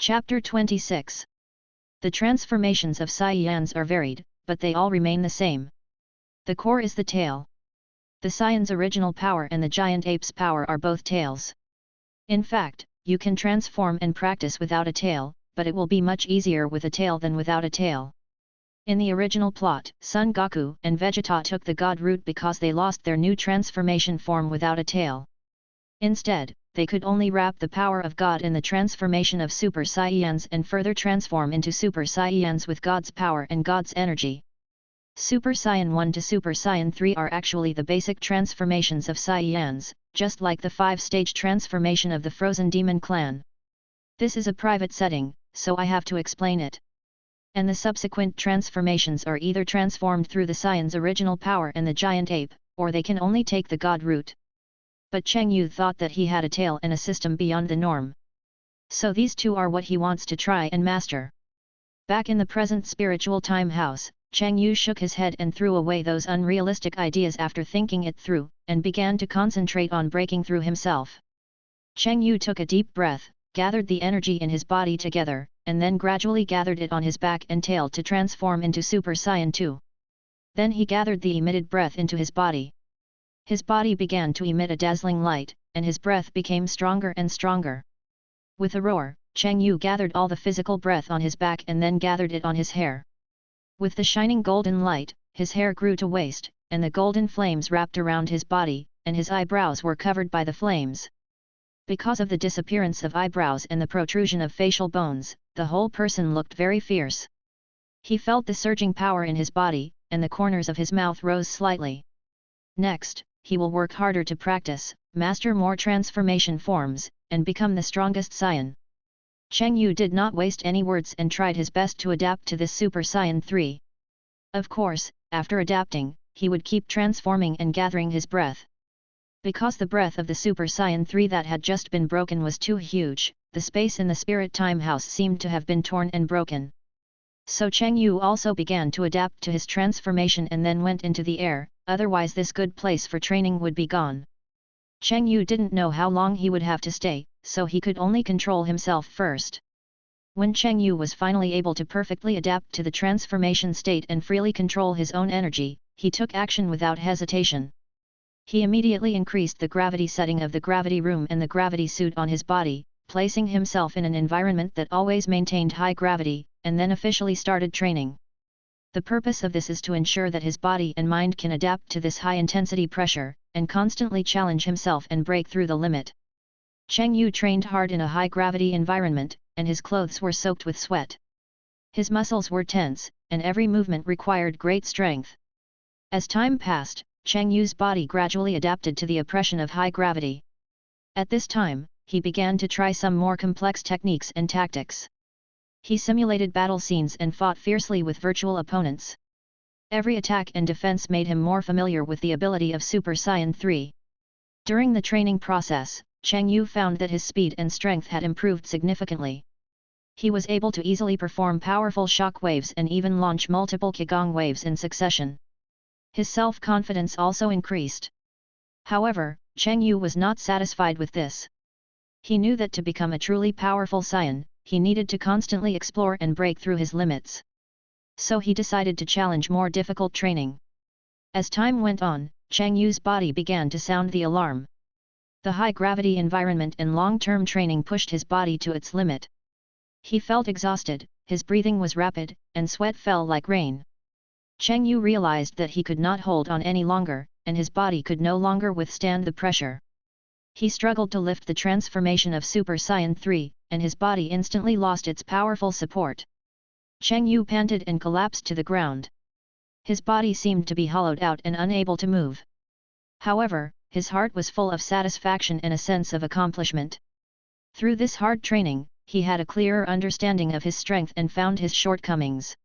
Chapter 26. The transformations of Saiyans are varied, but they all remain the same. The core is the tail. The Saiyan's original power and the giant ape's power are both tails. In fact, you can transform and practice without a tail, but it will be much easier with a tail than without a tail. In the original plot, Son Goku and Vegeta took the God route because they lost their new transformation form without a tail. Instead, they could only wrap the power of God in the transformation of Super Saiyans and further transform into Super Saiyans with God's power and God's energy. Super Saiyan 1 to Super Saiyan 3 are actually the basic transformations of Saiyans, just like the 5-stage transformation of the Frozen Demon Clan. This is a private setting, so I have to explain it. And the subsequent transformations are either transformed through the Saiyan's original power and the giant ape, or they can only take the God route. But Cheng Yu thought that he had a tail and a system beyond the norm. So these two are what he wants to try and master. Back in the present spiritual time house, Cheng Yu shook his head and threw away those unrealistic ideas after thinking it through, and began to concentrate on breaking through himself. Cheng Yu took a deep breath, gathered the energy in his body together, and then gradually gathered it on his back and tail to transform into Super Saiyan 2. Then he gathered the emitted breath into his body. His body began to emit a dazzling light, and his breath became stronger and stronger. With a roar, Cheng Yu gathered all the physical breath on his back and then gathered it on his hair. With the shining golden light, his hair grew to waist, and the golden flames wrapped around his body, and his eyebrows were covered by the flames. Because of the disappearance of eyebrows and the protrusion of facial bones, the whole person looked very fierce. He felt the surging power in his body, and the corners of his mouth rose slightly. Next, he will work harder to practice, master more transformation forms, and become the strongest Saiyan. Cheng Yu did not waste any words and tried his best to adapt to this Super Saiyan 3. Of course, after adapting, he would keep transforming and gathering his breath. Because the breath of the Super Saiyan 3 that had just been broken was too huge, the space in the spirit time house seemed to have been torn and broken. So Cheng Yu also began to adapt to his transformation and then went into the air, otherwise this good place for training would be gone. Cheng Yu didn't know how long he would have to stay, so he could only control himself first. When Cheng Yu was finally able to perfectly adapt to the transformation state and freely control his own energy, he took action without hesitation. He immediately increased the gravity setting of the gravity room and the gravity suit on his body, placing himself in an environment that always maintained high gravity, and then officially started training. The purpose of this is to ensure that his body and mind can adapt to this high-intensity pressure, and constantly challenge himself and break through the limit. Cheng Yu trained hard in a high-gravity environment, and his clothes were soaked with sweat. His muscles were tense, and every movement required great strength. As time passed, Cheng Yu's body gradually adapted to the oppression of high gravity. At this time, he began to try some more complex techniques and tactics. He simulated battle scenes and fought fiercely with virtual opponents. Every attack and defense made him more familiar with the ability of Super Saiyan 3. During the training process, Cheng Yu found that his speed and strength had improved significantly. He was able to easily perform powerful shock waves and even launch multiple Qigong waves in succession. His self-confidence also increased. However, Cheng Yu was not satisfied with this. He knew that to become a truly powerful Saiyan, he needed to constantly explore and break through his limits. So he decided to challenge more difficult training. As time went on, Cheng Yu's body began to sound the alarm. The high-gravity environment and long-term training pushed his body to its limit. He felt exhausted, his breathing was rapid, and sweat fell like rain. Cheng Yu realized that he could not hold on any longer, and his body could no longer withstand the pressure. He struggled to lift the transformation of Super Saiyan 3, and his body instantly lost its powerful support. Cheng Yu panted and collapsed to the ground. His body seemed to be hollowed out and unable to move. However, his heart was full of satisfaction and a sense of accomplishment. Through this hard training, he had a clearer understanding of his strength and found his shortcomings.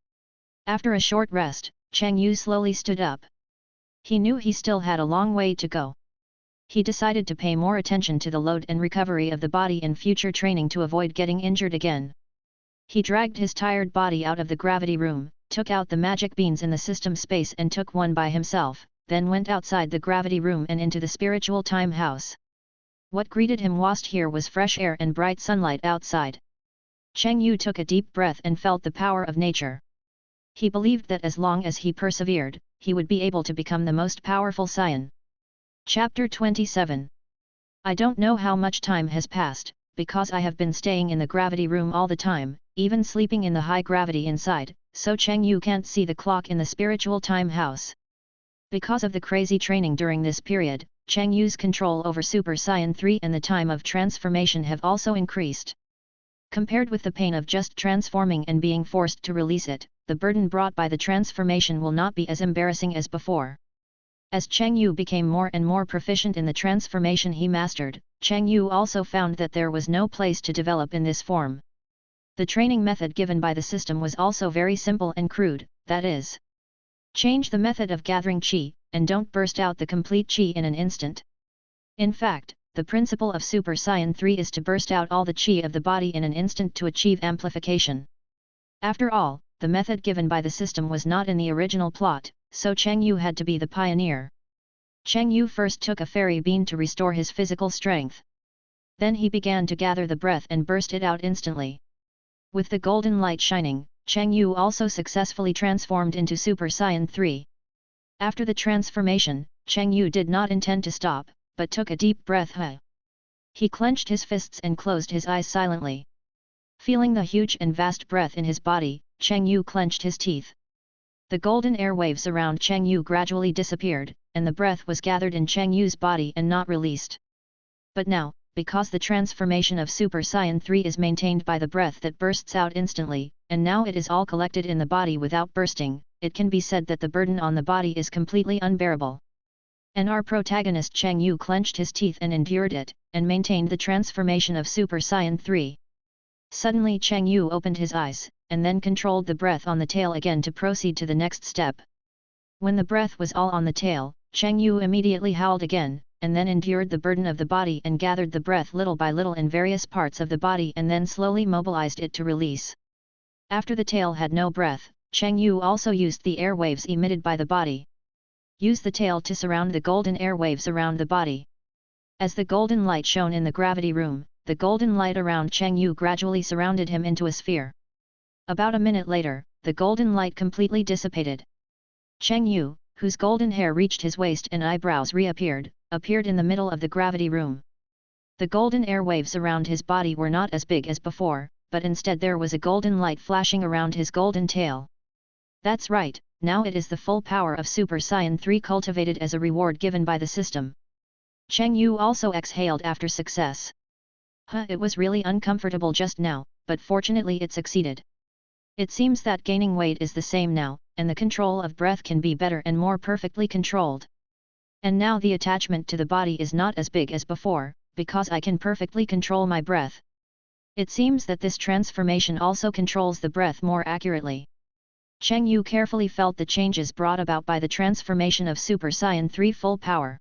After a short rest, Cheng Yu slowly stood up. He knew he still had a long way to go. He decided to pay more attention to the load and recovery of the body in future training to avoid getting injured again. He dragged his tired body out of the gravity room, took out the magic beans in the system space and took one by himself, then went outside the gravity room and into the spiritual time house. What greeted him whilst here was fresh air and bright sunlight outside. Cheng Yu took a deep breath and felt the power of nature. He believed that as long as he persevered, he would be able to become the most powerful Saiyan. Chapter 27. I don't know how much time has passed, because I have been staying in the gravity room all the time, even sleeping in the high gravity inside, so Cheng Yu can't see the clock in the spiritual time house. Because of the crazy training during this period, Cheng Yu's control over Super Saiyan 3 and the time of transformation have also increased. Compared with the pain of just transforming and being forced to release it, the burden brought by the transformation will not be as embarrassing as before. As Cheng Yu became more and more proficient in the transformation he mastered, Cheng Yu also found that there was no place to develop in this form. The training method given by the system was also very simple and crude, that is, change the method of gathering qi, and don't burst out the complete qi in an instant. In fact, the principle of Super Saiyan 3 is to burst out all the qi of the body in an instant to achieve amplification. After all, the method given by the system was not in the original plot, so Cheng Yu had to be the pioneer. Cheng Yu first took a fairy bean to restore his physical strength. Then he began to gather the breath and burst it out instantly. With the golden light shining, Cheng Yu also successfully transformed into Super Saiyan 3. After the transformation, Cheng Yu did not intend to stop, but took a deep breath. He clenched his fists and closed his eyes silently. Feeling the huge and vast breath in his body, Cheng Yu clenched his teeth. The golden airwaves around Cheng Yu gradually disappeared, and the breath was gathered in Cheng Yu's body and not released. But now, because the transformation of Super Saiyan 3 is maintained by the breath that bursts out instantly, and now it is all collected in the body without bursting, it can be said that the burden on the body is completely unbearable. And our protagonist Cheng Yu clenched his teeth and endured it, and maintained the transformation of Super Saiyan 3. Suddenly Cheng Yu opened his eyes, and then controlled the breath on the tail again to proceed to the next step. When the breath was all on the tail, Cheng Yu immediately howled again, and then endured the burden of the body and gathered the breath little by little in various parts of the body and then slowly mobilized it to release. After the tail had no breath, Cheng Yu also used the airwaves emitted by the body. Use the tail to surround the golden airwaves around the body. As the golden light shone in the gravity room, the golden light around Cheng Yu gradually surrounded him into a sphere. About a minute later, the golden light completely dissipated. Cheng Yu, whose golden hair reached his waist and eyebrows appeared in the middle of the gravity room. The golden airwaves around his body were not as big as before, but instead there was a golden light flashing around his golden tail. That's right, now it is the full power of Super Saiyan 3 cultivated as a reward given by the system. Cheng Yu also exhaled after success. It was really uncomfortable just now, but fortunately it succeeded. It seems that gaining weight is the same now, and the control of breath can be better and more perfectly controlled. And now the attachment to the body is not as big as before, because I can perfectly control my breath. It seems that this transformation also controls the breath more accurately. Cheng Yu carefully felt the changes brought about by the transformation of Super Saiyan 3 full power.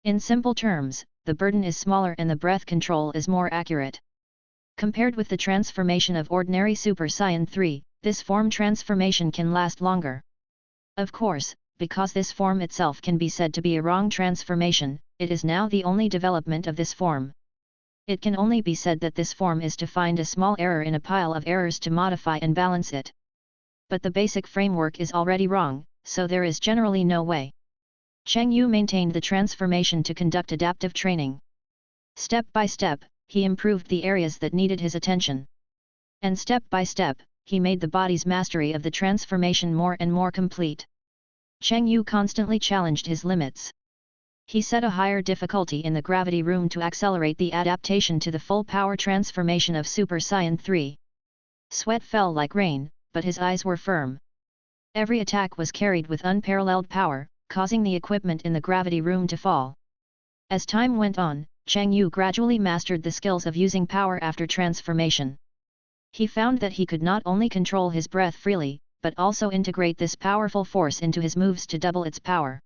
In simple terms, the burden is smaller and the breath control is more accurate. Compared with the transformation of ordinary Super Saiyan 3, this form transformation can last longer. Of course, because this form itself can be said to be a wrong transformation, it is now the only development of this form. It can only be said that this form is to find a small error in a pile of errors to modify and balance it. But the basic framework is already wrong, so there is generally no way. Cheng Yu maintained the transformation to conduct adaptive training. Step by step, he improved the areas that needed his attention. And step by step, he made the body's mastery of the transformation more and more complete. Cheng Yu constantly challenged his limits. He set a higher difficulty in the gravity room to accelerate the adaptation to the full power transformation of Super Saiyan 3. Sweat fell like rain, but his eyes were firm. Every attack was carried with unparalleled power, causing the equipment in the gravity room to fall. As time went on, Cheng Yu gradually mastered the skills of using power after transformation. He found that he could not only control his breath freely, but also integrate this powerful force into his moves to double its power.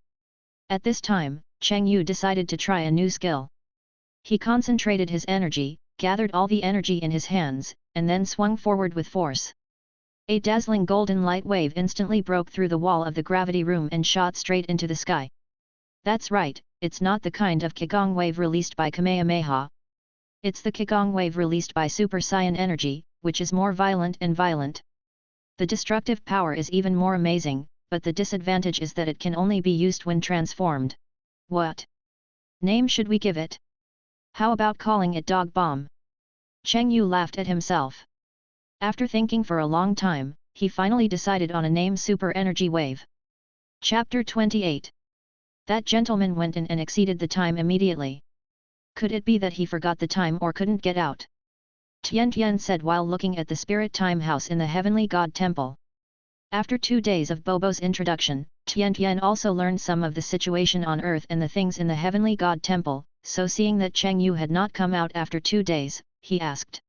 At this time, Cheng Yu decided to try a new skill. He concentrated his energy, gathered all the energy in his hands, and then swung forward with force. A dazzling golden light wave instantly broke through the wall of the gravity room and shot straight into the sky. That's right, it's not the kind of Qigong wave released by Kamehameha. It's the Qigong wave released by Super Saiyan energy, which is more violent and violent. The destructive power is even more amazing, but the disadvantage is that it can only be used when transformed. What name should we give it? How about calling it Dog Bomb? Cheng Yu laughed at himself. After thinking for a long time, he finally decided on a name: Super Energy Wave. Chapter 28. That gentleman went in and exceeded the time immediately. Could it be that he forgot the time or couldn't get out? Tian Tian said while looking at the spirit time house in the Heavenly God Temple. After 2 days of Bobo's introduction, Tian Tian also learned some of the situation on Earth and the things in the Heavenly God Temple, so seeing that Cheng Yu had not come out after 2 days, he asked.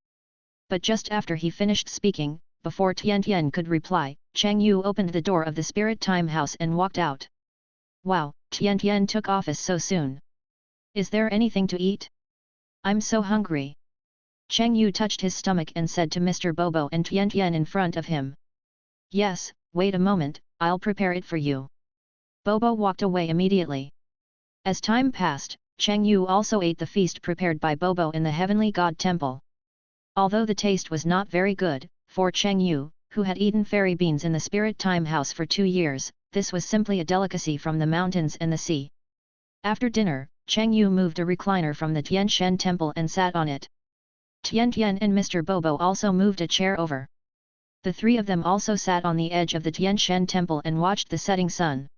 But just after he finished speaking, before Tian Tian could reply, Cheng Yu opened the door of the spirit time house and walked out. Wow, Tian Tian took office so soon. Is there anything to eat? I'm so hungry. Cheng Yu touched his stomach and said to Mr. Bobo and Tian Tian in front of him. Yes, wait a moment, I'll prepare it for you. Bobo walked away immediately. As time passed, Cheng Yu also ate the feast prepared by Bobo in the Heavenly God Temple. Although the taste was not very good, for Cheng Yu, who had eaten fairy beans in the spirit time house for 2 years, this was simply a delicacy from the mountains and the sea. After dinner, Cheng Yu moved a recliner from the Tian Shen temple and sat on it. Tian Tian and Mr. Bobo also moved a chair over. The 3 of them also sat on the edge of the Tian Shen temple and watched the setting sun.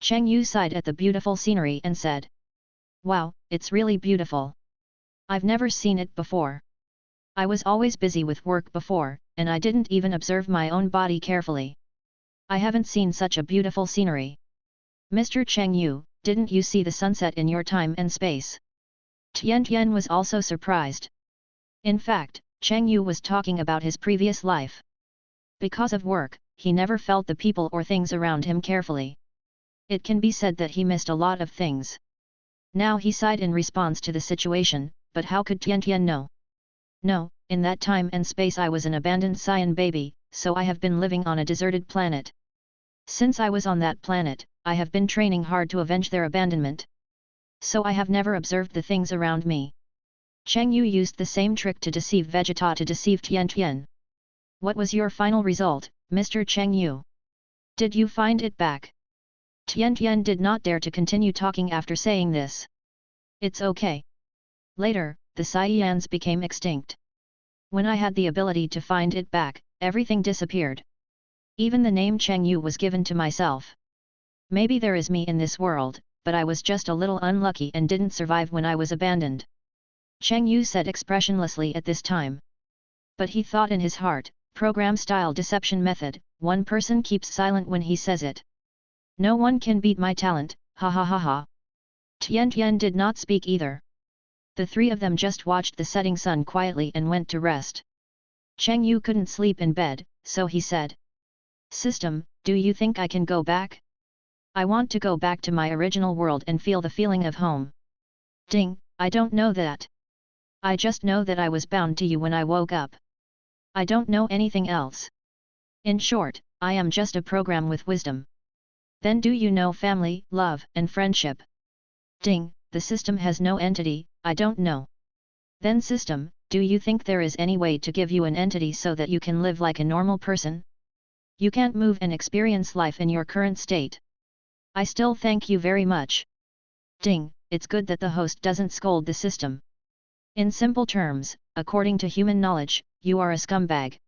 Cheng Yu sighed at the beautiful scenery and said, Wow, it's really beautiful. I've never seen it before. I was always busy with work before, and I didn't even observe my own body carefully. I haven't seen such a beautiful scenery. Mr. Cheng Yu, didn't you see the sunset in your time and space? Tian Tian was also surprised. In fact, Cheng Yu was talking about his previous life. Because of work, he never felt the people or things around him carefully. It can be said that he missed a lot of things. Now he sighed in response to the situation, but how could Tian Tian know? No, in that time and space I was an abandoned Saiyan baby, so I have been living on a deserted planet. Since I was on that planet, I have been training hard to avenge their abandonment. So I have never observed the things around me. Cheng Yu used the same trick to deceive Vegeta to deceive Tian Tian. What was your final result, Mr. Cheng Yu? Did you find it back? Tian Tian did not dare to continue talking after saying this. It's okay. Later, the Saiyans became extinct. When I had the ability to find it back, everything disappeared. Even the name Cheng Yu was given to myself. Maybe there is me in this world, but I was just a little unlucky and didn't survive when I was abandoned. Cheng Yu said expressionlessly at this time. But he thought in his heart, program-style deception method, one person keeps silent when he says it. No one can beat my talent, ha ha ha ha. Tian Tian did not speak either. The 3 of them just watched the setting sun quietly and went to rest. Cheng Yu couldn't sleep in bed, so he said. System, do you think I can go back? I want to go back to my original world and feel the feeling of home. Ding, I don't know that. I just know that I was bound to you when I woke up. I don't know anything else. In short, I am just a program with wisdom. Then do you know family, love, and friendship? Ding, the system has no entity, I don't know. Then system, do you think there is any way to give you an entity so that you can live like a normal person? You can't move and experience life in your current state. I still thank you very much. Ding, it's good that the host doesn't scold the system. In simple terms, according to human knowledge, you are a scumbag.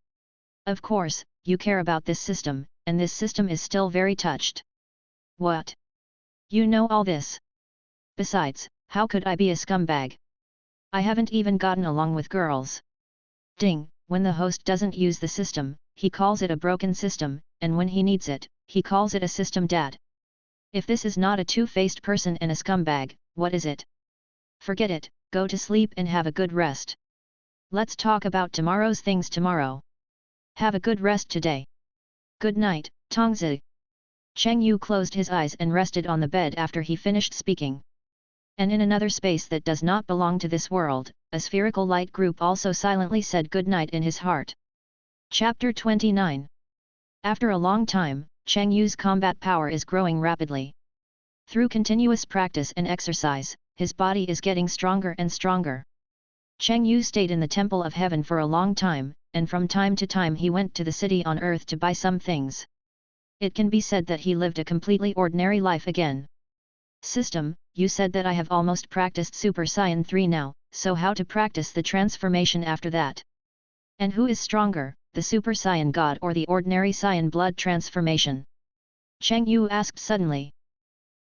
Of course, you care about this system, and this system is still very touched. What? You know all this? Besides, how could I be a scumbag? I haven't even gotten along with girls. Ding, when the host doesn't use the system, he calls it a broken system, and when he needs it, he calls it a system dad. If this is not a two-faced person and a scumbag, what is it? Forget it, go to sleep and have a good rest. Let's talk about tomorrow's things tomorrow. Have a good rest today. Good night, Tongzi. Cheng Yu closed his eyes and rested on the bed after he finished speaking. And in another space that does not belong to this world, a spherical light group also silently said good night in his heart. Chapter 29. After a long time, Cheng Yu's combat power is growing rapidly. Through continuous practice and exercise, his body is getting stronger and stronger. Cheng Yu stayed in the Temple of Heaven for a long time, and from time to time he went to the city on earth to buy some things. It can be said that he lived a completely ordinary life again. System, you said that I have almost practiced Super Saiyan 3 now, so how to practice the transformation after that? And who is stronger, the Super Saiyan God or the ordinary Saiyan blood transformation? Cheng Yu asked suddenly.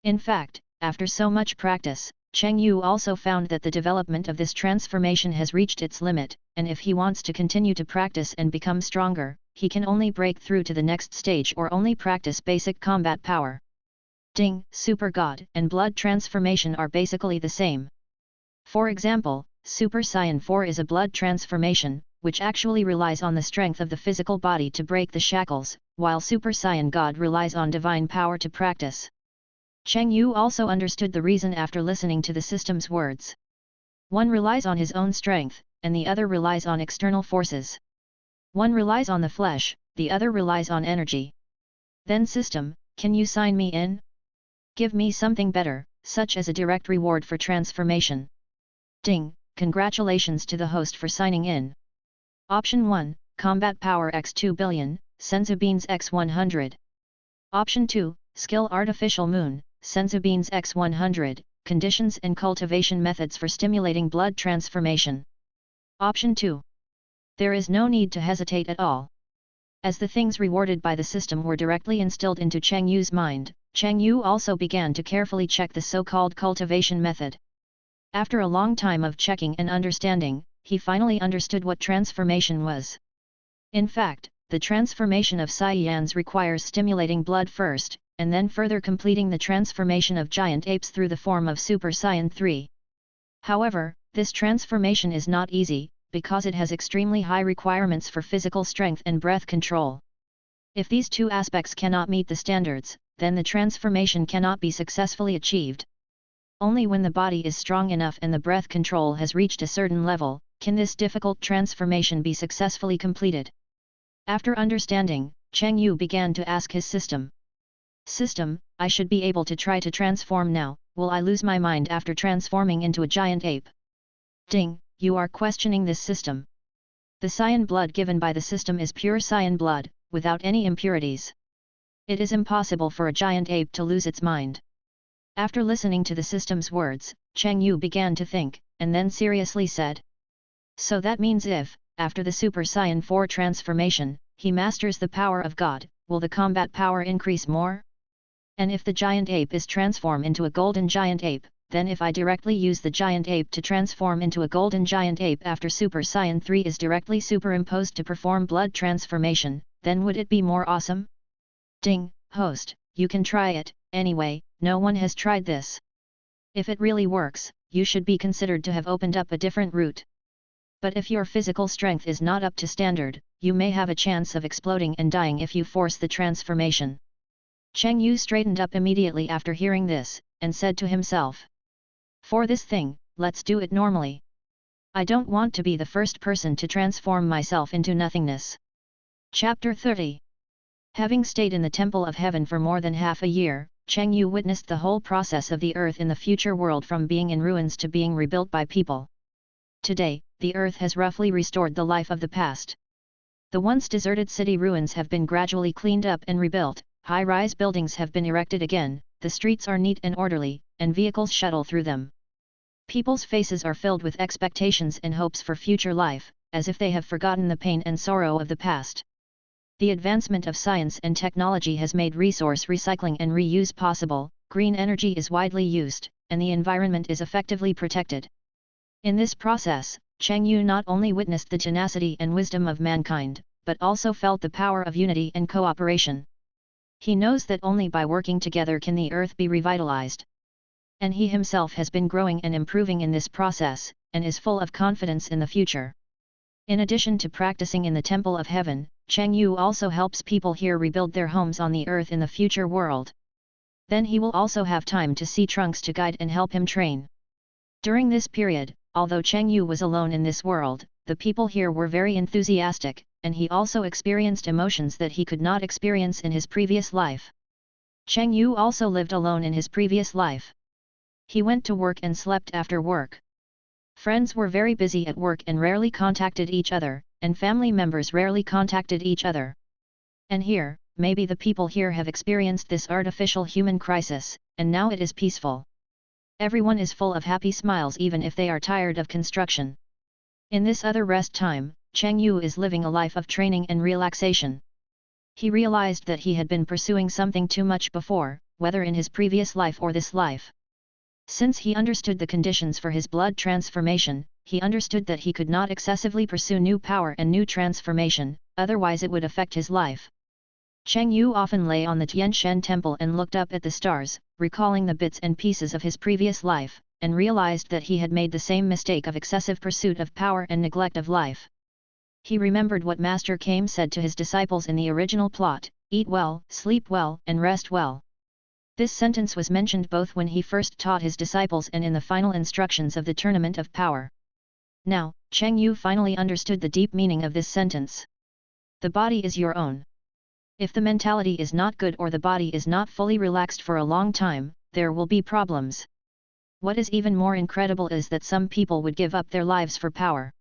In fact, after so much practice, Cheng Yu also found that the development of this transformation has reached its limit, and if he wants to continue to practice and become stronger, he can only break through to the next stage or only practice basic combat power. Ding, Super God and blood transformation are basically the same. For example, Super Saiyan 4 is a blood transformation, which actually relies on the strength of the physical body to break the shackles, while Super Saiyan God relies on divine power to practice. Cheng Yu also understood the reason after listening to the system's words. One relies on his own strength, and the other relies on external forces. One relies on the flesh, the other relies on energy. Then system, can you sign me in? Give me something better, such as a direct reward for transformation. Ding, congratulations to the host for signing in. Option 1, Combat Power x 2 billion, Senzu Beans x 100. Option 2, Skill Artificial Moon, Senzu Beans x 100, Conditions and Cultivation Methods for Stimulating Blood Transformation. Option 2. There is no need to hesitate at all. As the things rewarded by the system were directly instilled into Cheng Yu's mind, Cheng Yu also began to carefully check the so-called cultivation method. After a long time of checking and understanding, he finally understood what transformation was. In fact, the transformation of Saiyans requires stimulating blood first, and then further completing the transformation of giant apes through the form of Super Saiyan 3. However, this transformation is not easy, because it has extremely high requirements for physical strength and breath control. If these two aspects cannot meet the standards, then the transformation cannot be successfully achieved. Only when the body is strong enough and the breath control has reached a certain level, can this difficult transformation be successfully completed. After understanding, Cheng Yu began to ask his system. System, I should be able to try to transform now, will I lose my mind after transforming into a giant ape? Ding, you are questioning this system. The Saiyan blood given by the system is pure Saiyan blood, without any impurities. It is impossible for a giant ape to lose its mind. After listening to the system's words, Cheng Yu began to think, and then seriously said. So that means if, after the Super Saiyan 4 transformation, he masters the power of God, will the combat power increase more? And if the giant ape is transformed into a golden giant ape, then if I directly use the giant ape to transform into a golden giant ape after Super Saiyan 3 is directly superimposed to perform blood transformation, then would it be more awesome? Ding, host, you can try it, anyway, no one has tried this. If it really works, you should be considered to have opened up a different route. But if your physical strength is not up to standard, you may have a chance of exploding and dying if you force the transformation. Cheng Yu straightened up immediately after hearing this, and said to himself. For this thing, let's do it normally. I don't want to be the first person to transform myself into nothingness. Chapter 30. Having stayed in the Temple of Heaven for more than half a year, Cheng Yu witnessed the whole process of the earth in the future world from being in ruins to being rebuilt by people. Today, the earth has roughly restored the life of the past. The once deserted city ruins have been gradually cleaned up and rebuilt, high-rise buildings have been erected again, the streets are neat and orderly, and vehicles shuttle through them. People's faces are filled with expectations and hopes for future life, as if they have forgotten the pain and sorrow of the past. The advancement of science and technology has made resource recycling and reuse possible, green energy is widely used, and the environment is effectively protected. In this process, Cheng Yu not only witnessed the tenacity and wisdom of mankind, but also felt the power of unity and cooperation. He knows that only by working together can the earth be revitalized. And he himself has been growing and improving in this process, and is full of confidence in the future. In addition to practicing in the Temple of Heaven, Cheng Yu also helps people here rebuild their homes on the earth in the future world. Then he will also have time to see Trunks to guide and help him train. During this period, although Cheng Yu was alone in this world, the people here were very enthusiastic, and he also experienced emotions that he could not experience in his previous life. Cheng Yu also lived alone in his previous life. He went to work and slept after work. Friends were very busy at work and rarely contacted each other, and family members rarely contacted each other. And here, maybe the people here have experienced this artificial human crisis, and now it is peaceful. Everyone is full of happy smiles even if they are tired of construction. In this other rest time, Cheng Yu is living a life of training and relaxation. He realized that he had been pursuing something too much before, whether in his previous life or this life. Since he understood the conditions for his blood transformation, he understood that he could not excessively pursue new power and new transformation, otherwise it would affect his life. Cheng Yu often lay on the Tianshan temple and looked up at the stars, recalling the bits and pieces of his previous life, and realized that he had made the same mistake of excessive pursuit of power and neglect of life. He remembered what Master Kame said to his disciples in the original plot, "Eat well, sleep well, and rest well." This sentence was mentioned both when he first taught his disciples and in the final instructions of the Tournament of Power. Now, Cheng Yu finally understood the deep meaning of this sentence. The body is your own. If the mentality is not good or the body is not fully relaxed for a long time, there will be problems. What is even more incredible is that some people would give up their lives for power.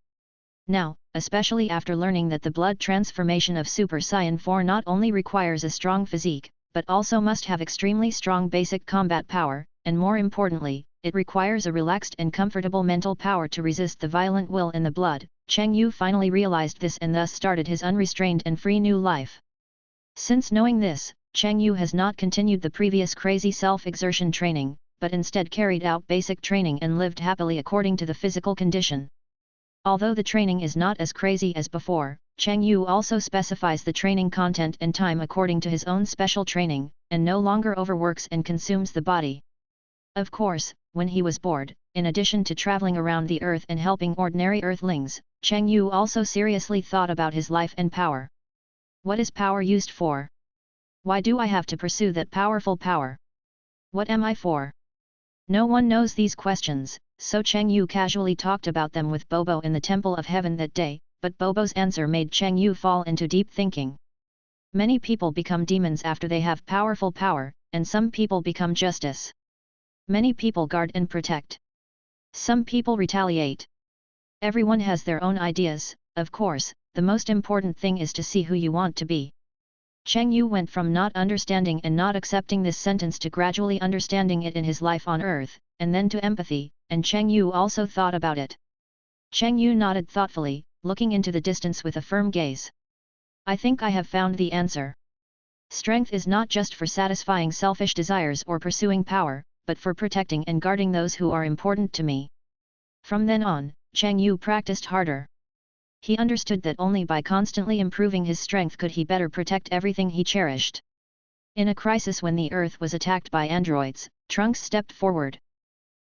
Now, especially after learning that the blood transformation of Super Saiyan 4 not only requires a strong physique, but also must have extremely strong basic combat power, and more importantly, it requires a relaxed and comfortable mental power to resist the violent will in the blood, Cheng Yu finally realized this and thus started his unrestrained and free new life. Since knowing this, Cheng Yu has not continued the previous crazy self-exertion training, but instead carried out basic training and lived happily according to the physical condition. Although the training is not as crazy as before, Cheng Yu also specifies the training content and time according to his own special training, and no longer overworks and consumes the body. Of course, when he was bored, in addition to traveling around the earth and helping ordinary earthlings, Cheng Yu also seriously thought about his life and power. What is power used for? Why do I have to pursue that powerful power? What am I for? No one knows these questions, so Cheng Yu casually talked about them with Bobo in the Temple of Heaven that day, but Bobo's answer made Cheng Yu fall into deep thinking. Many people become demons after they have powerful power, and some people become justice. Many people guard and protect. Some people retaliate. Everyone has their own ideas. Of course, the most important thing is to see who you want to be. Cheng Yu went from not understanding and not accepting this sentence to gradually understanding it in his life on earth, and then to empathy, and Cheng Yu also thought about it. Cheng Yu nodded thoughtfully, looking into the distance with a firm gaze. I think I have found the answer. Strength is not just for satisfying selfish desires or pursuing power, but for protecting and guarding those who are important to me. From then on, Cheng Yu practiced harder. He understood that only by constantly improving his strength could he better protect everything he cherished. In a crisis when the Earth was attacked by androids, Trunks stepped forward.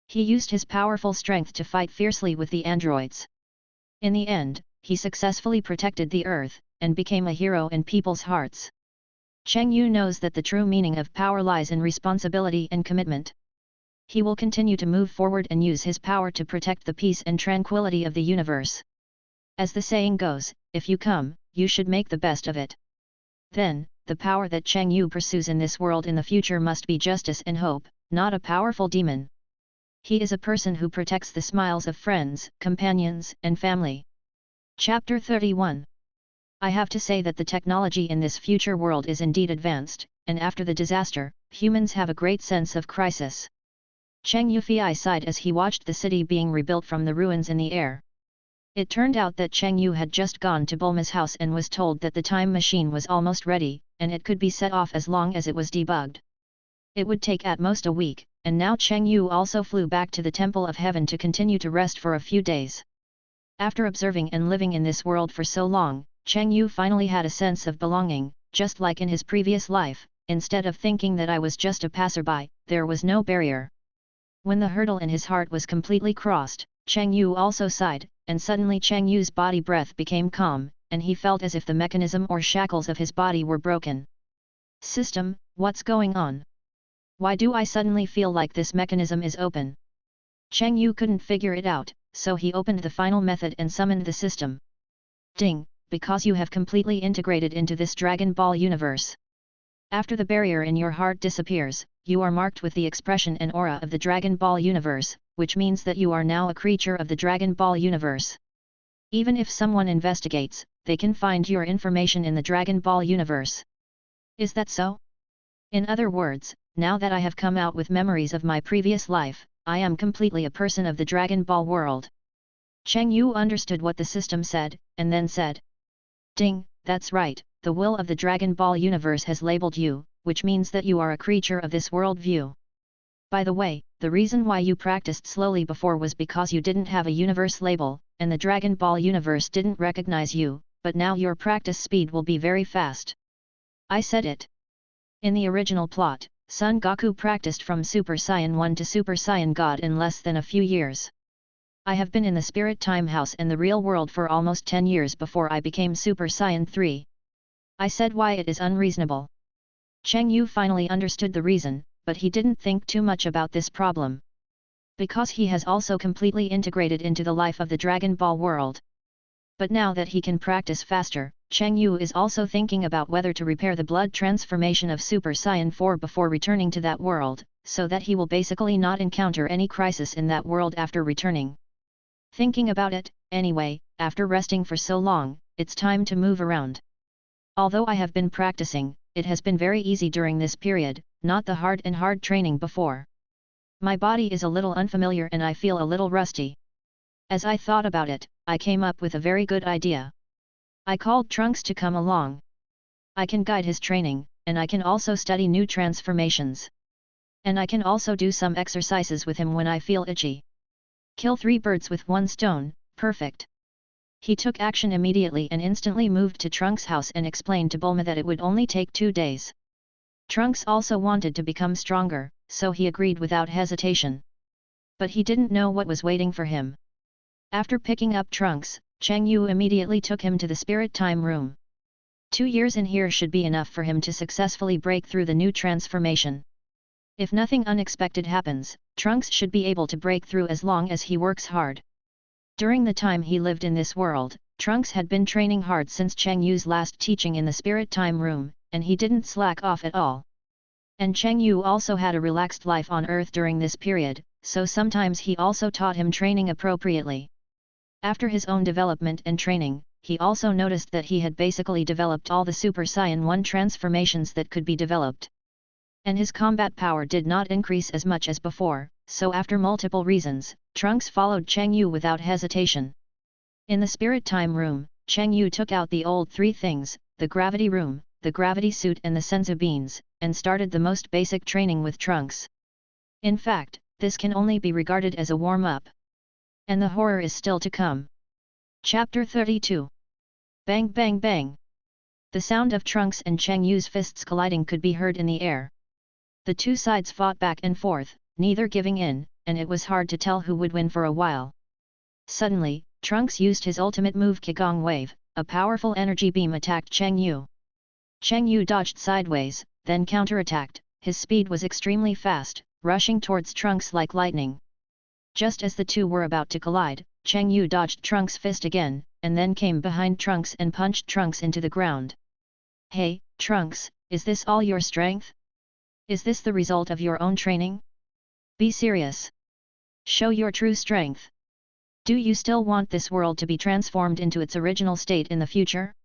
He used his powerful strength to fight fiercely with the androids. In the end, he successfully protected the Earth, and became a hero in people's hearts. Cheng Yu knows that the true meaning of power lies in responsibility and commitment. He will continue to move forward and use his power to protect the peace and tranquility of the universe. As the saying goes, if you come, you should make the best of it. Then, the power that Cheng Yu pursues in this world in the future must be justice and hope, not a powerful demon. He is a person who protects the smiles of friends, companions, and family. Chapter 31. I have to say that the technology in this future world is indeed advanced, and after the disaster, humans have a great sense of crisis. Cheng Yufei sighed as he watched the city being rebuilt from the ruins in the air. It turned out that Cheng Yu had just gone to Bulma's house and was told that the time machine was almost ready, and it could be set off as long as it was debugged. It would take at most a week, and now Cheng Yu also flew back to the Temple of Heaven to continue to rest for a few days. After observing and living in this world for so long, Cheng Yu finally had a sense of belonging, just like in his previous life. Instead of thinking that I was just a passerby, there was no barrier. When the hurdle in his heart was completely crossed, Cheng Yu also sighed, and suddenly Cheng Yu's body breath became calm, and he felt as if the mechanism or shackles of his body were broken. System, what's going on? Why do I suddenly feel like this mechanism is open? Cheng Yu couldn't figure it out, so he opened the final method and summoned the system. Ding, because you have completely integrated into this Dragon Ball universe. After the barrier in your heart disappears, you are marked with the expression and aura of the Dragon Ball universe, which means that you are now a creature of the Dragon Ball universe. Even if someone investigates, they can find your information in the Dragon Ball universe. Is that so? In other words, now that I have come out with memories of my previous life, I am completely a person of the Dragon Ball world. Cheng Yu understood what the system said, and then said, "Ding, that's right, the will of the Dragon Ball universe has labeled you, which means that you are a creature of this world view. By the way, the reason why you practiced slowly before was because you didn't have a universe label, and the Dragon Ball universe didn't recognize you, but now your practice speed will be very fast." I said it. In the original plot, Son Goku practiced from Super Saiyan 1 to Super Saiyan God in less than a few years. I have been in the Spirit Time House and the real world for almost 10 years before I became Super Saiyan 3. I said why it is unreasonable. Cheng Yu finally understood the reason, but he didn't think too much about this problem. Because he has also completely integrated into the life of the Dragon Ball world. But now that he can practice faster, Cheng Yu is also thinking about whether to repair the blood transformation of Super Saiyan 4 before returning to that world, so that he will basically not encounter any crisis in that world after returning. Thinking about it, anyway, after resting for so long, it's time to move around. Although I have been practicing, it has been very easy during this period, not the hard training before. My body is a little unfamiliar and I feel a little rusty. As I thought about it, I came up with a very good idea. I called Trunks to come along. I can guide his training, and I can also study new transformations. And I can also do some exercises with him when I feel itchy. Kill 3 birds with 1 stone, perfect. He took action immediately and instantly moved to Trunks' house and explained to Bulma that it would only take 2 days. Trunks also wanted to become stronger, so he agreed without hesitation. But he didn't know what was waiting for him. After picking up Trunks, Cheng Yu immediately took him to the Spirit Time room. 2 years in here should be enough for him to successfully break through the new transformation. If nothing unexpected happens, Trunks should be able to break through as long as he works hard. During the time he lived in this world, Trunks had been training hard since Cheng Yu's last teaching in the Spirit Time room, and he didn't slack off at all. And Cheng Yu also had a relaxed life on Earth during this period, so sometimes he also taught him training appropriately. After his own development and training, he also noticed that he had basically developed all the Super Saiyan 1 transformations that could be developed. And his combat power did not increase as much as before, so after multiple reasons, Trunks followed Cheng Yu without hesitation. In the Spirit Time room, Cheng Yu took out the old 3 things, the gravity room, the gravity suit and the senzu beans, and started the most basic training with Trunks. In fact, this can only be regarded as a warm-up. And the horror is still to come. Chapter 32. Bang bang bang. The sound of Trunks and Cheng Yu's fists colliding could be heard in the air. The 2 sides fought back and forth, neither giving in, and it was hard to tell who would win for a while. Suddenly, Trunks used his ultimate move Qigong Wave, a powerful energy beam attacked Cheng Yu. Cheng Yu dodged sideways, then counterattacked. His speed was extremely fast, rushing towards Trunks like lightning. Just as the 2 were about to collide, Cheng Yu dodged Trunks' fist again, and then came behind Trunks and punched Trunks into the ground. "Hey, Trunks, is this all your strength? Is this the result of your own training? Be serious. Show your true strength. Do you still want this world to be transformed into its original state in the future?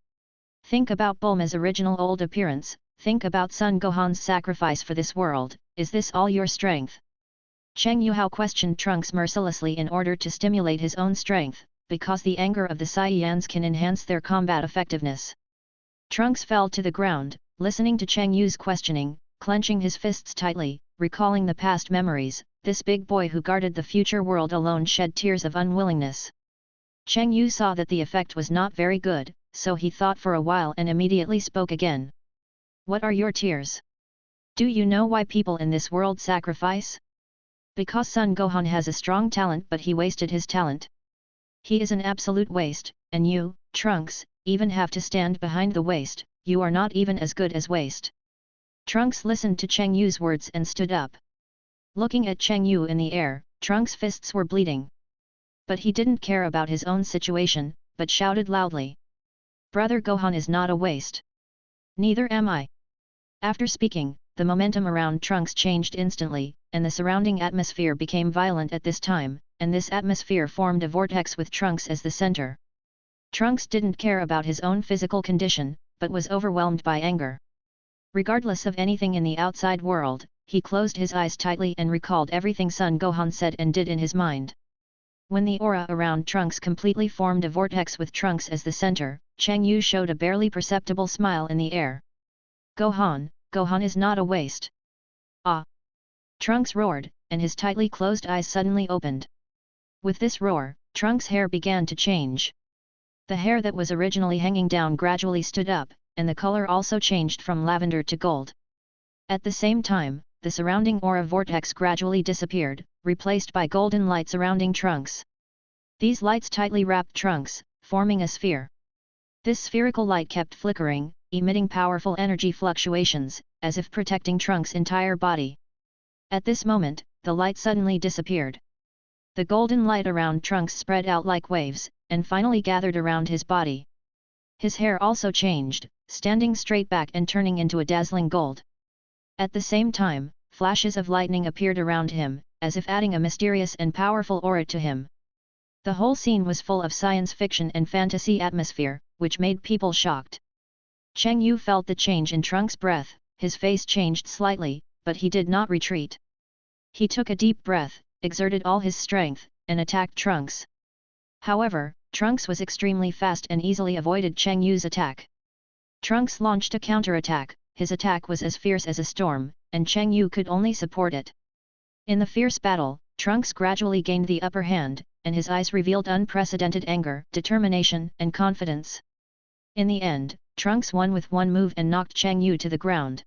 Think about Bulma's original old appearance, think about Son Gohan's sacrifice for this world, is this all your strength?" Cheng Yu questioned Trunks mercilessly in order to stimulate his own strength, because the anger of the Saiyans can enhance their combat effectiveness. Trunks fell to the ground, listening to Cheng Yu's questioning, clenching his fists tightly, recalling the past memories. This big boy who guarded the future world alone shed tears of unwillingness. Cheng Yu saw that the effect was not very good, so he thought for a while and immediately spoke again. "What are your tears? Do you know why people in this world sacrifice? Because Son Gohan has a strong talent but he wasted his talent. He is an absolute waste, and you, Trunks, even have to stand behind the waste, you are not even as good as waste." Trunks listened to Cheng Yu's words and stood up. Looking at Cheng Yu in the air, Trunks' fists were bleeding. But he didn't care about his own situation, but shouted loudly. "Brother Gohan is not a waste. Neither am I." After speaking, the momentum around Trunks changed instantly, and the surrounding atmosphere became violent at this time, and this atmosphere formed a vortex with Trunks as the center. Trunks didn't care about his own physical condition, but was overwhelmed by anger. Regardless of anything in the outside world, he closed his eyes tightly and recalled everything Son Gohan said and did in his mind. When the aura around Trunks completely formed a vortex with Trunks as the center, Cheng Yu showed a barely perceptible smile in the air. Gohan is not a waste. Ah! Trunks roared, and his tightly closed eyes suddenly opened. With this roar, Trunks' hair began to change. The hair that was originally hanging down gradually stood up, and the color also changed from lavender to gold. At the same time, the surrounding aura vortex gradually disappeared, replaced by golden light surrounding Trunks. These lights tightly wrapped Trunks, forming a sphere. This spherical light kept flickering, emitting powerful energy fluctuations, as if protecting Trunks' entire body. At this moment, the light suddenly disappeared. The golden light around Trunks spread out like waves, and finally gathered around his body. His hair also changed, standing straight back and turning into a dazzling gold. At the same time, flashes of lightning appeared around him, as if adding a mysterious and powerful aura to him. The whole scene was full of science fiction and fantasy atmosphere, which made people shocked. Cheng Yu felt the change in Trunks' breath, his face changed slightly, but he did not retreat. He took a deep breath, exerted all his strength, and attacked Trunks. However, Trunks was extremely fast and easily avoided Cheng Yu's attack. Trunks launched a counterattack. His attack was as fierce as a storm, and Cheng Yu could only support it. In the fierce battle, Trunks gradually gained the upper hand, and his eyes revealed unprecedented anger, determination, and confidence. In the end, Trunks won with one move and knocked Cheng Yu to the ground.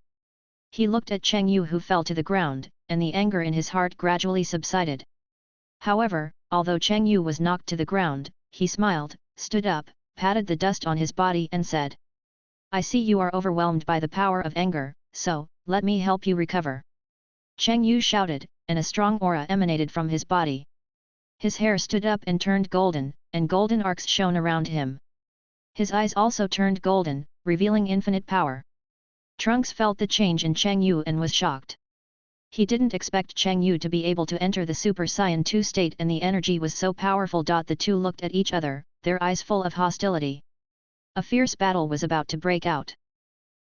He looked at Cheng Yu, who fell to the ground, and the anger in his heart gradually subsided. However, although Cheng Yu was knocked to the ground, he smiled, stood up, patted the dust on his body and said, "I see you are overwhelmed by the power of anger, so, let me help you recover." Cheng Yu shouted, and a strong aura emanated from his body. His hair stood up and turned golden, and golden arcs shone around him. His eyes also turned golden, revealing infinite power. Trunks felt the change in Cheng Yu and was shocked. He didn't expect Cheng Yu to be able to enter the Super Saiyan 2 state, and the energy was so powerful. The two looked at each other, their eyes full of hostility. A fierce battle was about to break out.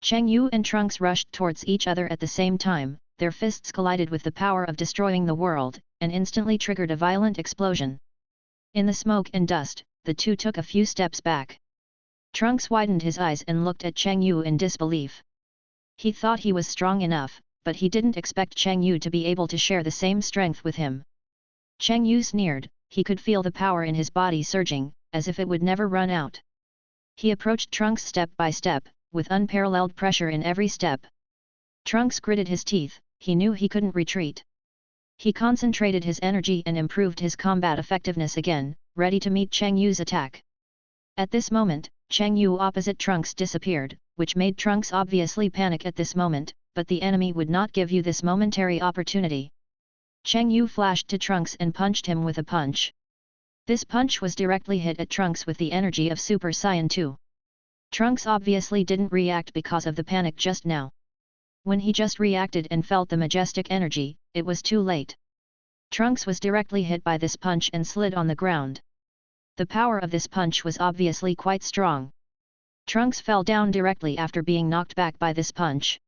Cheng Yu and Trunks rushed towards each other at the same time, their fists collided with the power of destroying the world, and instantly triggered a violent explosion. In the smoke and dust, the two took a few steps back. Trunks widened his eyes and looked at Cheng Yu in disbelief. He thought he was strong enough, but he didn't expect Cheng Yu to be able to share the same strength with him. Cheng Yu sneered. He could feel the power in his body surging, as if it would never run out. He approached Trunks step by step, with unparalleled pressure in every step. Trunks gritted his teeth. He knew he couldn't retreat. He concentrated his energy and improved his combat effectiveness again, ready to meet Cheng Yu's attack. At this moment, Cheng Yu opposite Trunks disappeared, which made Trunks obviously panic at this moment, but the enemy would not give you this momentary opportunity. Cheng Yu flashed to Trunks and punched him with a punch. This punch was directly hit at Trunks with the energy of Super Saiyan 2. Trunks obviously didn't react because of the panic just now. When he just reacted and felt the majestic energy, it was too late. Trunks was directly hit by this punch and slid on the ground. The power of this punch was obviously quite strong. Trunks fell down directly after being knocked back by this punch.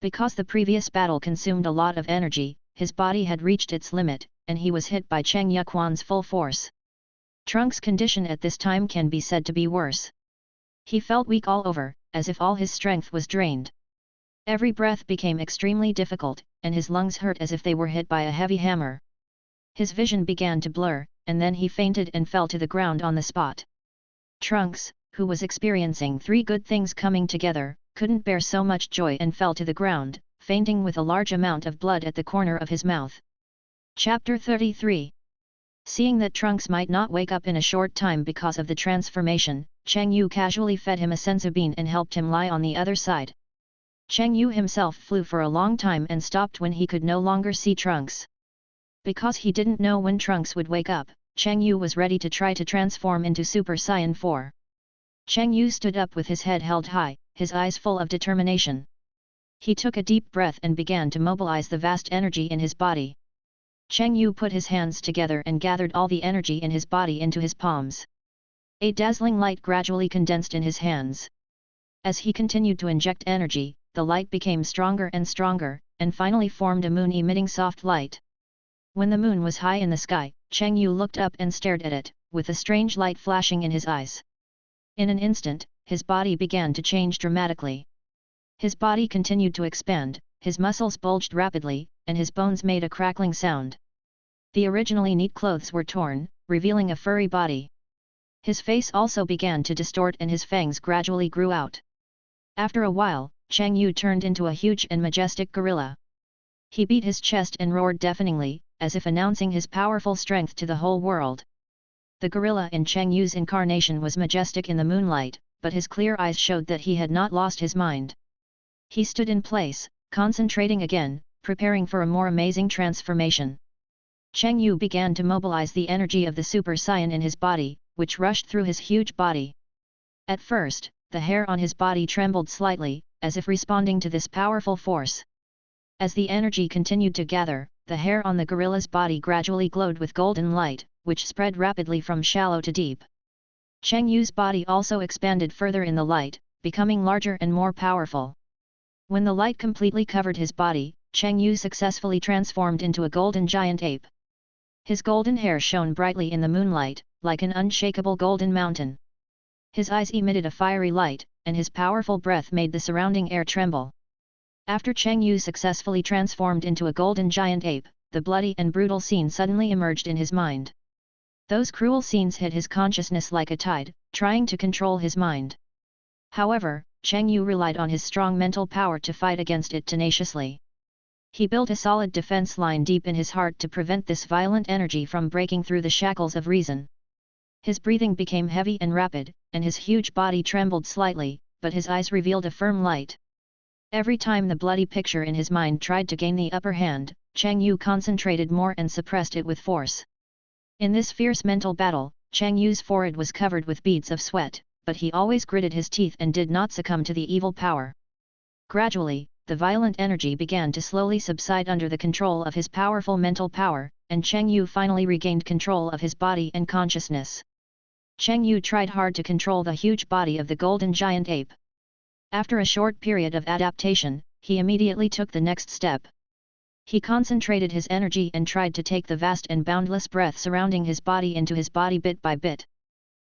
Because the previous battle consumed a lot of energy, his body had reached its limit, and he was hit by Cheng Yuquan's full force. Trunks' condition at this time can be said to be worse. He felt weak all over, as if all his strength was drained. Every breath became extremely difficult, and his lungs hurt as if they were hit by a heavy hammer. His vision began to blur, and then he fainted and fell to the ground on the spot. Trunks, who was experiencing three good things coming together, couldn't bear so much joy and fell to the ground, fainting with a large amount of blood at the corner of his mouth. Chapter 33. Seeing that Trunks might not wake up in a short time because of the transformation, Cheng Yu casually fed him a senzu bean and helped him lie on the other side. Cheng Yu himself flew for a long time and stopped when he could no longer see Trunks. Because he didn't know when Trunks would wake up, Cheng Yu was ready to try to transform into Super Saiyan 4. Cheng Yu stood up with his head held high, his eyes full of determination. He took a deep breath and began to mobilize the vast energy in his body. Cheng Yu put his hands together and gathered all the energy in his body into his palms. A dazzling light gradually condensed in his hands. As he continued to inject energy, the light became stronger and stronger, and finally formed a moon emitting soft light. When the moon was high in the sky, Cheng Yu looked up and stared at it, with a strange light flashing in his eyes. In an instant, his body began to change dramatically. His body continued to expand, his muscles bulged rapidly, and his bones made a crackling sound. The originally neat clothes were torn, revealing a furry body. His face also began to distort and his fangs gradually grew out. After a while, Cheng Yu turned into a huge and majestic gorilla. He beat his chest and roared deafeningly, as if announcing his powerful strength to the whole world. The gorilla in Cheng Yu's incarnation was majestic in the moonlight, but his clear eyes showed that he had not lost his mind. He stood in place, concentrating again, preparing for a more amazing transformation. Cheng Yu began to mobilize the energy of the Super Saiyan in his body, which rushed through his huge body. At first, the hair on his body trembled slightly, as if responding to this powerful force. As the energy continued to gather, the hair on the gorilla's body gradually glowed with golden light, which spread rapidly from shallow to deep. Cheng Yu's body also expanded further in the light, becoming larger and more powerful. When the light completely covered his body, Cheng Yu successfully transformed into a golden giant ape. His golden hair shone brightly in the moonlight, like an unshakable golden mountain. His eyes emitted a fiery light, and his powerful breath made the surrounding air tremble. After Cheng Yu successfully transformed into a golden giant ape, the bloody and brutal scene suddenly emerged in his mind. Those cruel scenes hit his consciousness like a tide, trying to control his mind. However, Cheng Yu relied on his strong mental power to fight against it tenaciously. He built a solid defense line deep in his heart to prevent this violent energy from breaking through the shackles of reason. His breathing became heavy and rapid, and his huge body trembled slightly, but his eyes revealed a firm light. Every time the bloody picture in his mind tried to gain the upper hand, Cheng Yu concentrated more and suppressed it with force. In this fierce mental battle, Cheng Yu's forehead was covered with beads of sweat, but he always gritted his teeth and did not succumb to the evil power. Gradually, the violent energy began to slowly subside under the control of his powerful mental power, and Cheng Yu finally regained control of his body and consciousness. Cheng Yu tried hard to control the huge body of the golden giant ape. After a short period of adaptation, he immediately took the next step. He concentrated his energy and tried to take the vast and boundless breath surrounding his body into his body bit by bit.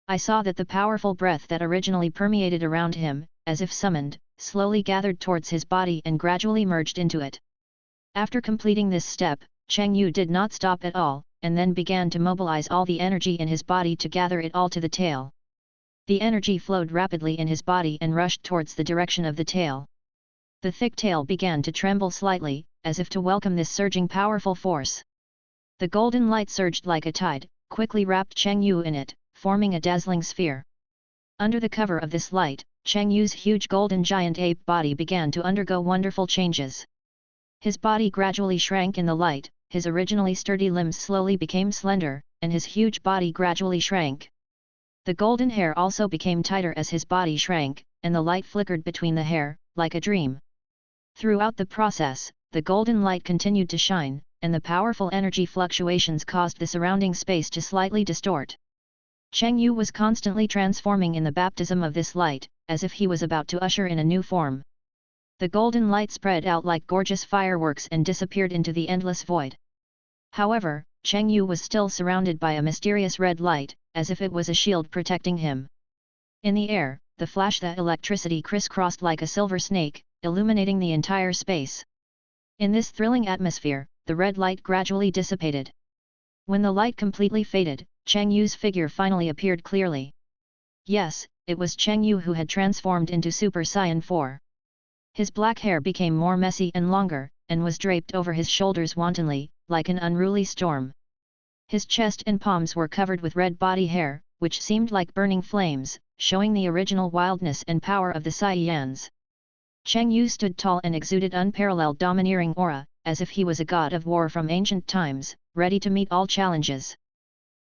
I saw that the powerful breath that originally permeated around him, as if summoned, slowly gathered towards his body and gradually merged into it. After completing this step, Cheng Yu did not stop at all, and then began to mobilize all the energy in his body to gather it all to the tail. The energy flowed rapidly in his body and rushed towards the direction of the tail. The thick tail began to tremble slightly, as if to welcome this surging powerful force. The golden light surged like a tide, quickly wrapped Cheng Yu in it, forming a dazzling sphere. Under the cover of this light, Cheng Yu's huge golden giant ape body began to undergo wonderful changes. His body gradually shrank in the light, his originally sturdy limbs slowly became slender, and his huge body gradually shrank. The golden hair also became tighter as his body shrank, and the light flickered between the hair, like a dream. Throughout the process, the golden light continued to shine, and the powerful energy fluctuations caused the surrounding space to slightly distort. Cheng Yu was constantly transforming in the baptism of this light, as if he was about to usher in a new form. The golden light spread out like gorgeous fireworks and disappeared into the endless void. However, Cheng Yu was still surrounded by a mysterious red light, as if it was a shield protecting him. In the air, the electricity crisscrossed like a silver snake, illuminating the entire space. In this thrilling atmosphere, the red light gradually dissipated. When the light completely faded, Cheng Yu's figure finally appeared clearly. Yes, it was Cheng Yu who had transformed into Super Saiyan 4. His black hair became more messy and longer, and was draped over his shoulders wantonly, like an unruly storm. His chest and palms were covered with red body hair, which seemed like burning flames, showing the original wildness and power of the Saiyans. Cheng Yu stood tall and exuded unparalleled domineering aura, as if he was a god of war from ancient times, ready to meet all challenges.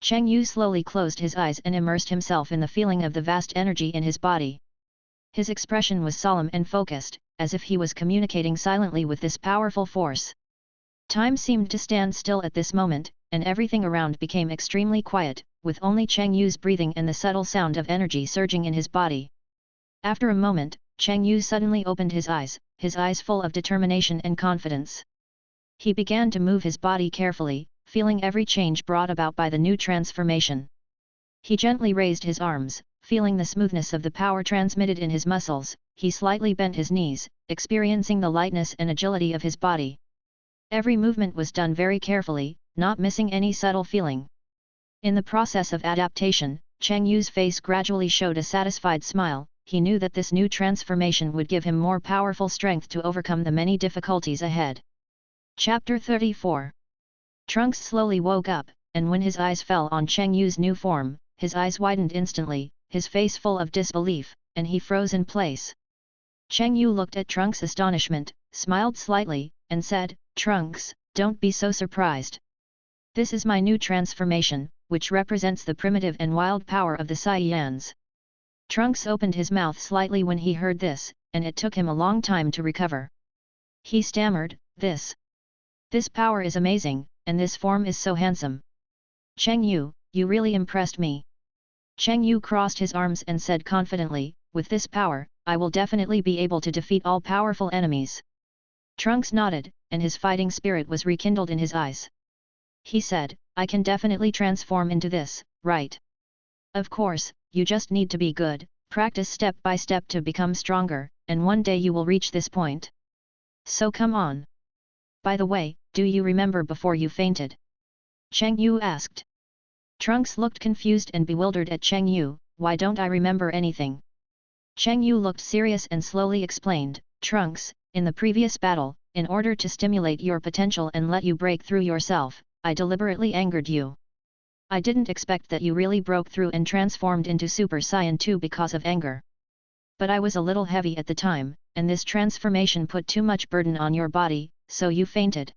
Cheng Yu slowly closed his eyes and immersed himself in the feeling of the vast energy in his body. His expression was solemn and focused, as if he was communicating silently with this powerful force. Time seemed to stand still at this moment, and everything around became extremely quiet, with only Cheng Yu's breathing and the subtle sound of energy surging in his body. After a moment, Cheng Yu suddenly opened his eyes full of determination and confidence. He began to move his body carefully, feeling every change brought about by the new transformation. He gently raised his arms, feeling the smoothness of the power transmitted in his muscles. He slightly bent his knees, experiencing the lightness and agility of his body. Every movement was done very carefully, not missing any subtle feeling. In the process of adaptation, Cheng Yu's face gradually showed a satisfied smile. He knew that this new transformation would give him more powerful strength to overcome the many difficulties ahead. Chapter 34. Trunks slowly woke up, and when his eyes fell on Cheng Yu's new form, his eyes widened instantly, his face full of disbelief, and he froze in place. Cheng Yu looked at Trunks' astonishment, smiled slightly, and said, "Trunks, don't be so surprised. This is my new transformation, which represents the primitive and wild power of the Saiyans." Trunks opened his mouth slightly when he heard this, and it took him a long time to recover. He stammered, This power is amazing, and this form is so handsome. Cheng Yu, you really impressed me." Cheng Yu crossed his arms and said confidently, "With this power, I will definitely be able to defeat all powerful enemies." Trunks nodded, and his fighting spirit was rekindled in his eyes. He said, "I can definitely transform into this, right? Of course, you just need to be good, practice step by step to become stronger, and one day you will reach this point. So come on. By the way, do you remember before you fainted?" Cheng Yu asked. Trunks looked confused and bewildered at Cheng Yu. "Why don't I remember anything?" Cheng Yu looked serious and slowly explained, "Trunks, in the previous battle, in order to stimulate your potential and let you break through yourself, I deliberately angered you. I didn't expect that you really broke through and transformed into Super Saiyan 2 because of anger. But I was a little heavy at the time, and this transformation put too much burden on your body, so you fainted."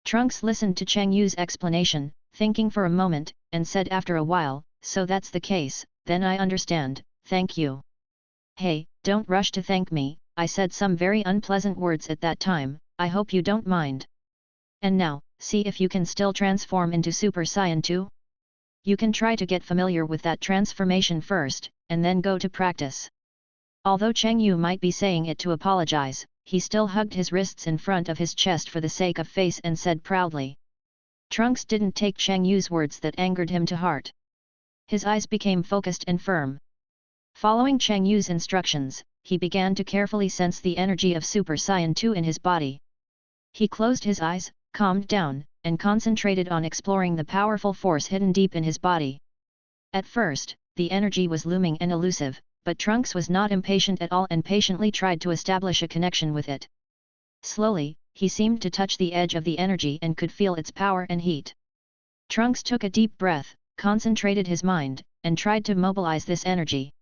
Trunks listened to Cheng Yu's explanation, thinking for a moment, and said after a while, "So that's the case, then I understand, thank you." "Hey, don't rush to thank me, I said some very unpleasant words at that time, I hope you don't mind. And now, see if you can still transform into Super Saiyan 2? You can try to get familiar with that transformation first, and then go to practice." Although Cheng Yu might be saying it to apologize, he still hugged his wrists in front of his chest for the sake of face and said proudly. Trunks didn't take Cheng Yu's words that angered him to heart. His eyes became focused and firm. Following Cheng Yu's instructions, he began to carefully sense the energy of Super Saiyan 2 in his body. He closed his eyes, calmed down, and concentrated on exploring the powerful force hidden deep in his body. At first, the energy was looming and elusive, but Trunks was not impatient at all and patiently tried to establish a connection with it. Slowly, he seemed to touch the edge of the energy and could feel its power and heat. Trunks took a deep breath, concentrated his mind, and tried to mobilize this energy.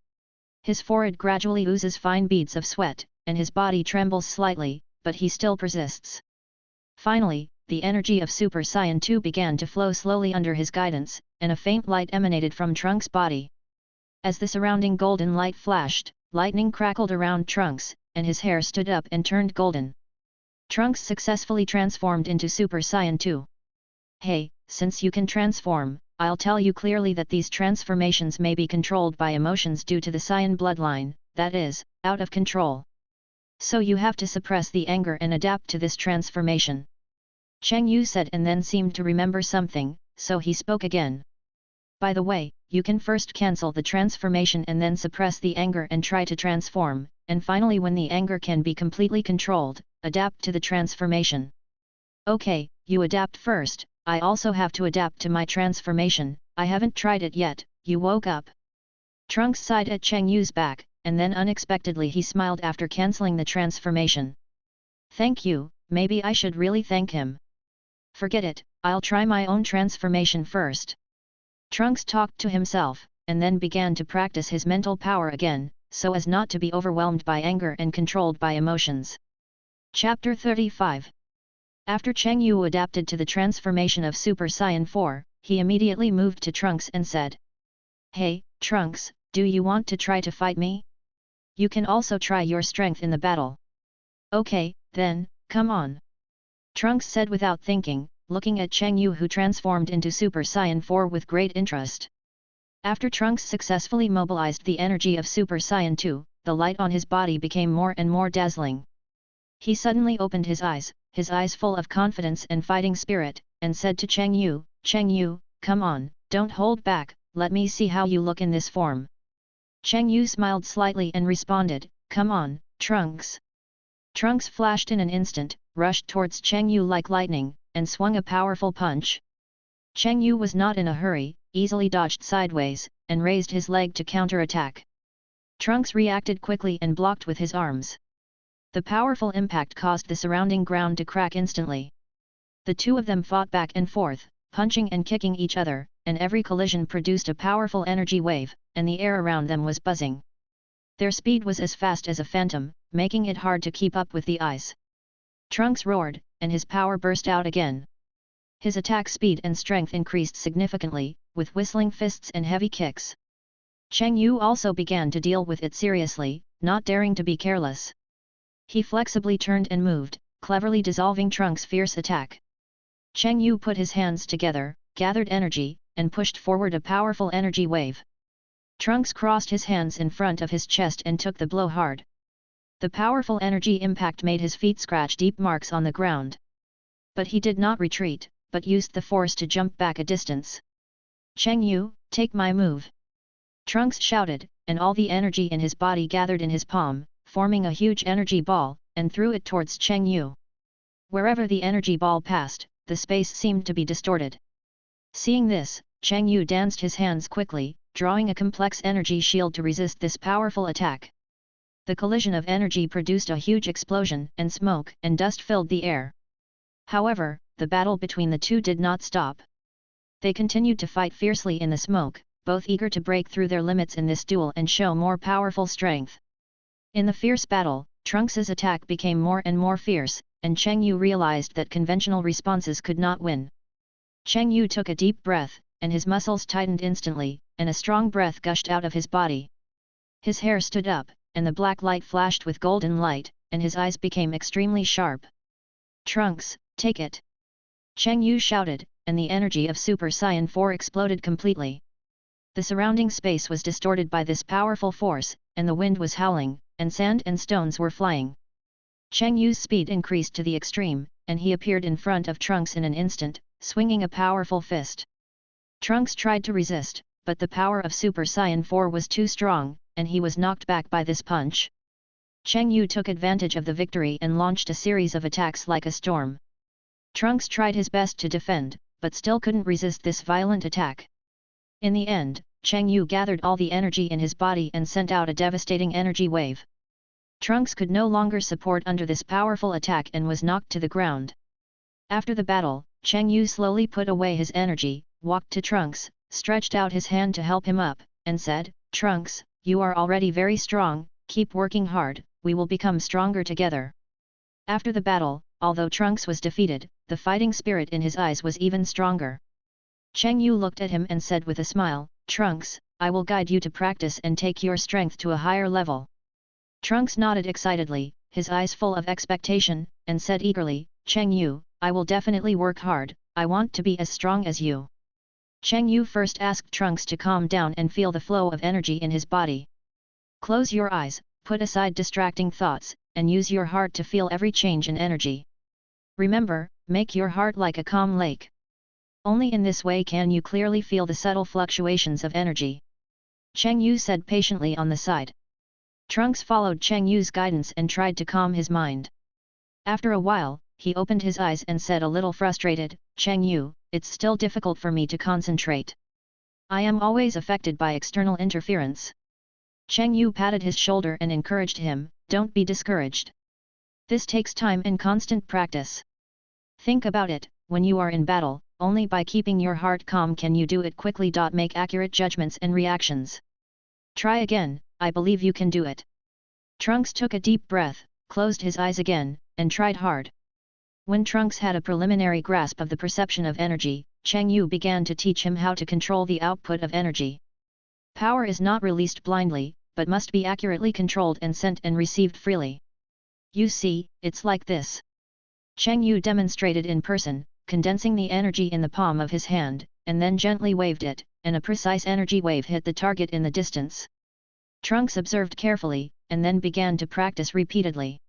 His forehead gradually oozes fine beads of sweat, and his body trembles slightly, but he still persists. Finally, the energy of Super Saiyan 2 began to flow slowly under his guidance, and a faint light emanated from Trunks' body. As the surrounding golden light flashed, lightning crackled around Trunks, and his hair stood up and turned golden. Trunks successfully transformed into Super Saiyan 2. "Hey, since you can transform, I'll tell you clearly that these transformations may be controlled by emotions due to the Saiyan bloodline, that is, out of control. So you have to suppress the anger and adapt to this transformation." Cheng Yu said and then seemed to remember something, so he spoke again. "By the way, you can first cancel the transformation and then suppress the anger and try to transform, and finally when the anger can be completely controlled, adapt to the transformation." "Okay, you adapt first, I also have to adapt to my transformation, I haven't tried it yet." You woke up. Trunks sighed at Cheng Yu's back, and then unexpectedly he smiled after cancelling the transformation. "Thank you, maybe I should really thank him. Forget it, I'll try my own transformation first." Trunks talked to himself, and then began to practice his mental power again, so as not to be overwhelmed by anger and controlled by emotions. Chapter 35. After Cheng Yu adapted to the transformation of Super Saiyan 4, he immediately moved to Trunks and said, "Hey, Trunks, do you want to try to fight me? You can also try your strength in the battle." "Okay, then, come on." Trunks said without thinking, looking at Cheng Yu, who transformed into Super Saiyan 4 with great interest. After Trunks successfully mobilized the energy of Super Saiyan 2, the light on his body became more and more dazzling. He suddenly opened his eyes full of confidence and fighting spirit, and said to Cheng Yu, come on, don't hold back, let me see how you look in this form. Cheng Yu smiled slightly and responded, come on, Trunks. Trunks flashed in an instant, rushed towards Cheng Yu like lightning, and swung a powerful punch. Cheng Yu was not in a hurry, easily dodged sideways, and raised his leg to counter-attack. Trunks reacted quickly and blocked with his arms. The powerful impact caused the surrounding ground to crack instantly. The two of them fought back and forth, punching and kicking each other, and every collision produced a powerful energy wave, and the air around them was buzzing. Their speed was as fast as a phantom, making it hard to keep up with the ice. Trunks roared, and his power burst out again. His attack speed and strength increased significantly, with whistling fists and heavy kicks. Cheng Yu also began to deal with it seriously, not daring to be careless. He flexibly turned and moved, cleverly dissolving Trunks' fierce attack. Cheng Yu put his hands together, gathered energy, and pushed forward a powerful energy wave. Trunks crossed his hands in front of his chest and took the blow hard. The powerful energy impact made his feet scratch deep marks on the ground. But he did not retreat, but used the force to jump back a distance. Cheng Yu, take my move! Trunks shouted, and all the energy in his body gathered in his palm, forming a huge energy ball, and threw it towards Cheng Yu. Wherever the energy ball passed, the space seemed to be distorted. Seeing this, Cheng Yu danced his hands quickly, drawing a complex energy shield to resist this powerful attack. The collision of energy produced a huge explosion, and smoke and dust filled the air. However, the battle between the two did not stop. They continued to fight fiercely in the smoke, both eager to break through their limits in this duel and show more powerful strength. In the fierce battle, Trunks's attack became more and more fierce, and Cheng Yu realized that conventional responses could not win. Cheng Yu took a deep breath, and his muscles tightened instantly, and a strong breath gushed out of his body. His hair stood up, and the black light flashed with golden light, and his eyes became extremely sharp. Trunks, take it! Cheng Yu shouted, and the energy of Super Saiyan 4 exploded completely. The surrounding space was distorted by this powerful force, and the wind was howling, and sand and stones were flying. Cheng Yu's speed increased to the extreme, and he appeared in front of Trunks in an instant, swinging a powerful fist. Trunks tried to resist, but the power of Super Saiyan 4 was too strong, and he was knocked back by this punch. Cheng Yu took advantage of the victory and launched a series of attacks like a storm. Trunks tried his best to defend, but still couldn't resist this violent attack. In the end, Cheng Yu gathered all the energy in his body and sent out a devastating energy wave. Trunks could no longer support under this powerful attack and was knocked to the ground. After the battle, Cheng Yu slowly put away his energy, walked to Trunks, stretched out his hand to help him up, and said, Trunks, you are already very strong, keep working hard, we will become stronger together. After the battle, although Trunks was defeated, the fighting spirit in his eyes was even stronger. Cheng Yu looked at him and said with a smile, Trunks, I will guide you to practice and take your strength to a higher level. Trunks nodded excitedly, his eyes full of expectation, and said eagerly, Cheng Yu, I will definitely work hard, I want to be as strong as you. Cheng Yu first asked Trunks to calm down and feel the flow of energy in his body. Close your eyes, put aside distracting thoughts, and use your heart to feel every change in energy. Remember, make your heart like a calm lake. Only in this way can you clearly feel the subtle fluctuations of energy. Cheng Yu said patiently on the side. Trunks followed Cheng Yu's guidance and tried to calm his mind. After a while, he opened his eyes and said a little frustrated, Cheng Yu, it's still difficult for me to concentrate. I am always affected by external interference. Cheng Yu patted his shoulder and encouraged him, don't be discouraged. This takes time and constant practice. Think about it, when you are in battle, only by keeping your heart calm can you do it quickly. Make accurate judgments and reactions. Try again, I believe you can do it. Trunks took a deep breath, closed his eyes again, and tried hard. When Trunks had a preliminary grasp of the perception of energy, Cheng Yu began to teach him how to control the output of energy. Power is not released blindly, but must be accurately controlled and sent and received freely. You see, it's like this. Cheng Yu demonstrated in person, condensing the energy in the palm of his hand, and then gently waved it, and a precise energy wave hit the target in the distance. Trunks observed carefully, and then began to practice repeatedly.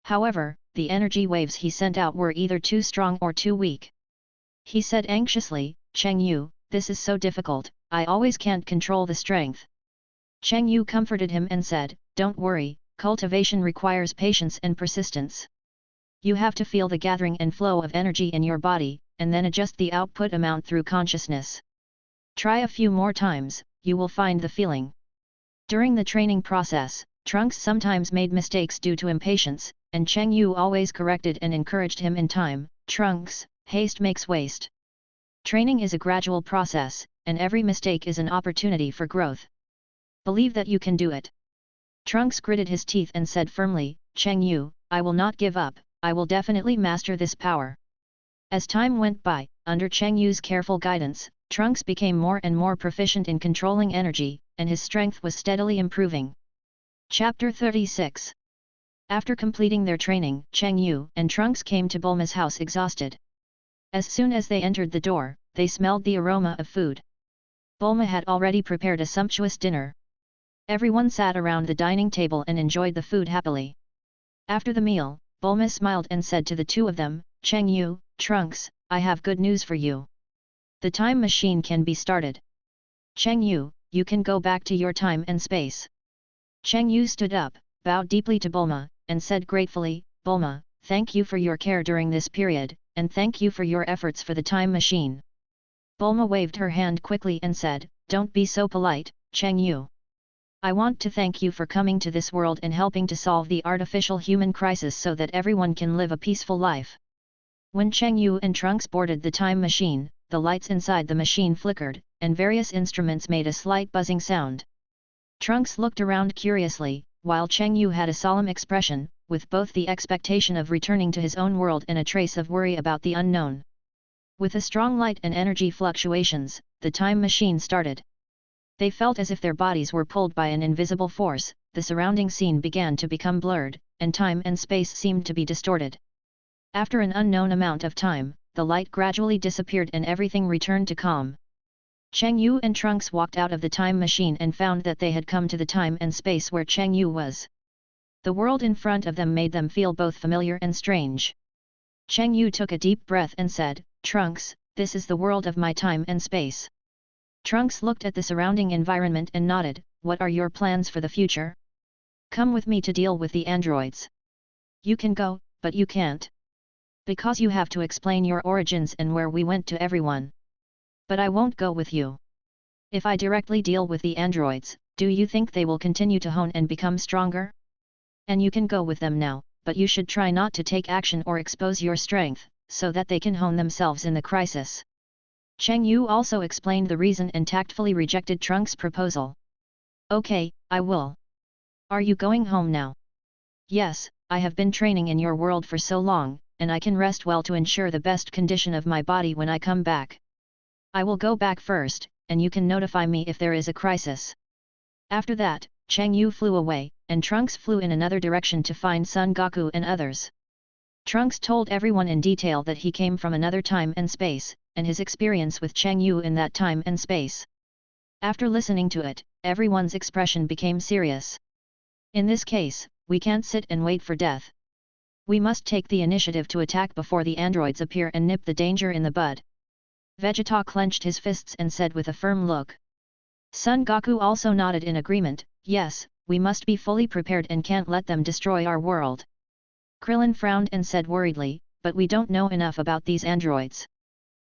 However, the energy waves he sent out were either too strong or too weak. He said anxiously, "Cheng Yu, this is so difficult, I always can't control the strength." Cheng Yu comforted him and said, "Don't worry, cultivation requires patience and persistence. You have to feel the gathering and flow of energy in your body, and then adjust the output amount through consciousness. Try a few more times, you will find the feeling." During the training process, Trunks sometimes made mistakes due to impatience, and Cheng Yu always corrected and encouraged him in time. Trunks, haste makes waste. Training is a gradual process, and every mistake is an opportunity for growth. Believe that you can do it. Trunks gritted his teeth and said firmly, "Cheng Yu, I will not give up, I will definitely master this power." As time went by, under Cheng Yu's careful guidance, Trunks became more and more proficient in controlling energy, and his strength was steadily improving. Chapter 36. After completing their training, Cheng Yu and Trunks came to Bulma's house exhausted. As soon as they entered the door, they smelled the aroma of food. Bulma had already prepared a sumptuous dinner. Everyone sat around the dining table and enjoyed the food happily. After the meal, Bulma smiled and said to the two of them, "Cheng Yu, Trunks, I have good news for you. The time machine can be started. Cheng Yu, you can go back to your time and space." Cheng Yu stood up, bowed deeply to Bulma, and said gratefully, "Bulma, thank you for your care during this period, and thank you for your efforts for the time machine." Bulma waved her hand quickly and said, "Don't be so polite, Cheng Yu. I want to thank you for coming to this world and helping to solve the artificial human crisis so that everyone can live a peaceful life." When Cheng Yu and Trunks boarded the time machine, the lights inside the machine flickered, and various instruments made a slight buzzing sound. Trunks looked around curiously, while Cheng Yu had a solemn expression, with both the expectation of returning to his own world and a trace of worry about the unknown. With a strong light and energy fluctuations, the time machine started. They felt as if their bodies were pulled by an invisible force, the surrounding scene began to become blurred, and time and space seemed to be distorted. After an unknown amount of time, the light gradually disappeared and everything returned to calm. Cheng Yu and Trunks walked out of the time machine and found that they had come to the time and space where Cheng Yu was. The world in front of them made them feel both familiar and strange. Cheng Yu took a deep breath and said, "Trunks, this is the world of my time and space." Trunks looked at the surrounding environment and nodded, "What are your plans for the future? Come with me to deal with the androids." "You can go, but you can't. Because you have to explain your origins and where we went to everyone." "But I won't go with you. If I directly deal with the androids, do you think they will continue to hone and become stronger? And you can go with them now, but you should try not to take action or expose your strength, so that they can hone themselves in the crisis." Cheng Yu also explained the reason and tactfully rejected Trunks' proposal. "Okay, I will. Are you going home now?" "Yes, I have been training in your world for so long, and I can rest well to ensure the best condition of my body when I come back. I will go back first, and you can notify me if there is a crisis." After that, Cheng Yu flew away, and Trunks flew in another direction to find Son Goku and others. Trunks told everyone in detail that he came from another time and space, and his experience with Cheng Yu in that time and space. After listening to it, everyone's expression became serious. "In this case, we can't sit and wait for death. We must take the initiative to attack before the androids appear and nip the danger in the bud." Vegeta clenched his fists and said with a firm look. Son Goku also nodded in agreement, "Yes, we must be fully prepared and can't let them destroy our world." Krillin frowned and said worriedly, "But we don't know enough about these androids.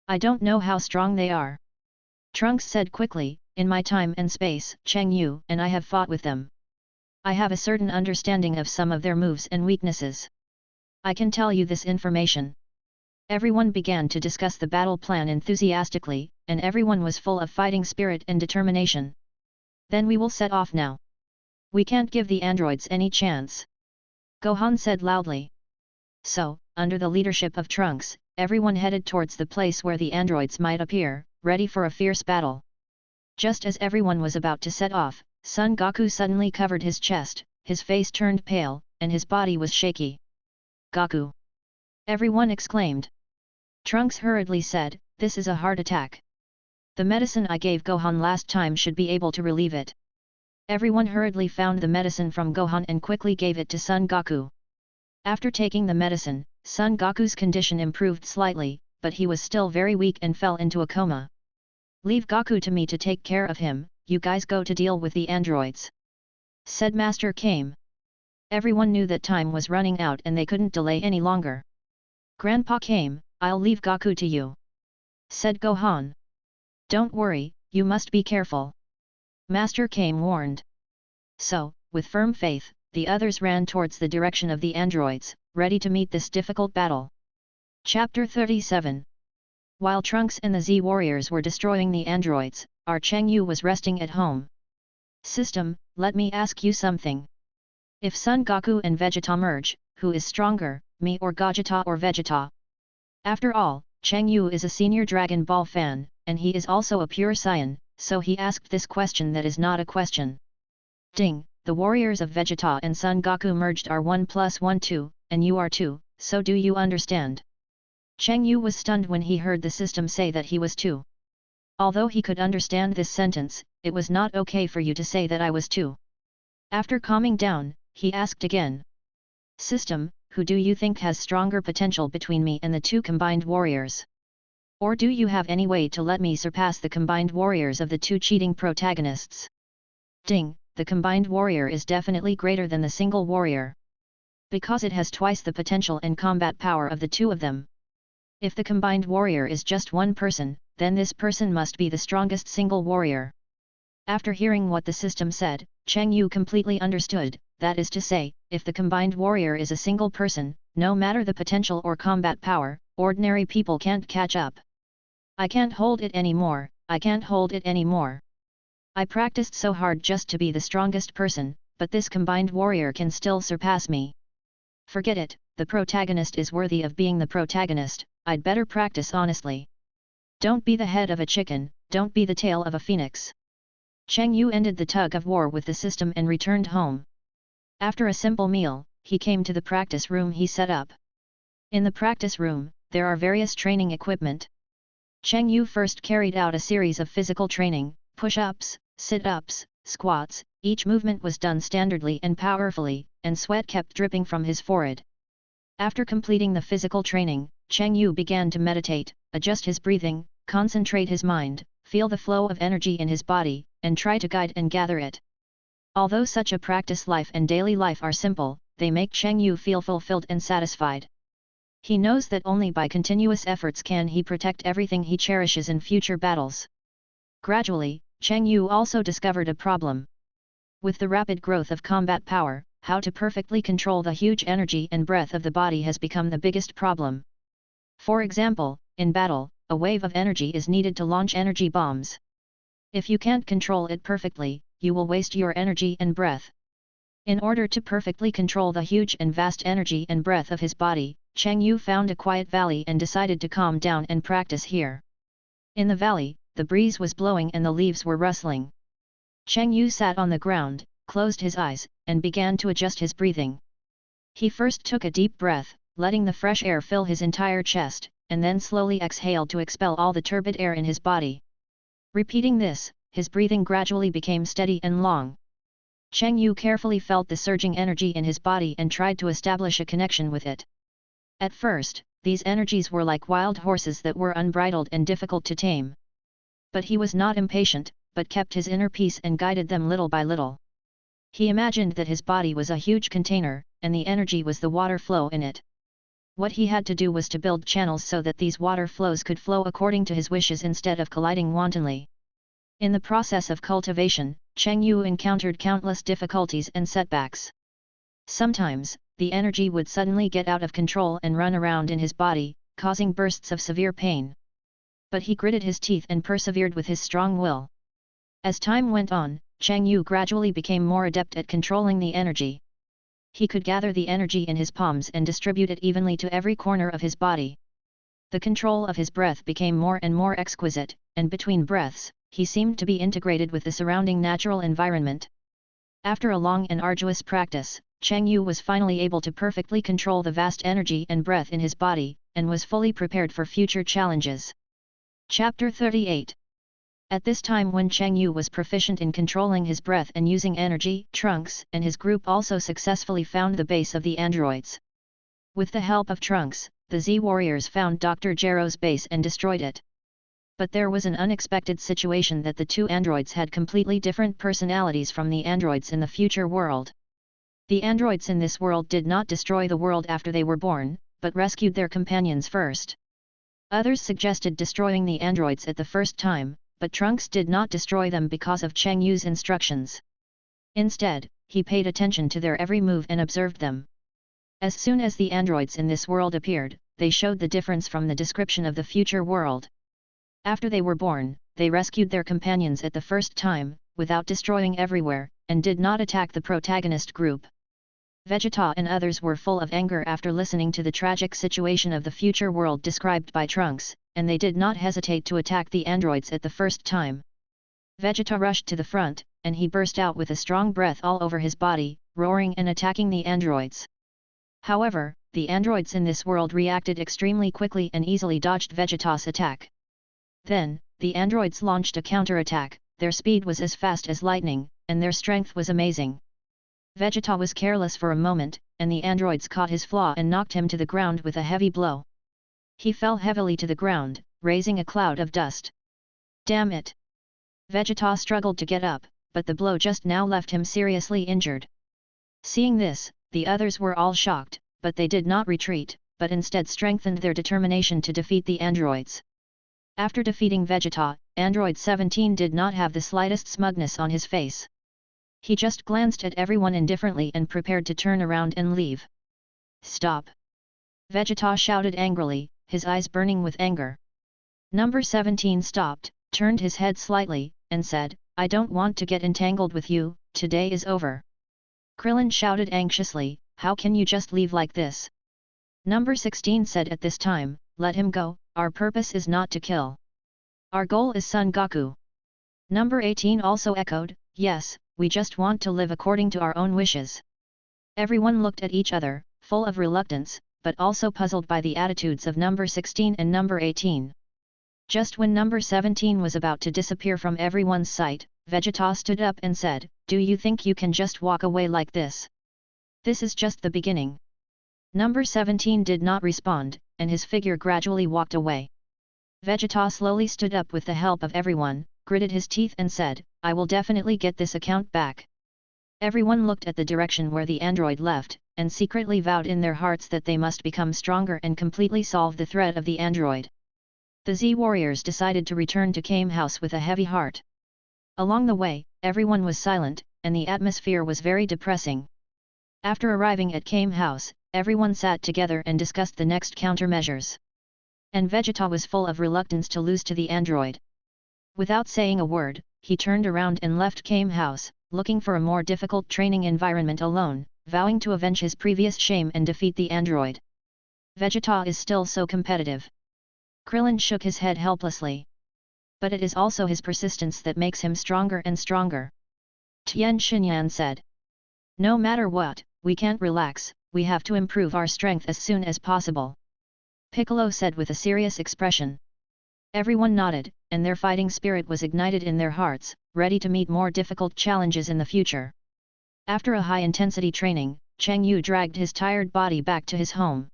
I don't know how strong they are." Trunks said quickly, "In my time and space, Cheng Yu and I have fought with them. I have a certain understanding of some of their moves and weaknesses. I can tell you this information." Everyone began to discuss the battle plan enthusiastically, and everyone was full of fighting spirit and determination. "Then we will set off now. We can't give the androids any chance," Gohan said loudly. So, under the leadership of Trunks, everyone headed towards the place where the androids might appear, ready for a fierce battle. Just as everyone was about to set off, Son Goku suddenly covered his chest, his face turned pale, and his body was shaky. "Goku!" everyone exclaimed. Trunks hurriedly said, "This is a heart attack. The medicine I gave Gohan last time should be able to relieve it." Everyone hurriedly found the medicine from Gohan and quickly gave it to Son Goku. After taking the medicine, Son Goku's condition improved slightly, but he was still very weak and fell into a coma. "Leave Goku to me to take care of him, you guys go to deal with the androids," said Master Kame. Everyone knew that time was running out and they couldn't delay any longer. "Grandpa Kame, I'll leave Goku to you," said Gohan. "Don't worry, you must be careful," Master Kame warned. So, with firm faith, the others ran towards the direction of the androids, ready to meet this difficult battle. Chapter 37. While Trunks and the Z warriors were destroying the androids, our Cheng Yu was resting at home. "System, let me ask you something. If Son Goku and Vegeta merge, who is stronger, me or Gogeta or Vegeta?" After all, Cheng Yu is a senior Dragon Ball fan, and he is also a pure Saiyan, so he asked this question that is not a question. Ding, the warriors of Vegeta and Son Goku merged are 1 + 1 2, and you are 2, so do you understand? Cheng Yu was stunned when he heard the system say that he was 2. Although he could understand this sentence, it was not okay for you to say that I was 2. After calming down, he asked again. "System, who do you think has stronger potential between me and the two combined warriors? Or do you have any way to let me surpass the combined warriors of the two cheating protagonists?" Ding, the combined warrior is definitely greater than the single warrior. Because it has twice the potential and combat power of the two of them. If the combined warrior is just one person, then this person must be the strongest single warrior. After hearing what the system said, Cheng Yu completely understood, that is to say, if the combined warrior is a single person, no matter the potential or combat power, ordinary people can't catch up. "I can't hold it anymore, I can't hold it anymore. I practiced so hard just to be the strongest person, but this combined warrior can still surpass me. Forget it, the protagonist is worthy of being the protagonist, I'd better practice honestly. Don't be the head of a chicken, don't be the tail of a phoenix." Cheng Yu ended the tug of war with the system and returned home. After a simple meal, he came to the practice room he set up. In the practice room, there are various training equipment. Cheng Yu first carried out a series of physical training, push-ups, sit-ups, squats, each movement was done standardly and powerfully, and sweat kept dripping from his forehead. After completing the physical training, Cheng Yu began to meditate, adjust his breathing, concentrate his mind, feel the flow of energy in his body, and try to guide and gather it. Although such a practice life and daily life are simple, they make Cheng Yu feel fulfilled and satisfied. He knows that only by continuous efforts can he protect everything he cherishes in future battles. Gradually, Cheng Yu also discovered a problem. With the rapid growth of combat power, how to perfectly control the huge energy and breath of the body has become the biggest problem. For example, in battle, a wave of energy is needed to launch energy bombs. If you can't control it perfectly, you will waste your energy and breath. In order to perfectly control the huge and vast energy and breath of his body, Cheng Yu found a quiet valley and decided to calm down and practice here. In the valley, the breeze was blowing and the leaves were rustling. Cheng Yu sat on the ground, closed his eyes, and began to adjust his breathing. He first took a deep breath, letting the fresh air fill his entire chest, and then slowly exhaled to expel all the turbid air in his body. Repeating this, his breathing gradually became steady and long. Cheng Yu carefully felt the surging energy in his body and tried to establish a connection with it. At first, these energies were like wild horses that were unbridled and difficult to tame. But he was not impatient, but kept his inner peace and guided them little by little. He imagined that his body was a huge container, and the energy was the water flow in it. What he had to do was to build channels so that these water flows could flow according to his wishes instead of colliding wantonly. In the process of cultivation, Cheng Yu encountered countless difficulties and setbacks. Sometimes, the energy would suddenly get out of control and run around in his body, causing bursts of severe pain. But he gritted his teeth and persevered with his strong will. As time went on, Cheng Yu gradually became more adept at controlling the energy. He could gather the energy in his palms and distribute it evenly to every corner of his body. The control of his breath became more and more exquisite, and between breaths, he seemed to be integrated with the surrounding natural environment. After a long and arduous practice, Cheng Yu was finally able to perfectly control the vast energy and breath in his body, and was fully prepared for future challenges. Chapter 38. At this time when Cheng Yu was proficient in controlling his breath and using energy, Trunks and his group also successfully found the base of the androids. With the help of Trunks, the Z warriors found Dr. Gero's base and destroyed it. But there was an unexpected situation that the two androids had completely different personalities from the androids in the future world. The androids in this world did not destroy the world after they were born, but rescued their companions first. Others suggested destroying the androids at the first time, but Trunks did not destroy them because of Cheng Yu's instructions. Instead, he paid attention to their every move and observed them. As soon as the androids in this world appeared, they showed the difference from the description of the future world. After they were born, they rescued their companions at the first time, without destroying everywhere, and did not attack the protagonist group. Vegeta and others were full of anger after listening to the tragic situation of the future world described by Trunks, and they did not hesitate to attack the androids at the first time. Vegeta rushed to the front, and he burst out with a strong breath all over his body, roaring and attacking the androids. However, the androids in this world reacted extremely quickly and easily dodged Vegeta's attack. Then, the androids launched a counter-attack. Their speed was as fast as lightning, and their strength was amazing. Vegeta was careless for a moment, and the androids caught his flaw and knocked him to the ground with a heavy blow. He fell heavily to the ground, raising a cloud of dust. Damn it! Vegeta struggled to get up, but the blow just now left him seriously injured. Seeing this, the others were all shocked, but they did not retreat, but instead strengthened their determination to defeat the androids. After defeating Vegeta, Android 17 did not have the slightest smugness on his face. He just glanced at everyone indifferently and prepared to turn around and leave. Stop! Vegeta shouted angrily, his eyes burning with anger. Number 17 stopped, turned his head slightly, and said, "I don't want to get entangled with you, today is over." Krillin shouted anxiously, "How can you just leave like this?" Number 16 said at this time, "Let him go, our purpose is not to kill. Our goal is Son Goku." Number 18 also echoed, "Yes, we just want to live according to our own wishes." Everyone looked at each other, full of reluctance, but also puzzled by the attitudes of number 16 and number 18. Just when number 17 was about to disappear from everyone's sight, Vegeta stood up and said, "Do you think you can just walk away like this? This is just the beginning." Number 17 did not respond, and his figure gradually walked away. Vegeta slowly stood up with the help of everyone, gritted his teeth and said, "I will definitely get this account back." Everyone looked at the direction where the android left, and secretly vowed in their hearts that they must become stronger and completely solve the threat of the android. The Z warriors decided to return to Kame House with a heavy heart. Along the way, everyone was silent, and the atmosphere was very depressing. After arriving at Kame House, everyone sat together and discussed the next countermeasures. And Vegeta was full of reluctance to lose to the android. Without saying a word, he turned around and left Kame House, looking for a more difficult training environment alone, vowing to avenge his previous shame and defeat the android. Vegeta is still so competitive. Krillin shook his head helplessly. But it is also his persistence that makes him stronger and stronger. Tien Shinyan said. No matter what, we can't relax, we have to improve our strength as soon as possible. Piccolo said with a serious expression. Everyone nodded, and their fighting spirit was ignited in their hearts, ready to meet more difficult challenges in the future. After a high-intensity training, Cheng Yu dragged his tired body back to his home.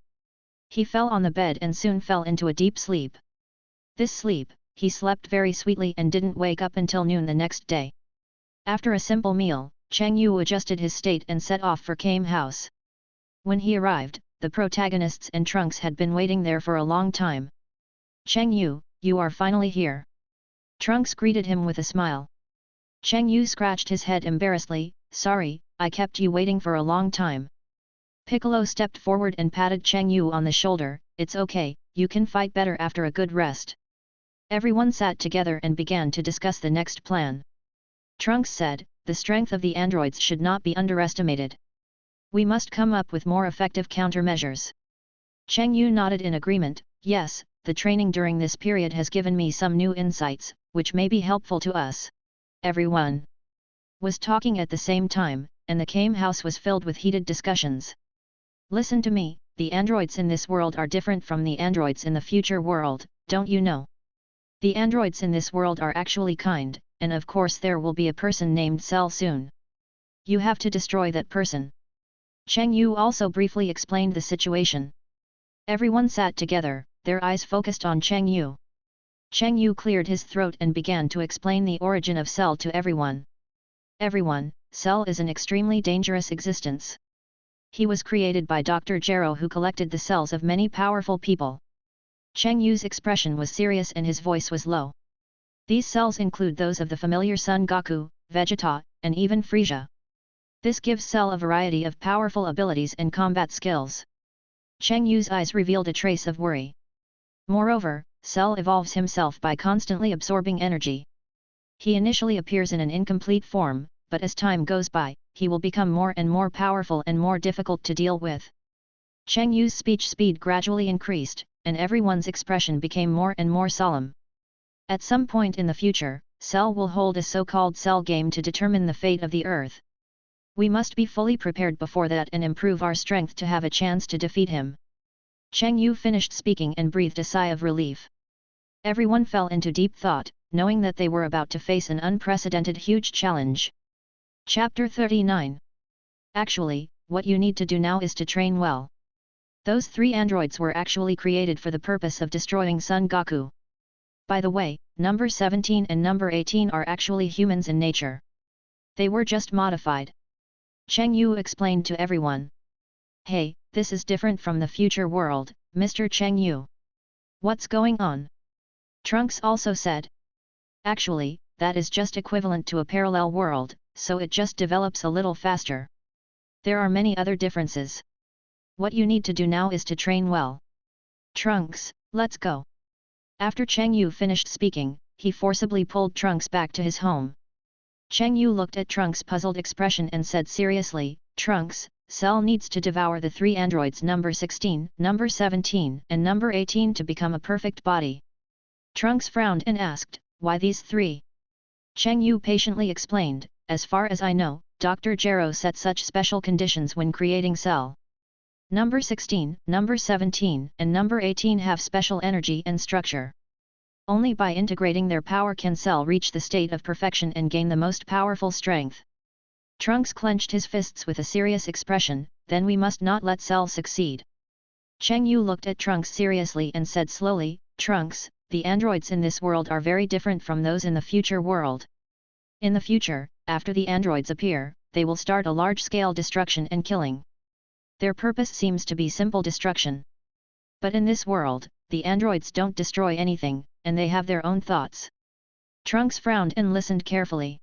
He fell on the bed and soon fell into a deep sleep. This sleep, he slept very sweetly and didn't wake up until noon the next day. After a simple meal, Cheng Yu adjusted his state and set off for Kame House. When he arrived, the protagonists and Trunks had been waiting there for a long time. Cheng Yu, you are finally here. Trunks greeted him with a smile. Cheng Yu scratched his head embarrassedly, sorry, I kept you waiting for a long time. Piccolo stepped forward and patted Cheng Yu on the shoulder, it's okay, you can fight better after a good rest. Everyone sat together and began to discuss the next plan. Trunks said, the strength of the androids should not be underestimated. We must come up with more effective countermeasures. Cheng Yu nodded in agreement, yes, the training during this period has given me some new insights, which may be helpful to us. Everyone was talking at the same time, and the Kame house was filled with heated discussions. Listen to me, the androids in this world are different from the androids in the future world, don't you know? The androids in this world are actually kind, and of course there will be a person named Cell soon. You have to destroy that person. Cheng Yu also briefly explained the situation. Everyone sat together, their eyes focused on Cheng Yu. Cheng Yu cleared his throat and began to explain the origin of Cell to everyone. Everyone, Cell is an extremely dangerous existence. He was created by Dr. Gero, who collected the cells of many powerful people. Cheng Yu's expression was serious and his voice was low. These cells include those of the familiar Son Goku, Vegeta, and even Frieza. This gives Cell a variety of powerful abilities and combat skills. Cheng Yu's eyes revealed a trace of worry. Moreover, Cell evolves himself by constantly absorbing energy. He initially appears in an incomplete form, but as time goes by, he will become more and more powerful and more difficult to deal with. Cheng Yu's speech speed gradually increased, and everyone's expression became more and more solemn. At some point in the future, Cell will hold a so-called Cell game to determine the fate of the Earth. We must be fully prepared before that and improve our strength to have a chance to defeat him. Cheng Yu finished speaking and breathed a sigh of relief. Everyone fell into deep thought, knowing that they were about to face an unprecedented huge challenge. Chapter 39. Actually, what you need to do now is to train well. Those 3 androids were actually created for the purpose of destroying Son Goku. By the way, number 17 and number 18 are actually humans in nature. They were just modified. Cheng Yu explained to everyone. Hey, this is different from the future world, Mr. Cheng Yu. What's going on? Trunks also said. Actually, that is just equivalent to a parallel world, so it just develops a little faster. There are many other differences. What you need to do now is to train well. Trunks, let's go. After Cheng Yu finished speaking, he forcibly pulled Trunks back to his home. Cheng Yu looked at Trunks' puzzled expression and said seriously, Trunks, Cell needs to devour the 3 androids number 16, number 17 and number 18 to become a perfect body. Trunks frowned and asked, why these 3? Cheng Yu patiently explained, as far as I know, Dr. Gero set such special conditions when creating Cell. Number 16, number 17 and number 18 have special energy and structure. Only by integrating their power can Cell reach the state of perfection and gain the most powerful strength. Trunks clenched his fists with a serious expression, then we must not let Cell succeed. Cheng Yu looked at Trunks seriously and said slowly, Trunks, the androids in this world are very different from those in the future world. In the future, after the androids appear, they will start a large-scale destruction and killing. Their purpose seems to be simple destruction. But in this world, the androids don't destroy anything, and they have their own thoughts. Trunks frowned and listened carefully.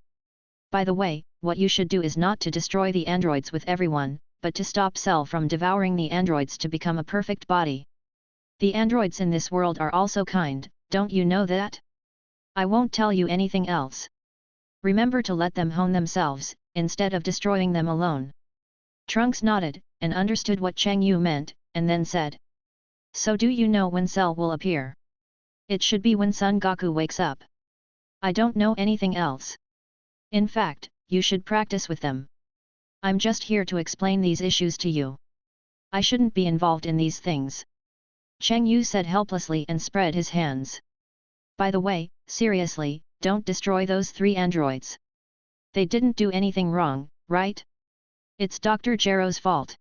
By the way, what you should do is not to destroy the androids with everyone, but to stop Cell from devouring the androids to become a perfect body. The androids in this world are also kind, don't you know that? I won't tell you anything else. Remember to let them hone themselves, instead of destroying them alone. Trunks nodded, and understood what Cheng Yu meant, and then said. So do you know when Cell will appear? It should be when Son Goku wakes up. I don't know anything else. In fact, you should practice with them. I'm just here to explain these issues to you. I shouldn't be involved in these things. Cheng Yu said helplessly and spread his hands. By the way, seriously, don't destroy those 3 androids. They didn't do anything wrong, right? It's Dr. Gero's fault.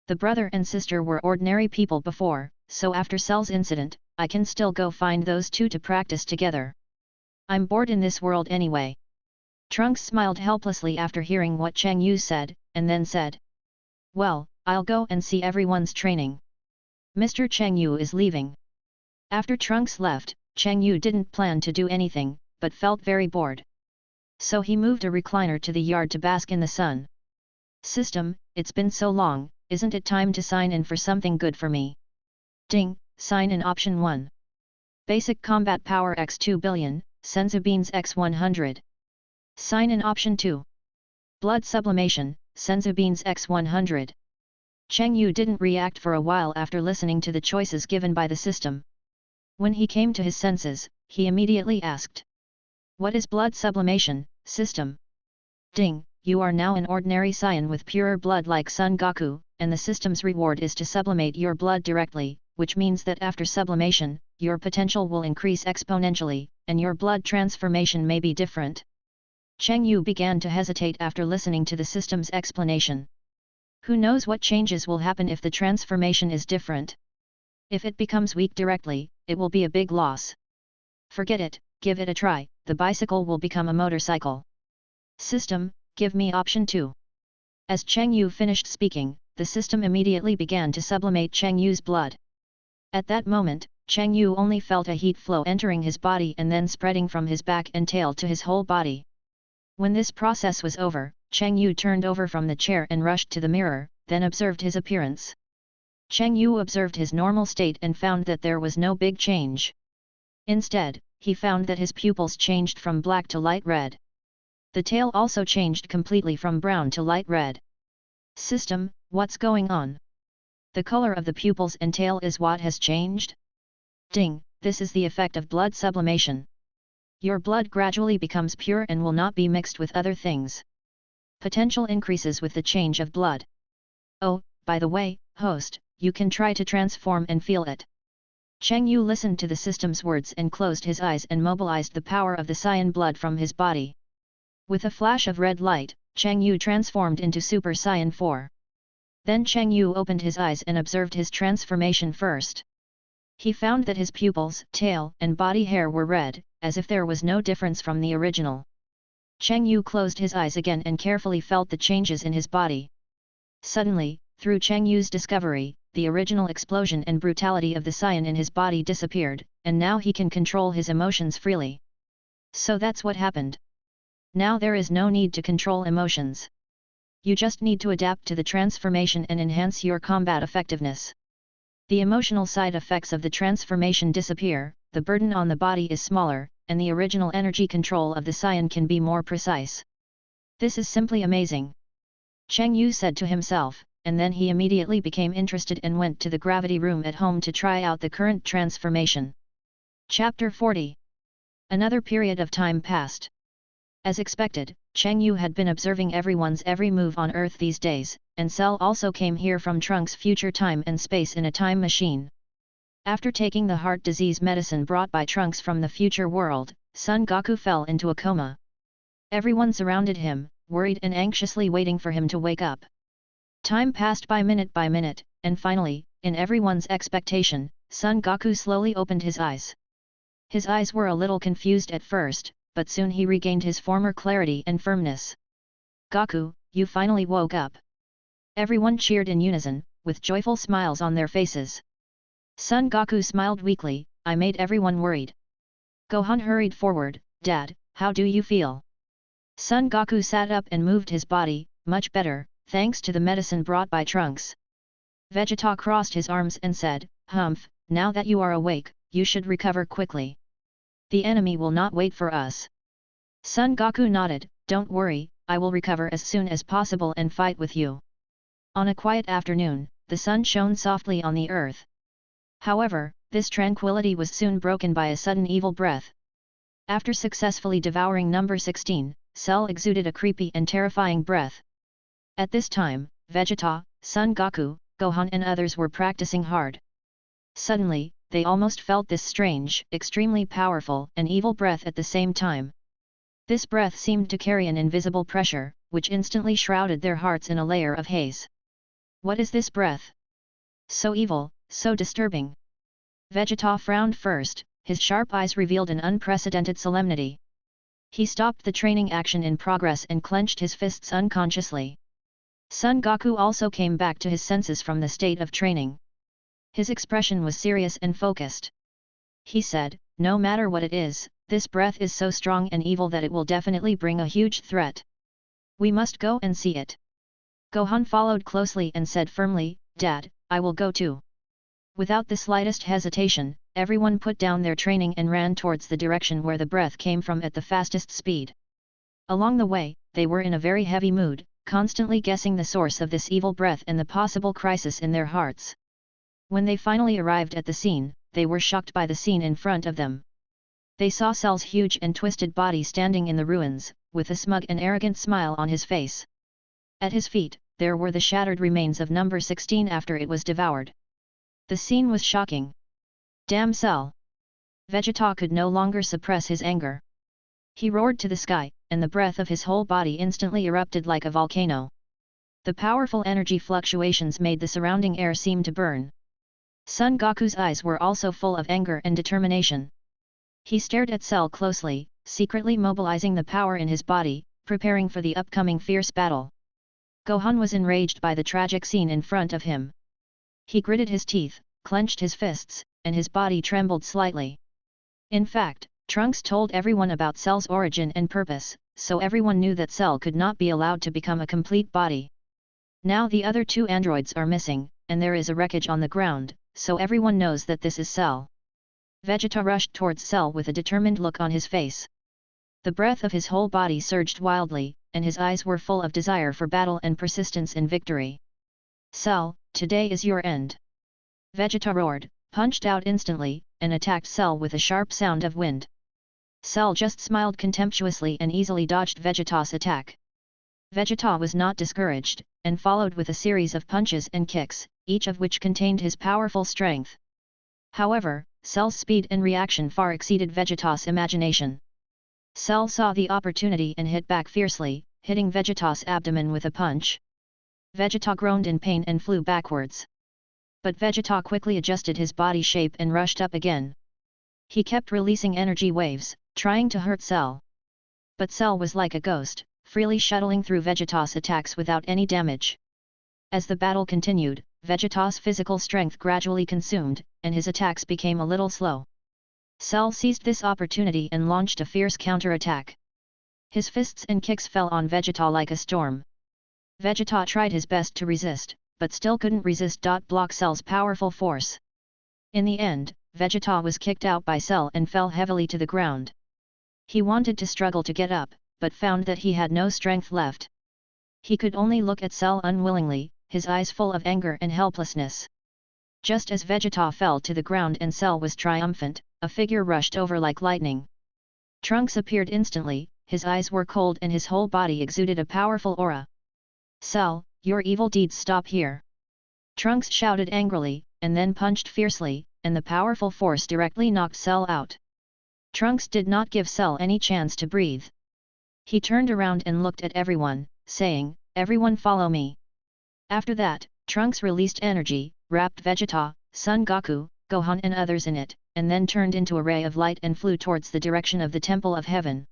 The brother and sister were ordinary people before, so after Cell's incident, I can still go find those 2 to practice together. I'm bored in this world anyway. Trunks smiled helplessly after hearing what Cheng Yu said, and then said. Well, I'll go and see everyone's training. Mr. Cheng Yu is leaving. After Trunks left, Cheng Yu didn't plan to do anything, but felt very bored. So he moved a recliner to the yard to bask in the sun. System, it's been so long, isn't it time to sign in for something good for me? Ding, sign in option 1. Basic combat power x 2 billion, Senzu beans x 100. Sign in option 2. Blood sublimation, Senzu beans x 100. Cheng Yu didn't react for a while after listening to the choices given by the system. When he came to his senses, he immediately asked. What is blood sublimation, system? Ding, you are now an ordinary Saiyan with purer blood like Son Goku, and the system's reward is to sublimate your blood directly, which means that after sublimation, your potential will increase exponentially, and your blood transformation may be different. Cheng Yu began to hesitate after listening to the system's explanation. Who knows what changes will happen if the transformation is different? If it becomes weak directly, it will be a big loss. Forget it, give it a try, the bicycle will become a motorcycle. System, give me option 2. As Cheng Yu finished speaking, the system immediately began to sublimate Cheng Yu's blood. At that moment, Cheng Yu only felt a heat flow entering his body and then spreading from his back and tail to his whole body. When this process was over, Cheng Yu turned over from the chair and rushed to the mirror, then observed his appearance. Cheng Yu observed his normal state and found that there was no big change. Instead, he found that his pupils changed from black to light red. The tail also changed completely from brown to light red. System, what's going on? The color of the pupils and tail is what has changed? Ding, this is the effect of blood sublimation. Your blood gradually becomes pure and will not be mixed with other things. Potential increases with the change of blood. Oh, by the way, host, you can try to transform and feel it. Cheng Yu listened to the system's words and closed his eyes and mobilized the power of the Saiyan blood from his body. With a flash of red light, Cheng Yu transformed into Super Saiyan 4. Then Cheng Yu opened his eyes and observed his transformation first. He found that his pupils, tail, and body hair were red, as if there was no difference from the original. Cheng Yu closed his eyes again and carefully felt the changes in his body. Suddenly, through Cheng Yu's discovery, the original explosion and brutality of the Saiyan in his body disappeared, and now he can control his emotions freely. So that's what happened. Now there is no need to control emotions. You just need to adapt to the transformation and enhance your combat effectiveness. The emotional side effects of the transformation disappear, the burden on the body is smaller, and the original energy control of the Saiyan can be more precise. This is simply amazing. Cheng Yu said to himself, and then he immediately became interested and went to the gravity room at home to try out the current transformation. Chapter 40. Another period of time passed. As expected, Cheng Yu had been observing everyone's every move on Earth these days, and Cell also came here from Trunks' future time and space in a time machine. After taking the heart disease medicine brought by Trunks from the future world, Son Goku fell into a coma. Everyone surrounded him, worried and anxiously waiting for him to wake up. Time passed by minute, and finally, in everyone's expectation, Son Goku slowly opened his eyes. His eyes were a little confused at first, but soon he regained his former clarity and firmness. Goku, you finally woke up. Everyone cheered in unison, with joyful smiles on their faces. Son Goku smiled weakly, I made everyone worried. Gohan hurried forward, Dad, how do you feel? Son Goku sat up and moved his body, much better, thanks to the medicine brought by Trunks. Vegeta crossed his arms and said, Humph, now that you are awake, you should recover quickly. The enemy will not wait for us. Son Goku nodded, don't worry, I will recover as soon as possible and fight with you. On a quiet afternoon, the sun shone softly on the earth. However, this tranquility was soon broken by a sudden evil breath. After successfully devouring number 16, Cell exuded a creepy and terrifying breath. At this time, Vegeta, Son Goku, Gohan and others were practicing hard. Suddenly, they almost felt this strange, extremely powerful and evil breath at the same time. This breath seemed to carry an invisible pressure, which instantly shrouded their hearts in a layer of haze. What is this breath? So evil, so disturbing. Vegeta frowned first, his sharp eyes revealed an unprecedented solemnity. He stopped the training action in progress and clenched his fists unconsciously. Son Goku also came back to his senses from the state of training. His expression was serious and focused. He said, no matter what it is, this breath is so strong and evil that it will definitely bring a huge threat. We must go and see it. Gohan followed closely and said firmly, Dad, I will go too. Without the slightest hesitation, everyone put down their training and ran towards the direction where the breath came from at the fastest speed. Along the way, they were in a very heavy mood, constantly guessing the source of this evil breath and the possible crisis in their hearts. When they finally arrived at the scene, they were shocked by the scene in front of them. They saw Cell's huge and twisted body standing in the ruins, with a smug and arrogant smile on his face. At his feet, there were the shattered remains of number 16 after it was devoured. The scene was shocking. Damn Cell! Vegeta could no longer suppress his anger. He roared to the sky, and the breath of his whole body instantly erupted like a volcano. The powerful energy fluctuations made the surrounding air seem to burn. Son Goku's eyes were also full of anger and determination. He stared at Cell closely, secretly mobilizing the power in his body, preparing for the upcoming fierce battle. Gohan was enraged by the tragic scene in front of him. He gritted his teeth, clenched his fists, and his body trembled slightly. In fact, Trunks told everyone about Cell's origin and purpose, so everyone knew that Cell could not be allowed to become a complete body. Now the other two androids are missing, and there is a wreckage on the ground, so everyone knows that this is Cell. Vegeta rushed towards Cell with a determined look on his face. The breath of his whole body surged wildly, and his eyes were full of desire for battle and persistence in victory. Cell, today is your end. Vegeta roared, punched out instantly, and attacked Cell with a sharp sound of wind. Cell just smiled contemptuously and easily dodged Vegeta's attack. Vegeta was not discouraged, and followed with a series of punches and kicks, each of which contained his powerful strength. However, Cell's speed and reaction far exceeded Vegeta's imagination. Cell saw the opportunity and hit back fiercely, hitting Vegeta's abdomen with a punch. Vegeta groaned in pain and flew backwards. But Vegeta quickly adjusted his body shape and rushed up again. He kept releasing energy waves, trying to hurt Cell. But Cell was like a ghost, freely shuttling through Vegeta's attacks without any damage. As the battle continued, Vegeta's physical strength gradually consumed, and his attacks became a little slow. Cell seized this opportunity and launched a fierce counter-attack. His fists and kicks fell on Vegeta like a storm. Vegeta tried his best to resist, but still couldn't resist. Block Cell's powerful force. In the end, Vegeta was kicked out by Cell and fell heavily to the ground. He wanted to struggle to get up, but found that he had no strength left. He could only look at Cell unwillingly, his eyes full of anger and helplessness. Just as Vegeta fell to the ground and Cell was triumphant, a figure rushed over like lightning. Trunks appeared instantly, his eyes were cold and his whole body exuded a powerful aura. Cell, your evil deeds stop here! Trunks shouted angrily, and then punched fiercely, and the powerful force directly knocked Cell out. Trunks did not give Cell any chance to breathe. He turned around and looked at everyone, saying, "Everyone follow me." After that, Trunks released energy, wrapped Vegeta, Son Goku, Gohan and others in it, and then turned into a ray of light and flew towards the direction of the Temple of Heaven.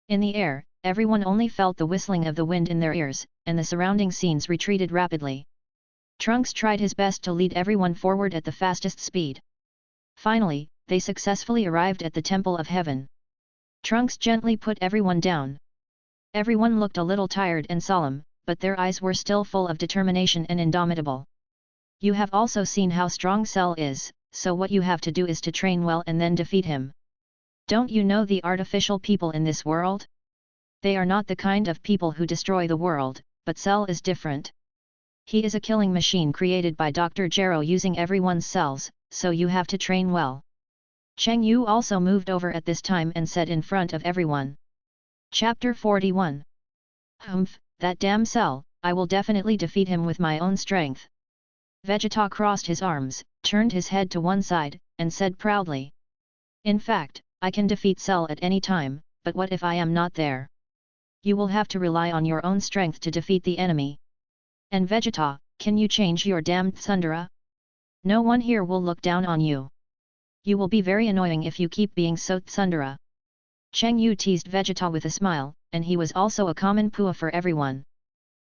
In the air, everyone only felt the whistling of the wind in their ears, and the surrounding scenes retreated rapidly. Trunks tried his best to lead everyone forward at the fastest speed. Finally, they successfully arrived at the Temple of Heaven. Trunks gently put everyone down. Everyone looked a little tired and solemn, but their eyes were still full of determination and indomitable. You have also seen how strong Cell is, so what you have to do is to train well and then defeat him. Don't you know the artificial people in this world? They are not the kind of people who destroy the world, but Cell is different. He is a killing machine created by Dr. Gero using everyone's cells, so you have to train well. Cheng Yu also moved over at this time and said in front of everyone. Chapter 41. Humph, that damn Cell, I will definitely defeat him with my own strength. Vegeta crossed his arms, turned his head to one side, and said proudly. In fact, I can defeat Cell at any time, but what if I am not there? You will have to rely on your own strength to defeat the enemy. And Vegeta, can you change your damned tsundere? No one here will look down on you. You will be very annoying if you keep being so tsundere. Cheng Yu teased Vegeta with a smile, and he was also a common pua for everyone.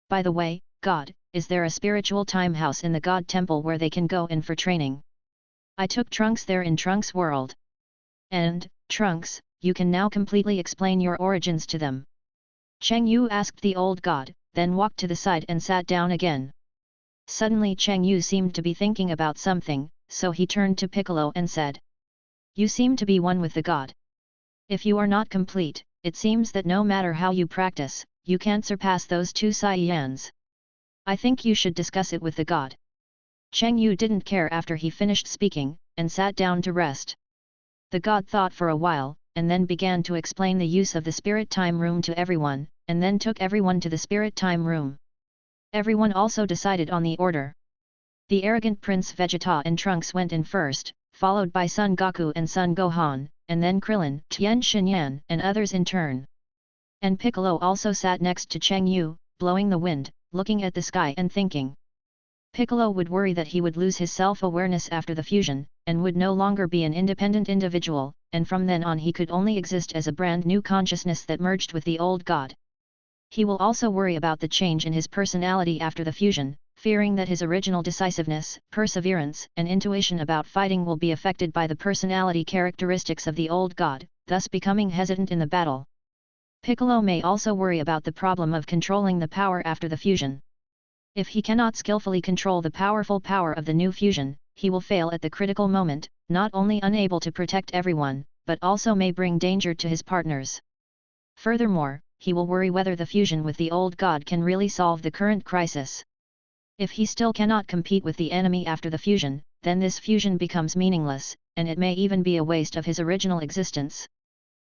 By the way, God, is there a spiritual time house in the God Temple where they can go in for training? I took Trunks there in Trunks' world. And, Trunks, you can now completely explain your origins to them. Cheng Yu asked the old god, then walked to the side and sat down again. Suddenly Cheng Yu seemed to be thinking about something, so he turned to Piccolo and said. You seem to be one with the god. If you are not complete, it seems that no matter how you practice, you can't surpass those two Saiyans. I think you should discuss it with the god. Cheng Yu didn't care after he finished speaking, and sat down to rest. The god thought for a while, and then began to explain the use of the spirit time room to everyone, and then took everyone to the spirit time room. Everyone also decided on the order. The arrogant Prince Vegeta and Trunks went in first, followed by Son Goku and Son Gohan, and then Krillin, Tien Shinyan, and others in turn. And Piccolo also sat next to Cheng Yu, blowing the wind, looking at the sky and thinking. Piccolo would worry that he would lose his self-awareness after the fusion, and would no longer be an independent individual, and from then on he could only exist as a brand new consciousness that merged with the old god. He will also worry about the change in his personality after the fusion, fearing that his original decisiveness, perseverance, and intuition about fighting will be affected by the personality characteristics of the old god, thus becoming hesitant in the battle. Piccolo may also worry about the problem of controlling the power after the fusion. If he cannot skillfully control the powerful power of the new fusion, he will fail at the critical moment, not only unable to protect everyone, but also may bring danger to his partners. Furthermore, he will worry whether the fusion with the old god can really solve the current crisis. If he still cannot compete with the enemy after the fusion, then this fusion becomes meaningless, and it may even be a waste of his original existence.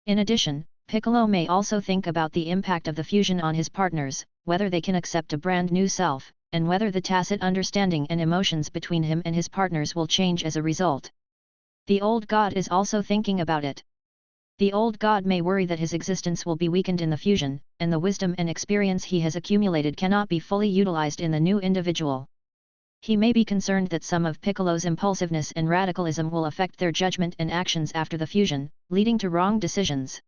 In addition, Piccolo may also think about the impact of the fusion on his partners, whether they can accept a brand new self, and whether the tacit understanding and emotions between him and his partners will change as a result. The old god is also thinking about it. The old god may worry that his existence will be weakened in the fusion, and the wisdom and experience he has accumulated cannot be fully utilized in the new individual. He may be concerned that some of Piccolo's impulsiveness and radicalism will affect their judgment and actions after the fusion, leading to wrong decisions.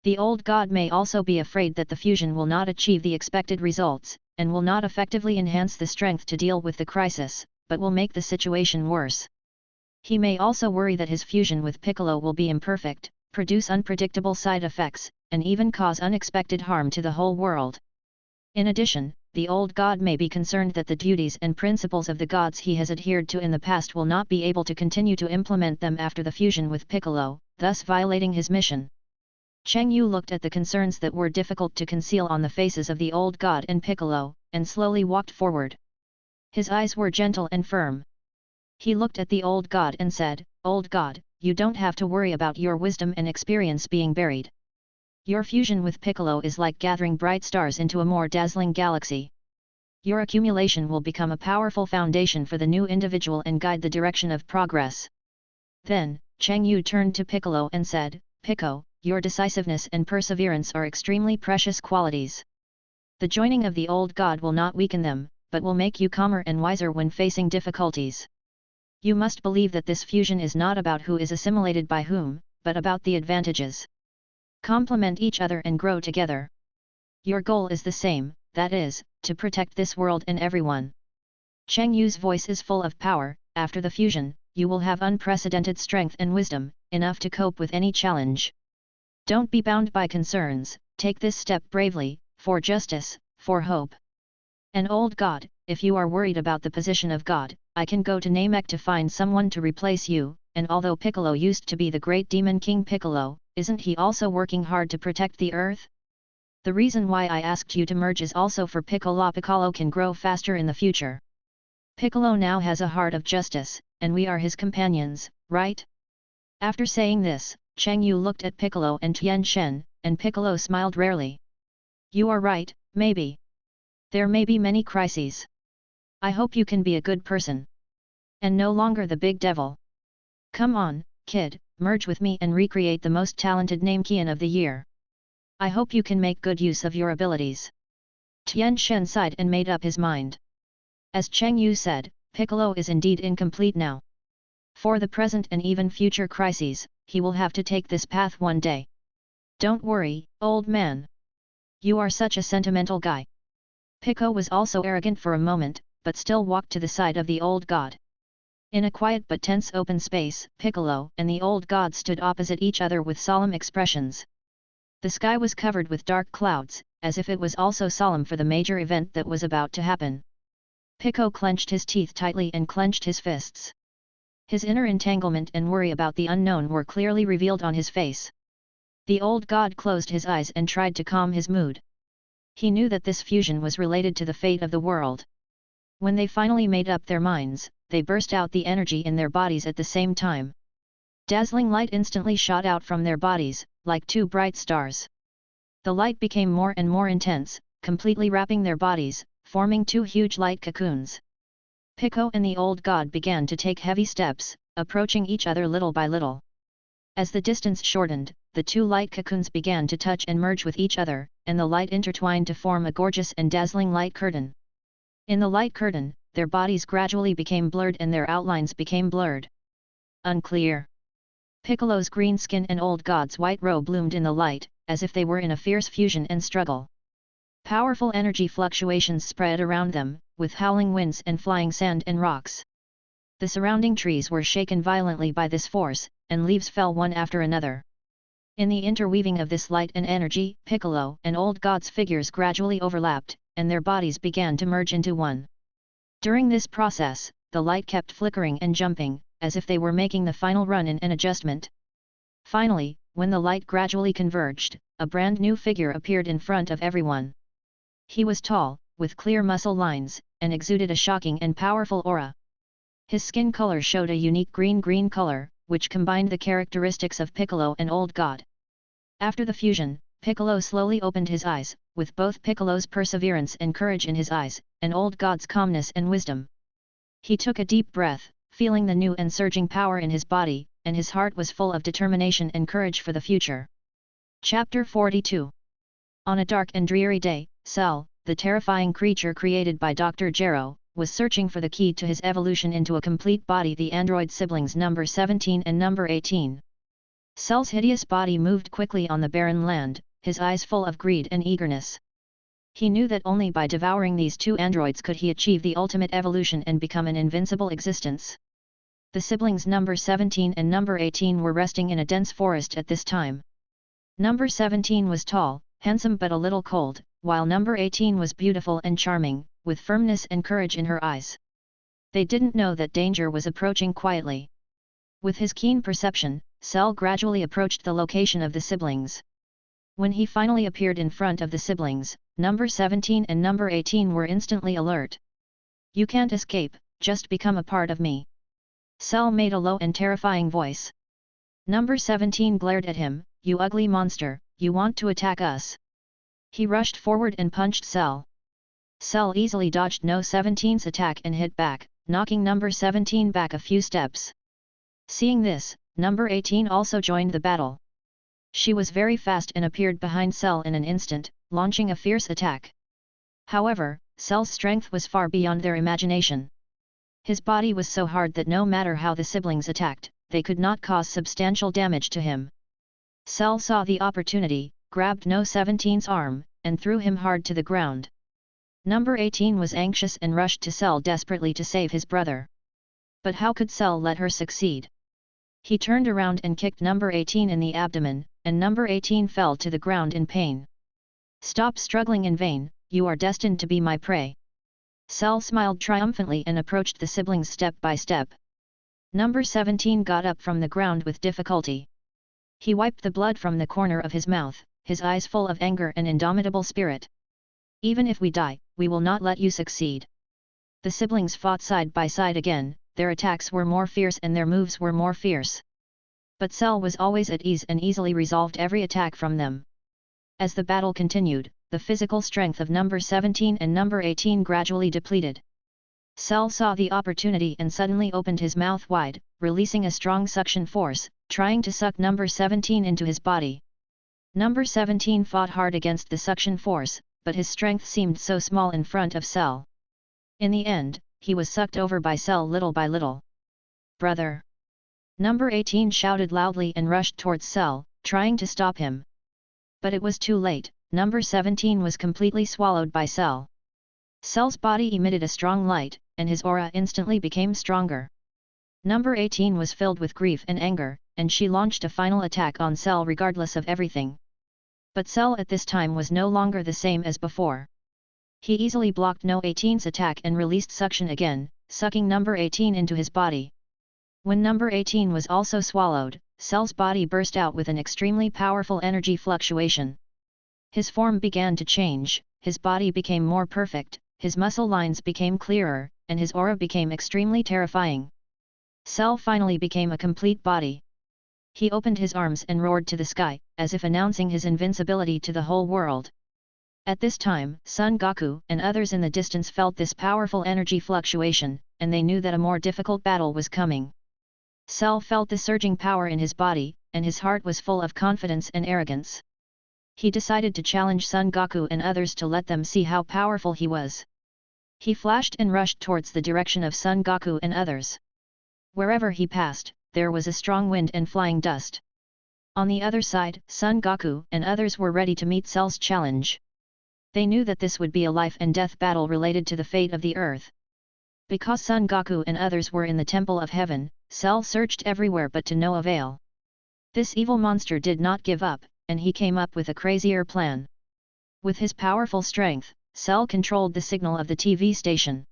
The old god may also be afraid that the fusion will not achieve the expected results, and will not effectively enhance the strength to deal with the crisis, but will make the situation worse. He may also worry that his fusion with Piccolo will be imperfect, produce unpredictable side effects, and even cause unexpected harm to the whole world. In addition, the old god may be concerned that the duties and principles of the gods he has adhered to in the past will not be able to continue to implement them after the fusion with Piccolo, thus violating his mission. Cheng Yu looked at the concerns that were difficult to conceal on the faces of the old god and Piccolo, and slowly walked forward. His eyes were gentle and firm. He looked at the old god and said, "Old god, you don't have to worry about your wisdom and experience being buried. Your fusion with Piccolo is like gathering bright stars into a more dazzling galaxy. Your accumulation will become a powerful foundation for the new individual and guide the direction of progress." Then, Cheng Yu turned to Piccolo and said, "Pico, your decisiveness and perseverance are extremely precious qualities. The joining of the old god will not weaken them, but will make you calmer and wiser when facing difficulties. You must believe that this fusion is not about who is assimilated by whom, but about the advantages. Complement each other and grow together. Your goal is the same, that is, to protect this world and everyone." Cheng Yu's voice is full of power. After the fusion, you will have unprecedented strength and wisdom, enough to cope with any challenge. Don't be bound by concerns, take this step bravely, for justice, for hope. And old god, if you are worried about the position of god, I can go to Namek to find someone to replace you, and although Piccolo used to be the great demon king Piccolo, isn't he also working hard to protect the earth? The reason why I asked you to merge is also for Piccolo. Piccolo can grow faster in the future. Piccolo now has a heart of justice, and we are his companions, right?" After saying this, Cheng Yu looked at Piccolo and Tien Shen, and Piccolo smiled rarely. "You are right, maybe. There may be many crises. I hope you can be a good person. And no longer the big devil. Come on, kid, merge with me and recreate the most talented Namekian of the year. I hope you can make good use of your abilities." Tien Shen sighed and made up his mind. As Cheng Yu said, Piccolo is indeed incomplete now. For the present and even future crises, he will have to take this path one day. "Don't worry, old man. You are such a sentimental guy." Pico was also arrogant for a moment, but still walked to the side of the old god. In a quiet but tense open space, Piccolo and the old god stood opposite each other with solemn expressions. The sky was covered with dark clouds, as if it was also solemn for the major event that was about to happen. Pico clenched his teeth tightly and clenched his fists. His inner entanglement and worry about the unknown were clearly revealed on his face. The old god closed his eyes and tried to calm his mood. He knew that this fusion was related to the fate of the world. When they finally made up their minds, they burst out the energy in their bodies at the same time. Dazzling light instantly shot out from their bodies, like two bright stars. The light became more and more intense, completely wrapping their bodies, forming two huge light cocoons. Pico and the old god began to take heavy steps, approaching each other little by little. As the distance shortened, the two light cocoons began to touch and merge with each other, and the light intertwined to form a gorgeous and dazzling light curtain. In the light curtain, their bodies gradually became blurred and their outlines became blurred. Unclear. Piccolo's green skin and old god's white robe loomed in the light, as if they were in a fierce fusion and struggle. Powerful energy fluctuations spread around them, with howling winds and flying sand and rocks. The surrounding trees were shaken violently by this force, and leaves fell one after another. In the interweaving of this light and energy, Piccolo and old god's figures gradually overlapped, and their bodies began to merge into one. During this process, the light kept flickering and jumping, as if they were making the final run in an adjustment. Finally, when the light gradually converged, a brand new figure appeared in front of everyone. He was tall, with clear muscle lines, and exuded a shocking and powerful aura. His skin color showed a unique green-green color, which combined the characteristics of Piccolo and Old God. After the fusion, Piccolo slowly opened his eyes, with both Piccolo's perseverance and courage in his eyes, and Old God's calmness and wisdom. He took a deep breath, feeling the new and surging power in his body, and his heart was full of determination and courage for the future. Chapter 42. On a dark and dreary day, Cell, the terrifying creature created by Dr. Gero, was searching for the key to his evolution into a complete body, the android siblings number 17 and number 18. Cell's hideous body moved quickly on the barren land, his eyes full of greed and eagerness. He knew that only by devouring these two androids could he achieve the ultimate evolution and become an invincible existence. The siblings number 17 and number 18 were resting in a dense forest at this time. Number 17 was tall, handsome but a little cold, while number 18 was beautiful and charming, with firmness and courage in her eyes. They didn't know that danger was approaching quietly. With his keen perception, Cell gradually approached the location of the siblings. When he finally appeared in front of the siblings, number 17 and number 18 were instantly alert. "You can't escape, just become a part of me." Cell made a low and terrifying voice. Number 17 glared at him, "You ugly monster, you want to attack us?" He rushed forward and punched Cell. Cell easily dodged No 17's attack and hit back, knocking number 17 back a few steps. Seeing this, number 18 also joined the battle. She was very fast and appeared behind Cell in an instant, launching a fierce attack. However, Cell's strength was far beyond their imagination. His body was so hard that no matter how the siblings attacked, they could not cause substantial damage to him. Cell saw the opportunity, grabbed No 17's arm, and threw him hard to the ground. Number 18 was anxious and rushed to Cell desperately to save his brother. But how could Cell let her succeed? He turned around and kicked number 18 in the abdomen, and number 18 fell to the ground in pain. "Stop struggling in vain, you are destined to be my prey." Cell smiled triumphantly and approached the siblings step by step. Number 17 got up from the ground with difficulty. He wiped the blood from the corner of his mouth, his eyes full of anger and indomitable spirit. "Even if we die, we will not let you succeed." The siblings fought side by side again, their attacks were more fierce and their moves were more fierce. But Cell was always at ease and easily resolved every attack from them. As the battle continued, the physical strength of number 17 and number 18 gradually depleted. Cell saw the opportunity and suddenly opened his mouth wide, releasing a strong suction force, trying to suck number 17 into his body. Number 17 fought hard against the suction force, but his strength seemed so small in front of Cell. In the end, he was sucked over by Cell little by little. "Brother!" Number 18 shouted loudly and rushed towards Cell, trying to stop him. But it was too late, number 17 was completely swallowed by Cell. Cell's body emitted a strong light, and his aura instantly became stronger. Number 18 was filled with grief and anger, and she launched a final attack on Cell regardless of everything. But Cell at this time was no longer the same as before. He easily blocked No 18's attack and released suction again, sucking number 18 into his body. When number 18 was also swallowed, Cell's body burst out with an extremely powerful energy fluctuation. His form began to change, his body became more perfect, his muscle lines became clearer, and his aura became extremely terrifying. Cell finally became a complete body. He opened his arms and roared to the sky, as if announcing his invincibility to the whole world. At this time, Son Goku and others in the distance felt this powerful energy fluctuation, and they knew that a more difficult battle was coming. Cell felt the surging power in his body, and his heart was full of confidence and arrogance. He decided to challenge Son Goku and others to let them see how powerful he was. He flashed and rushed towards the direction of Son Goku and others. Wherever he passed, there was a strong wind and flying dust. On the other side, Son Goku and others were ready to meet Cell's challenge. They knew that this would be a life and death battle related to the fate of the earth. Because Son Goku and others were in the Temple of Heaven, Cell searched everywhere but to no avail. This evil monster did not give up, and he came up with a crazier plan. With his powerful strength, Cell controlled the signal of the TV station.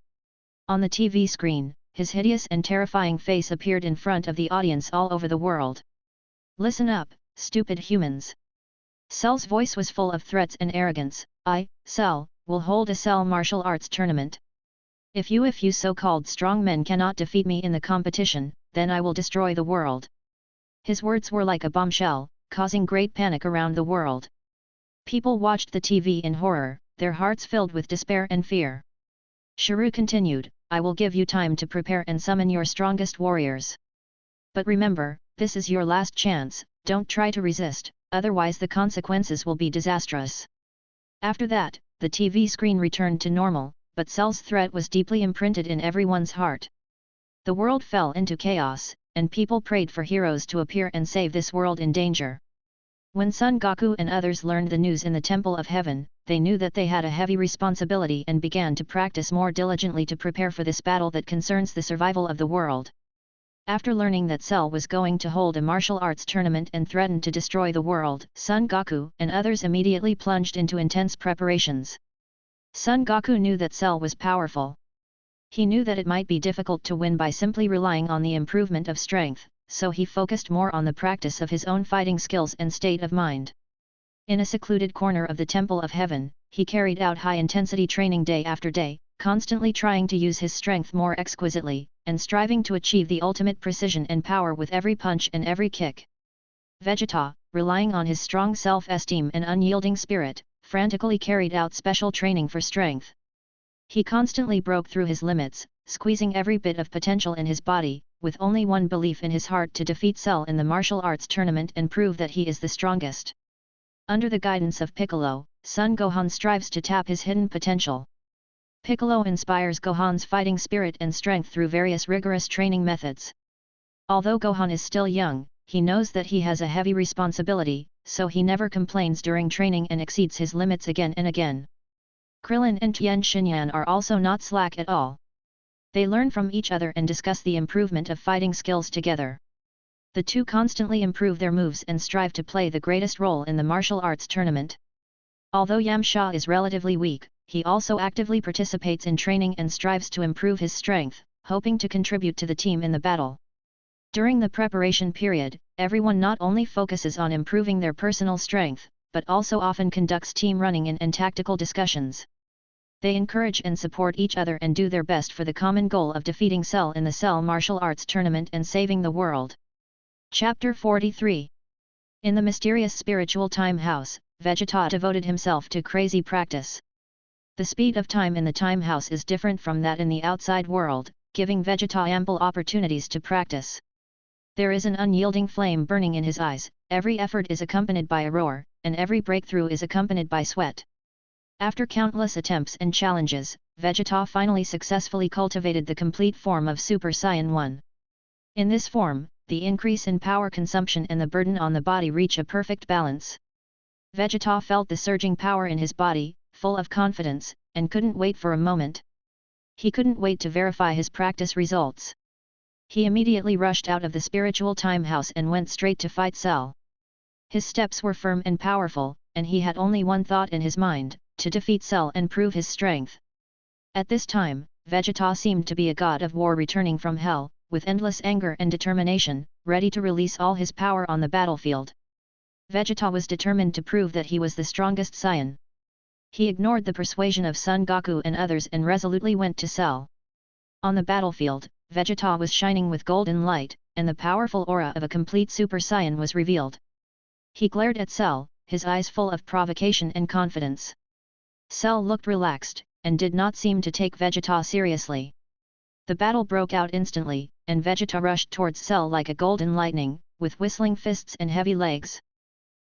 On the TV screen, his hideous and terrifying face appeared in front of the audience all over the world. "Listen up, stupid humans." Cell's voice was full of threats and arrogance. "I, Cell, will hold a Cell martial arts tournament. If you so-called strong men cannot defeat me in the competition, then I will destroy the world." His words were like a bombshell, causing great panic around the world. People watched the TV in horror, their hearts filled with despair and fear. Shiru continued, "I will give you time to prepare and summon your strongest warriors. But remember, this is your last chance, don't try to resist, otherwise the consequences will be disastrous." After that, the TV screen returned to normal, but Cell's threat was deeply imprinted in everyone's heart. The world fell into chaos, and people prayed for heroes to appear and save this world in danger. When Son Goku and others learned the news in the Temple of Heaven, they knew that they had a heavy responsibility and began to practice more diligently to prepare for this battle that concerns the survival of the world. After learning that Cell was going to hold a martial arts tournament and threatened to destroy the world, Son Goku and others immediately plunged into intense preparations. Son Goku knew that Cell was powerful. He knew that it might be difficult to win by simply relying on the improvement of strength, so he focused more on the practice of his own fighting skills and state of mind. In a secluded corner of the Temple of Heaven, he carried out high-intensity training day after day, constantly trying to use his strength more exquisitely, and striving to achieve the ultimate precision and power with every punch and every kick. Vegeta, relying on his strong self-esteem and unyielding spirit, frantically carried out special training for strength. He constantly broke through his limits, squeezing every bit of potential in his body, with only one belief in his heart to defeat Cell in the martial arts tournament and prove that he is the strongest. Under the guidance of Piccolo, Son Gohan strives to tap his hidden potential. Piccolo inspires Gohan's fighting spirit and strength through various rigorous training methods. Although Gohan is still young, he knows that he has a heavy responsibility, so he never complains during training and exceeds his limits again and again. Krillin and Tien Shinyan are also not slack at all. They learn from each other and discuss the improvement of fighting skills together. The two constantly improve their moves and strive to play the greatest role in the martial arts tournament. Although Yamcha is relatively weak, he also actively participates in training and strives to improve his strength, hoping to contribute to the team in the battle. During the preparation period, everyone not only focuses on improving their personal strength, but also often conducts team running and tactical discussions. They encourage and support each other and do their best for the common goal of defeating Cell in the Cell Martial Arts Tournament and saving the world. Chapter 43. In the mysterious spiritual time house, Vegeta devoted himself to crazy practice. The speed of time in the time house is different from that in the outside world, giving Vegeta ample opportunities to practice. There is an unyielding flame burning in his eyes, every effort is accompanied by a roar, and every breakthrough is accompanied by sweat. After countless attempts and challenges, Vegeta finally successfully cultivated the complete form of Super Saiyan 1. In this form, the increase in power consumption and the burden on the body reach a perfect balance. Vegeta felt the surging power in his body, full of confidence, and couldn't wait for a moment. He couldn't wait to verify his practice results. He immediately rushed out of the spiritual time house and went straight to fight Cell. His steps were firm and powerful, and he had only one thought in his mind, to defeat Cell and prove his strength. At this time, Vegeta seemed to be a god of war returning from hell, with endless anger and determination, ready to release all his power on the battlefield. Vegeta was determined to prove that he was the strongest Saiyan. He ignored the persuasion of Son Goku and others and resolutely went to Cell. On the battlefield, Vegeta was shining with golden light, and the powerful aura of a complete Super Saiyan was revealed. He glared at Cell, his eyes full of provocation and confidence. Cell looked relaxed, and did not seem to take Vegeta seriously. The battle broke out instantly, and Vegeta rushed towards Cell like a golden lightning, with whistling fists and heavy legs.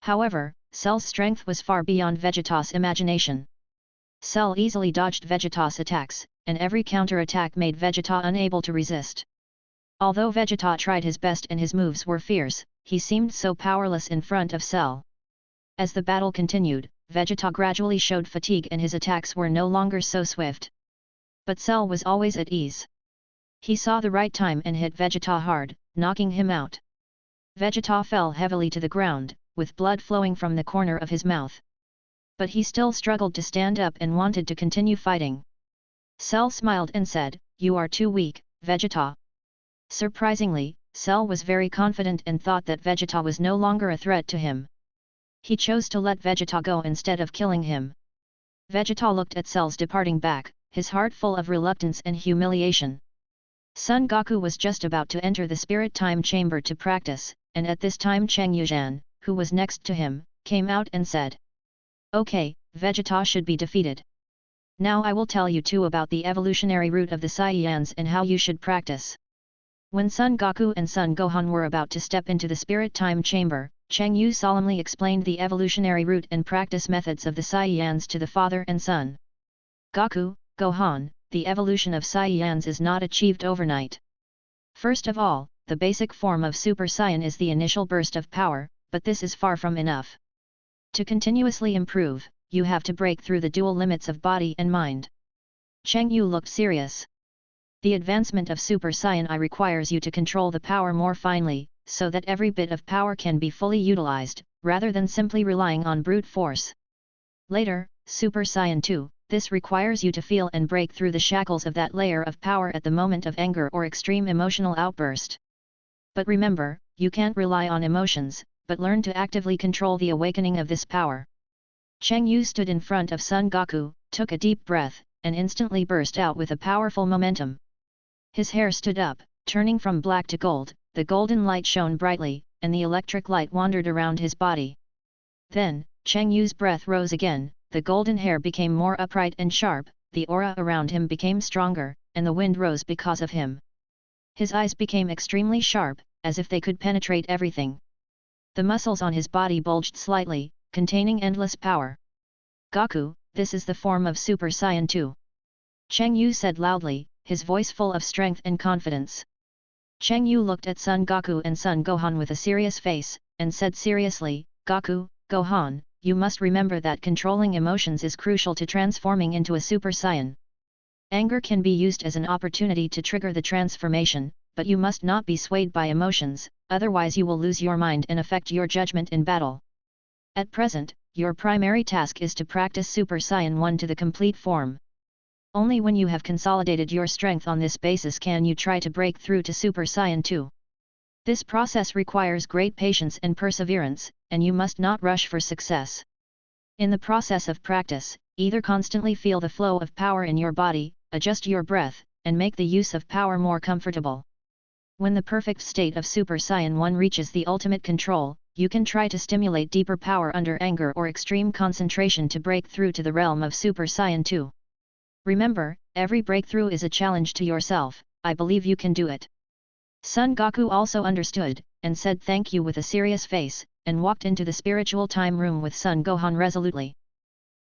However, Cell's strength was far beyond Vegeta's imagination. Cell easily dodged Vegeta's attacks, and every counter-attack made Vegeta unable to resist. Although Vegeta tried his best and his moves were fierce, he seemed so powerless in front of Cell. As the battle continued, Vegeta gradually showed fatigue and his attacks were no longer so swift. But Cell was always at ease. He saw the right time and hit Vegeta hard, knocking him out. Vegeta fell heavily to the ground, with blood flowing from the corner of his mouth. But he still struggled to stand up and wanted to continue fighting. Cell smiled and said, "You are too weak, Vegeta." Surprisingly, Cell was very confident and thought that Vegeta was no longer a threat to him. He chose to let Vegeta go instead of killing him. Vegeta looked at Cell's departing back, his heart full of reluctance and humiliation. Son Goku was just about to enter the spirit time chamber to practice, and at this time Cheng Yu, who was next to him, came out and said, "Okay, Vegeta should be defeated. Now I will tell you too about the evolutionary root of the Saiyans and how you should practice." When Son Goku and Son Gohan were about to step into the spirit time chamber, Cheng Yu solemnly explained the evolutionary root and practice methods of the Saiyans to the father and son. "Goku, Gohan, the evolution of Saiyans is not achieved overnight. First of all, the basic form of Super Saiyan is the initial burst of power, but this is far from enough. To continuously improve, you have to break through the dual limits of body and mind." Cheng Yu looked serious. "The advancement of Super Saiyan I requires you to control the power more finely, so that every bit of power can be fully utilized, rather than simply relying on brute force. Later, Super Saiyan 2, this requires you to feel and break through the shackles of that layer of power at the moment of anger or extreme emotional outburst. But remember, you can't rely on emotions, but learn to actively control the awakening of this power." Cheng Yu stood in front of Son Goku, took a deep breath, and instantly burst out with a powerful momentum. His hair stood up, turning from black to gold, the golden light shone brightly, and the electric light wandered around his body. Then, Cheng Yu's breath rose again, the golden hair became more upright and sharp, the aura around him became stronger, and the wind rose because of him. His eyes became extremely sharp, as if they could penetrate everything. The muscles on his body bulged slightly, containing endless power. "Goku, this is the form of Super Saiyan 2. Cheng Yu said loudly, his voice full of strength and confidence. Cheng Yu looked at Son Goku and Son Gohan with a serious face, and said seriously, "Goku, Gohan, you must remember that controlling emotions is crucial to transforming into a Super Saiyan. Anger can be used as an opportunity to trigger the transformation, but you must not be swayed by emotions, otherwise you will lose your mind and affect your judgment in battle. At present, your primary task is to practice Super Saiyan 1 to the complete form. Only when you have consolidated your strength on this basis can you try to break through to Super Saiyan 2. This process requires great patience and perseverance, and you must not rush for success. In the process of practice, either constantly feel the flow of power in your body, adjust your breath, and make the use of power more comfortable. When the perfect state of Super Saiyan 1 reaches the ultimate control, you can try to stimulate deeper power under anger or extreme concentration to break through to the realm of Super Saiyan 2. Remember, every breakthrough is a challenge to yourself. I believe you can do it." Son Goku also understood, and said thank you with a serious face, and walked into the spiritual time room with Son Gohan resolutely.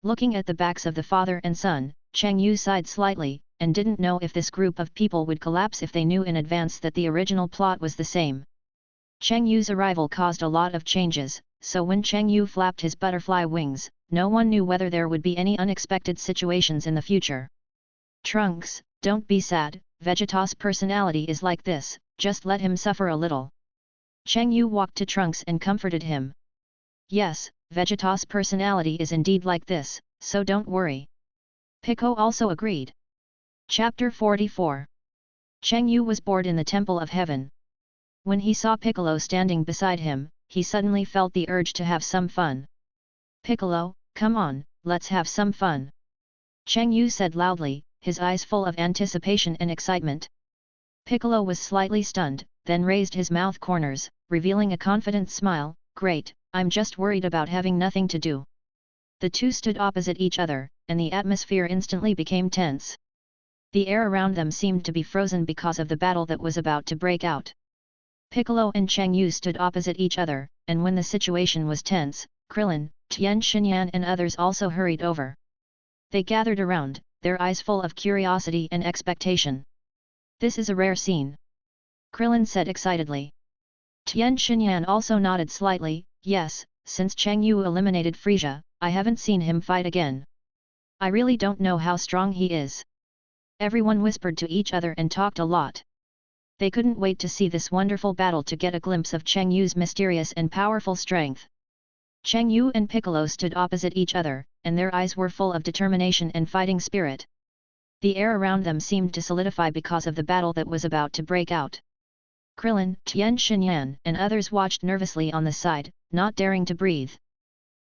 Looking at the backs of the father and son, Cheng Yu sighed slightly, and didn't know if this group of people would collapse if they knew in advance that the original plot was the same. Cheng Yu's arrival caused a lot of changes, so when Cheng Yu flapped his butterfly wings, no one knew whether there would be any unexpected situations in the future. "Trunks, don't be sad, Vegeta's personality is like this, just let him suffer a little." Cheng Yu walked to Trunks and comforted him. "Yes, Vegeta's personality is indeed like this, so don't worry." Piccolo also agreed. Chapter 44. Cheng Yu was bored in the Temple of Heaven. When he saw Piccolo standing beside him, he suddenly felt the urge to have some fun. "Piccolo, come on, let's have some fun," Cheng Yu said loudly, his eyes full of anticipation and excitement. Piccolo was slightly stunned, then raised his mouth corners, revealing a confident smile. Great, I'm just worried about having nothing to do. The two stood opposite each other, and the atmosphere instantly became tense. The air around them seemed to be frozen because of the battle that was about to break out. Piccolo and Cheng Yu stood opposite each other, and when the situation was tense, Krillin, Tien Shinyan and others also hurried over. They gathered around, their eyes full of curiosity and expectation. This is a rare scene. Krillin said excitedly. Tien Shinyan also nodded slightly. Yes, since Cheng Yu eliminated Frieza, I haven't seen him fight again. I really don't know how strong he is. Everyone whispered to each other and talked a lot. They couldn't wait to see this wonderful battle to get a glimpse of Cheng Yu's mysterious and powerful strength. Cheng Yu and Piccolo stood opposite each other, and their eyes were full of determination and fighting spirit. The air around them seemed to solidify because of the battle that was about to break out. Krillin, Tien Shinyan and others watched nervously on the side, not daring to breathe.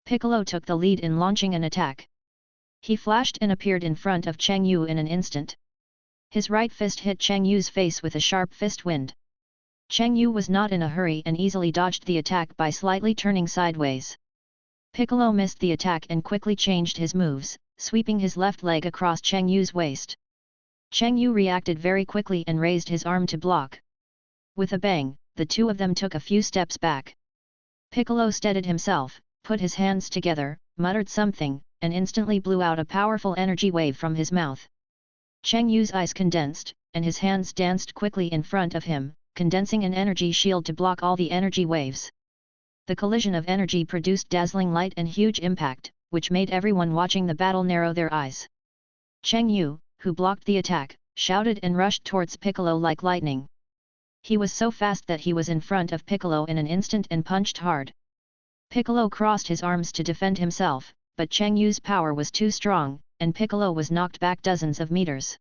Piccolo took the lead in launching an attack. He flashed and appeared in front of Cheng Yu in an instant. His right fist hit Cheng Yu's face with a sharp fist wind. Cheng Yu was not in a hurry and easily dodged the attack by slightly turning sideways. Piccolo missed the attack and quickly changed his moves, sweeping his left leg across Cheng Yu's waist. Cheng Yu reacted very quickly and raised his arm to block. With a bang, the two of them took a few steps back. Piccolo steadied himself, put his hands together, muttered something, and instantly blew out a powerful energy wave from his mouth. Cheng Yu's eyes condensed, and his hands danced quickly in front of him, condensing an energy shield to block all the energy waves. The collision of energy produced dazzling light and huge impact, which made everyone watching the battle narrow their eyes. Cheng Yu, who blocked the attack, shouted and rushed towards Piccolo like lightning. He was so fast that he was in front of Piccolo in an instant and punched hard. Piccolo crossed his arms to defend himself, but Cheng Yu's power was too strong, and Piccolo was knocked back dozens of meters.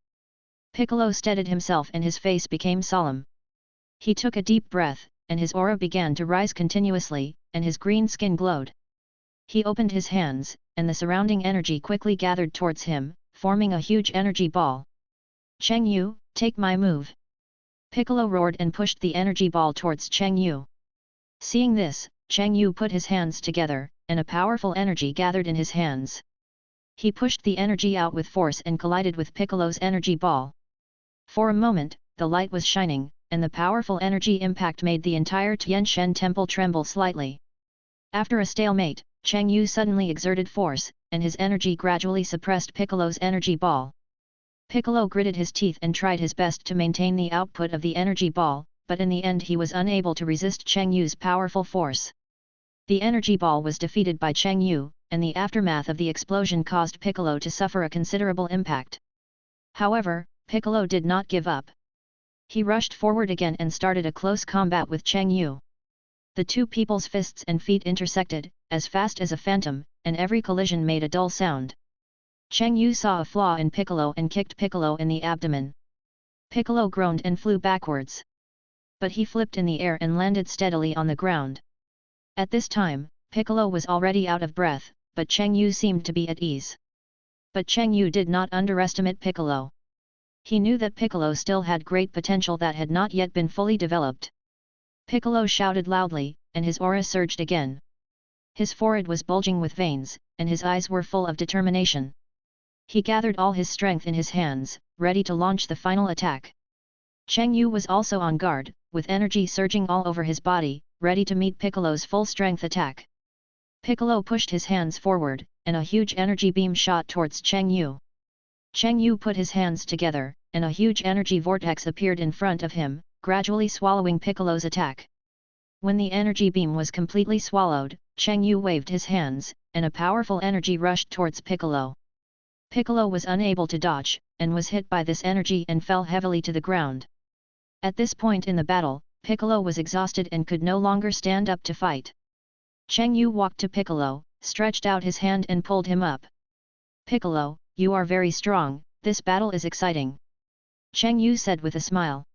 Piccolo steadied himself and his face became solemn. He took a deep breath, and his aura began to rise continuously, and his green skin glowed. He opened his hands, and the surrounding energy quickly gathered towards him, forming a huge energy ball. Cheng Yu, take my move! Piccolo roared and pushed the energy ball towards Cheng Yu. Seeing this, Cheng Yu put his hands together, and a powerful energy gathered in his hands. He pushed the energy out with force and collided with Piccolo's energy ball. For a moment, the light was shining, and the powerful energy impact made the entire Tianshan temple tremble slightly. After a stalemate, Cheng Yu suddenly exerted force, and his energy gradually suppressed Piccolo's energy ball. Piccolo gritted his teeth and tried his best to maintain the output of the energy ball, but in the end he was unable to resist Cheng Yu's powerful force. The energy ball was defeated by Cheng Yu, and the aftermath of the explosion caused Piccolo to suffer a considerable impact. However, Piccolo did not give up. He rushed forward again and started a close combat with Cheng Yu. The two people's fists and feet intersected, as fast as a phantom, and every collision made a dull sound. Cheng Yu saw a flaw in Piccolo and kicked Piccolo in the abdomen. Piccolo groaned and flew backwards. But he flipped in the air and landed steadily on the ground. At this time, Piccolo was already out of breath, but Cheng Yu seemed to be at ease. But Cheng Yu did not underestimate Piccolo. He knew that Piccolo still had great potential that had not yet been fully developed. Piccolo shouted loudly, and his aura surged again. His forehead was bulging with veins, and his eyes were full of determination. He gathered all his strength in his hands, ready to launch the final attack. Cheng Yu was also on guard, with energy surging all over his body, ready to meet Piccolo's full-strength attack. Piccolo pushed his hands forward, and a huge energy beam shot towards Cheng Yu. Cheng Yu put his hands together, and a huge energy vortex appeared in front of him, gradually swallowing Piccolo's attack. When the energy beam was completely swallowed, Cheng Yu waved his hands, and a powerful energy rushed towards Piccolo. Piccolo was unable to dodge, and was hit by this energy and fell heavily to the ground. At this point in the battle, Piccolo was exhausted and could no longer stand up to fight. Cheng Yu walked to Piccolo, stretched out his hand and pulled him up. "Piccolo, you are very strong, this battle is exciting," Cheng Yu said with a smile.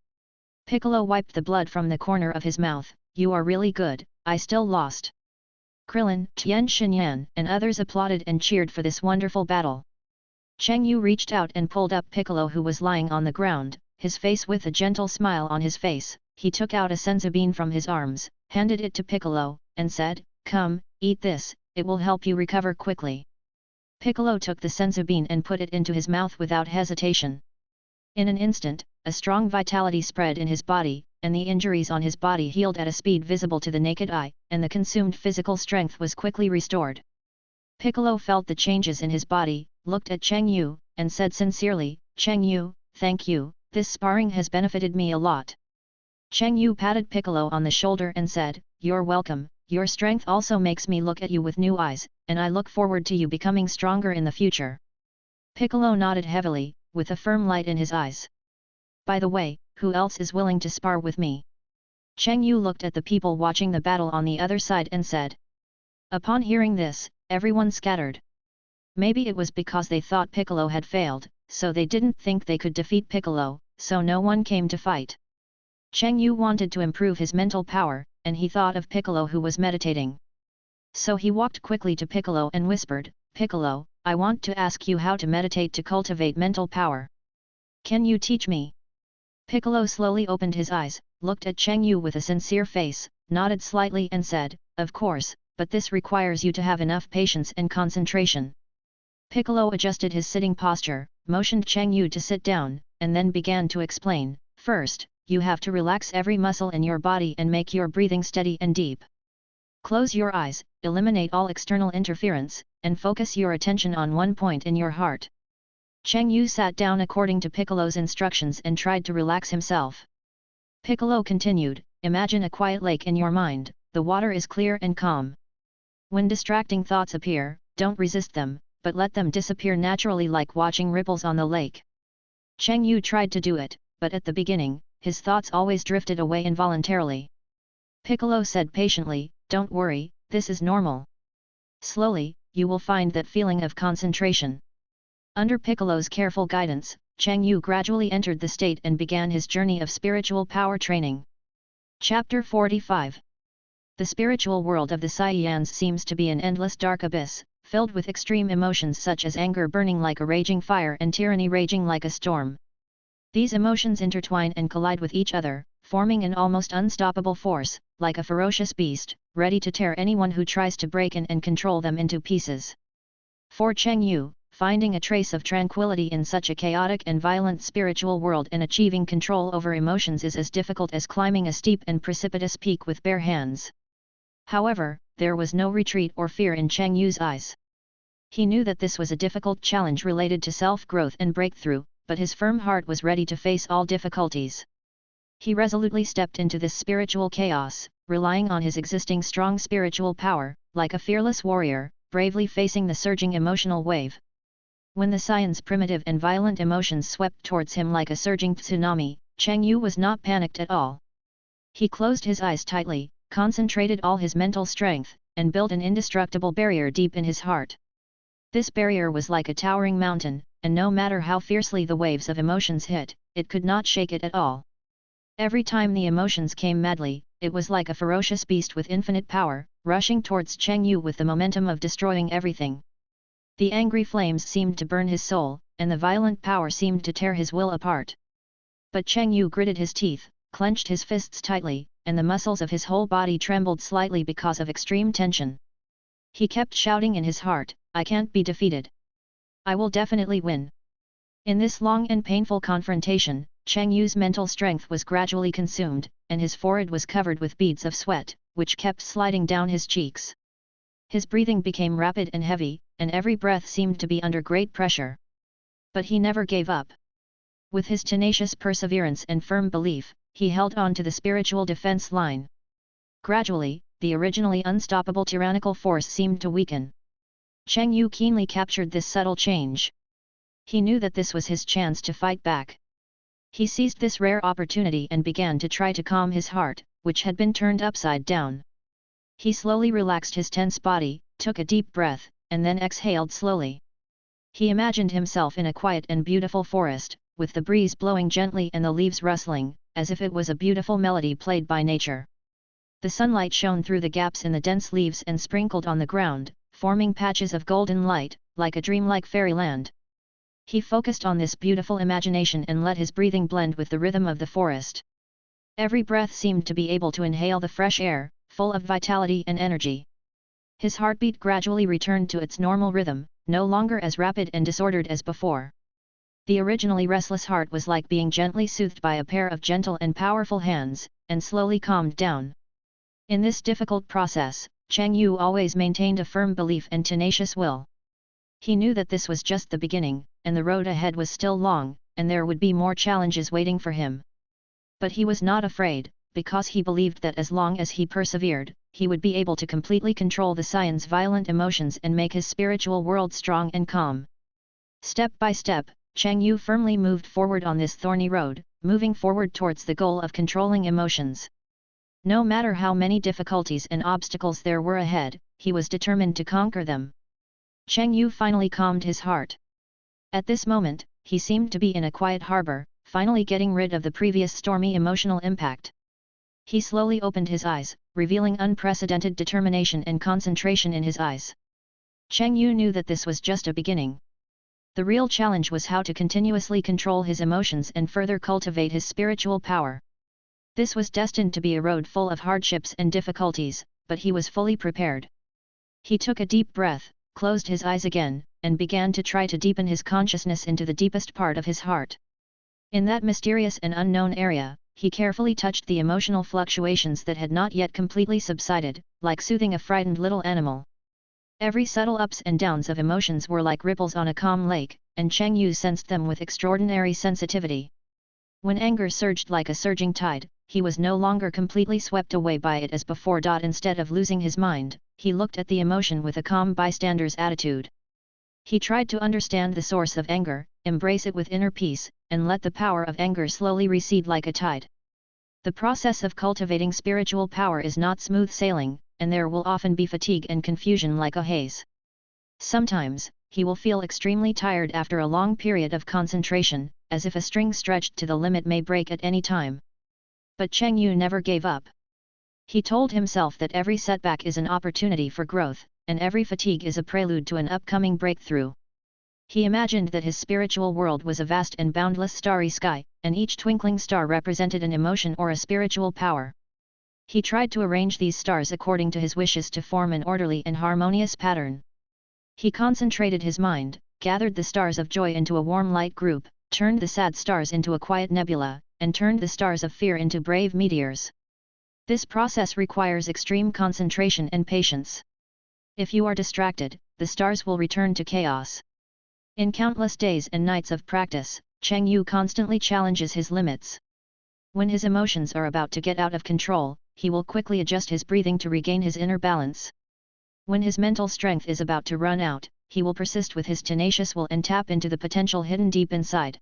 Piccolo wiped the blood from the corner of his mouth. "You are really good, I still lost." Krillin, Tien Shinyan and others applauded and cheered for this wonderful battle. Cheng Yu reached out and pulled up Piccolo who was lying on the ground, his face with a gentle smile on his face, he took out a senzu bean from his arms, handed it to Piccolo, and said, "Come, eat this, it will help you recover quickly." Piccolo took the senzu bean and put it into his mouth without hesitation. In an instant, a strong vitality spread in his body, and the injuries on his body healed at a speed visible to the naked eye, and the consumed physical strength was quickly restored. Piccolo felt the changes in his body, looked at Cheng Yu, and said sincerely, "Cheng Yu, thank you, this sparring has benefited me a lot." Cheng Yu patted Piccolo on the shoulder and said, "You're welcome, your strength also makes me look at you with new eyes, and I look forward to you becoming stronger in the future." Piccolo nodded heavily, with a firm light in his eyes. "By the way, who else is willing to spar with me?" Cheng Yu looked at the people watching the battle on the other side and said. Upon hearing this, everyone scattered. Maybe it was because they thought Piccolo had failed, so they didn't think they could defeat Piccolo, so no one came to fight. Cheng Yu wanted to improve his mental power, and he thought of Piccolo who was meditating. So he walked quickly to Piccolo and whispered, "Piccolo, I want to ask you how to meditate to cultivate mental power. Can you teach me?" Piccolo slowly opened his eyes, looked at Cheng Yu with a sincere face, nodded slightly and said, "Of course, but this requires you to have enough patience and concentration." Piccolo adjusted his sitting posture, motioned Cheng Yu to sit down, and then began to explain, "First, you have to relax every muscle in your body and make your breathing steady and deep. Close your eyes, eliminate all external interference, and focus your attention on one point in your heart." Cheng Yu sat down according to Piccolo's instructions and tried to relax himself. Piccolo continued, "Imagine a quiet lake in your mind, the water is clear and calm. When distracting thoughts appear, don't resist them, but let them disappear naturally like watching ripples on the lake." Cheng Yu tried to do it, but at the beginning, his thoughts always drifted away involuntarily. Piccolo said patiently, "Don't worry, this is normal. Slowly, you will find that feeling of concentration." Under Piccolo's careful guidance, Cheng Yu gradually entered the state and began his journey of spiritual power training. Chapter 45. The spiritual world of the Saiyans seems to be an endless dark abyss, filled with extreme emotions such as anger burning like a raging fire and tyranny raging like a storm. These emotions intertwine and collide with each other, forming an almost unstoppable force, like a ferocious beast, ready to tear anyone who tries to break in and control them into pieces. For Cheng Yu, finding a trace of tranquility in such a chaotic and violent spiritual world and achieving control over emotions is as difficult as climbing a steep and precipitous peak with bare hands. However, there was no retreat or fear in Cheng Yu's eyes. He knew that this was a difficult challenge related to self-growth and breakthrough, but his firm heart was ready to face all difficulties. He resolutely stepped into this spiritual chaos, relying on his existing strong spiritual power, like a fearless warrior, bravely facing the surging emotional wave. When the Saiyan's primitive and violent emotions swept towards him like a surging tsunami, Cheng Yu was not panicked at all. He closed his eyes tightly, concentrated all his mental strength, and built an indestructible barrier deep in his heart. This barrier was like a towering mountain, and no matter how fiercely the waves of emotions hit, it could not shake it at all. Every time the emotions came madly, it was like a ferocious beast with infinite power, rushing towards Cheng Yu with the momentum of destroying everything. The angry flames seemed to burn his soul, and the violent power seemed to tear his will apart. But Cheng Yu gritted his teeth, clenched his fists tightly, and the muscles of his whole body trembled slightly because of extreme tension. He kept shouting in his heart, "I can't be defeated. I will definitely win." In this long and painful confrontation, Cheng Yu's mental strength was gradually consumed, and his forehead was covered with beads of sweat, which kept sliding down his cheeks. His breathing became rapid and heavy, and every breath seemed to be under great pressure. But he never gave up. With his tenacious perseverance and firm belief, he held on to the spiritual defense line. Gradually, the originally unstoppable tyrannical force seemed to weaken. Cheng Yu keenly captured this subtle change. He knew that this was his chance to fight back. He seized this rare opportunity and began to try to calm his heart, which had been turned upside down. He slowly relaxed his tense body, took a deep breath, and then exhaled slowly. He imagined himself in a quiet and beautiful forest, with the breeze blowing gently and the leaves rustling, as if it was a beautiful melody played by nature. The sunlight shone through the gaps in the dense leaves and sprinkled on the ground, forming patches of golden light, like a dreamlike fairyland. He focused on this beautiful imagination and let his breathing blend with the rhythm of the forest. Every breath seemed to be able to inhale the fresh air, full of vitality and energy. His heartbeat gradually returned to its normal rhythm, no longer as rapid and disordered as before. The originally restless heart was like being gently soothed by a pair of gentle and powerful hands, and slowly calmed down. In this difficult process, Cheng Yu always maintained a firm belief and tenacious will. He knew that this was just the beginning, and the road ahead was still long, and there would be more challenges waiting for him. But he was not afraid, because he believed that as long as he persevered, he would be able to completely control the Saiyan's violent emotions and make his spiritual world strong and calm. Step by step, Cheng Yu firmly moved forward on this thorny road, moving forward towards the goal of controlling emotions. No matter how many difficulties and obstacles there were ahead, he was determined to conquer them. Cheng Yu finally calmed his heart. At this moment, he seemed to be in a quiet harbor, finally getting rid of the previous stormy emotional impact. He slowly opened his eyes, revealing unprecedented determination and concentration in his eyes. Cheng Yu knew that this was just a beginning. The real challenge was how to continuously control his emotions and further cultivate his spiritual power. This was destined to be a road full of hardships and difficulties, but he was fully prepared. He took a deep breath, closed his eyes again, and began to try to deepen his consciousness into the deepest part of his heart. In that mysterious and unknown area, he carefully touched the emotional fluctuations that had not yet completely subsided, like soothing a frightened little animal. Every subtle ups and downs of emotions were like ripples on a calm lake, and Cheng Yu sensed them with extraordinary sensitivity. When anger surged like a surging tide, he was no longer completely swept away by it as before. Instead of losing his mind, he looked at the emotion with a calm bystander's attitude. He tried to understand the source of anger, embrace it with inner peace, and let the power of anger slowly recede like a tide. The process of cultivating spiritual power is not smooth sailing, and there will often be fatigue and confusion like a haze. Sometimes, he will feel extremely tired after a long period of concentration, as if a string stretched to the limit may break at any time. But Cheng Yu never gave up. He told himself that every setback is an opportunity for growth, and every fatigue is a prelude to an upcoming breakthrough. He imagined that his spiritual world was a vast and boundless starry sky, and each twinkling star represented an emotion or a spiritual power. He tried to arrange these stars according to his wishes to form an orderly and harmonious pattern. He concentrated his mind, gathered the stars of joy into a warm light group, turned the sad stars into a quiet nebula, and turned the stars of fear into brave meteors. This process requires extreme concentration and patience. If you are distracted, the stars will return to chaos. In countless days and nights of practice, Cheng Yu constantly challenges his limits. When his emotions are about to get out of control, he will quickly adjust his breathing to regain his inner balance. When his mental strength is about to run out, he will persist with his tenacious will and tap into the potential hidden deep inside.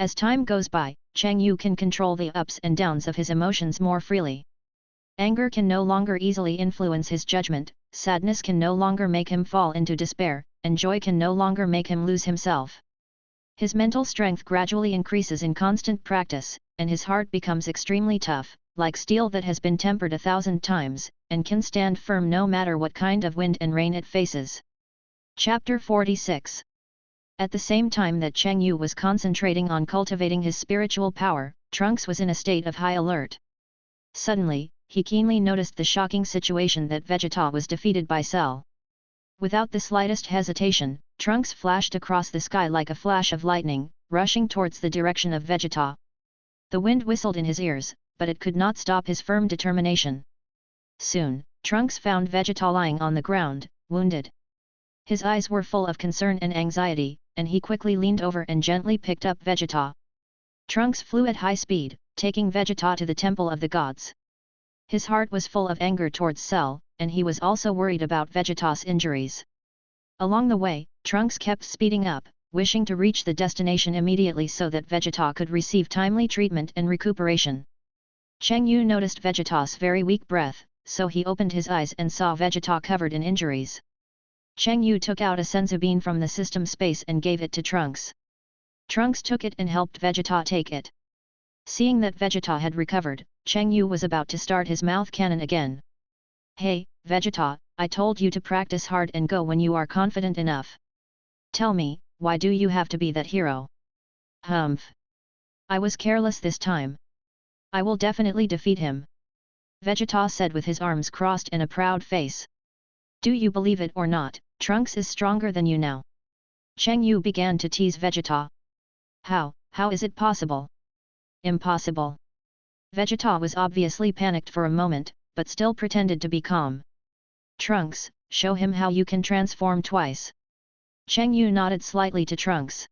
As time goes by, Cheng Yu can control the ups and downs of his emotions more freely. Anger can no longer easily influence his judgment, sadness can no longer make him fall into despair, and joy can no longer make him lose himself. His mental strength gradually increases in constant practice, and his heart becomes extremely tough, like steel that has been tempered 1,000 times, and can stand firm no matter what kind of wind and rain it faces. Chapter 46. At the same time that Cheng Yu was concentrating on cultivating his spiritual power, Trunks was in a state of high alert. Suddenly, he keenly noticed the shocking situation that Vegeta was defeated by Cell. Without the slightest hesitation, Trunks flashed across the sky like a flash of lightning, rushing towards the direction of Vegeta. The wind whistled in his ears, but it could not stop his firm determination. Soon, Trunks found Vegeta lying on the ground, wounded. His eyes were full of concern and anxiety, and he quickly leaned over and gently picked up Vegeta. Trunks flew at high speed, taking Vegeta to the Temple of the Gods. His heart was full of anger towards Cell, and he was also worried about Vegeta's injuries. Along the way, Trunks kept speeding up, wishing to reach the destination immediately so that Vegeta could receive timely treatment and recuperation. Cheng Yu noticed Vegeta's very weak breath, so he opened his eyes and saw Vegeta covered in injuries. Cheng Yu took out a senzu bean from the system space and gave it to Trunks. Trunks took it and helped Vegeta take it. Seeing that Vegeta had recovered, Cheng Yu was about to start his mouth cannon again. "Hey, Vegeta, I told you to practice hard and go when you are confident enough. Tell me, why do you have to be that hero? Humph. I was careless this time. I will definitely defeat him. Vegeta said with his arms crossed and a proud face. Do you believe it or not, Trunks is stronger than you now. Cheng Yu began to tease Vegeta. How is it possible? Impossible. Vegeta was obviously panicked for a moment, but still pretended to be calm. Trunks, show him how you can transform twice. Cheng Yu nodded slightly to Trunks.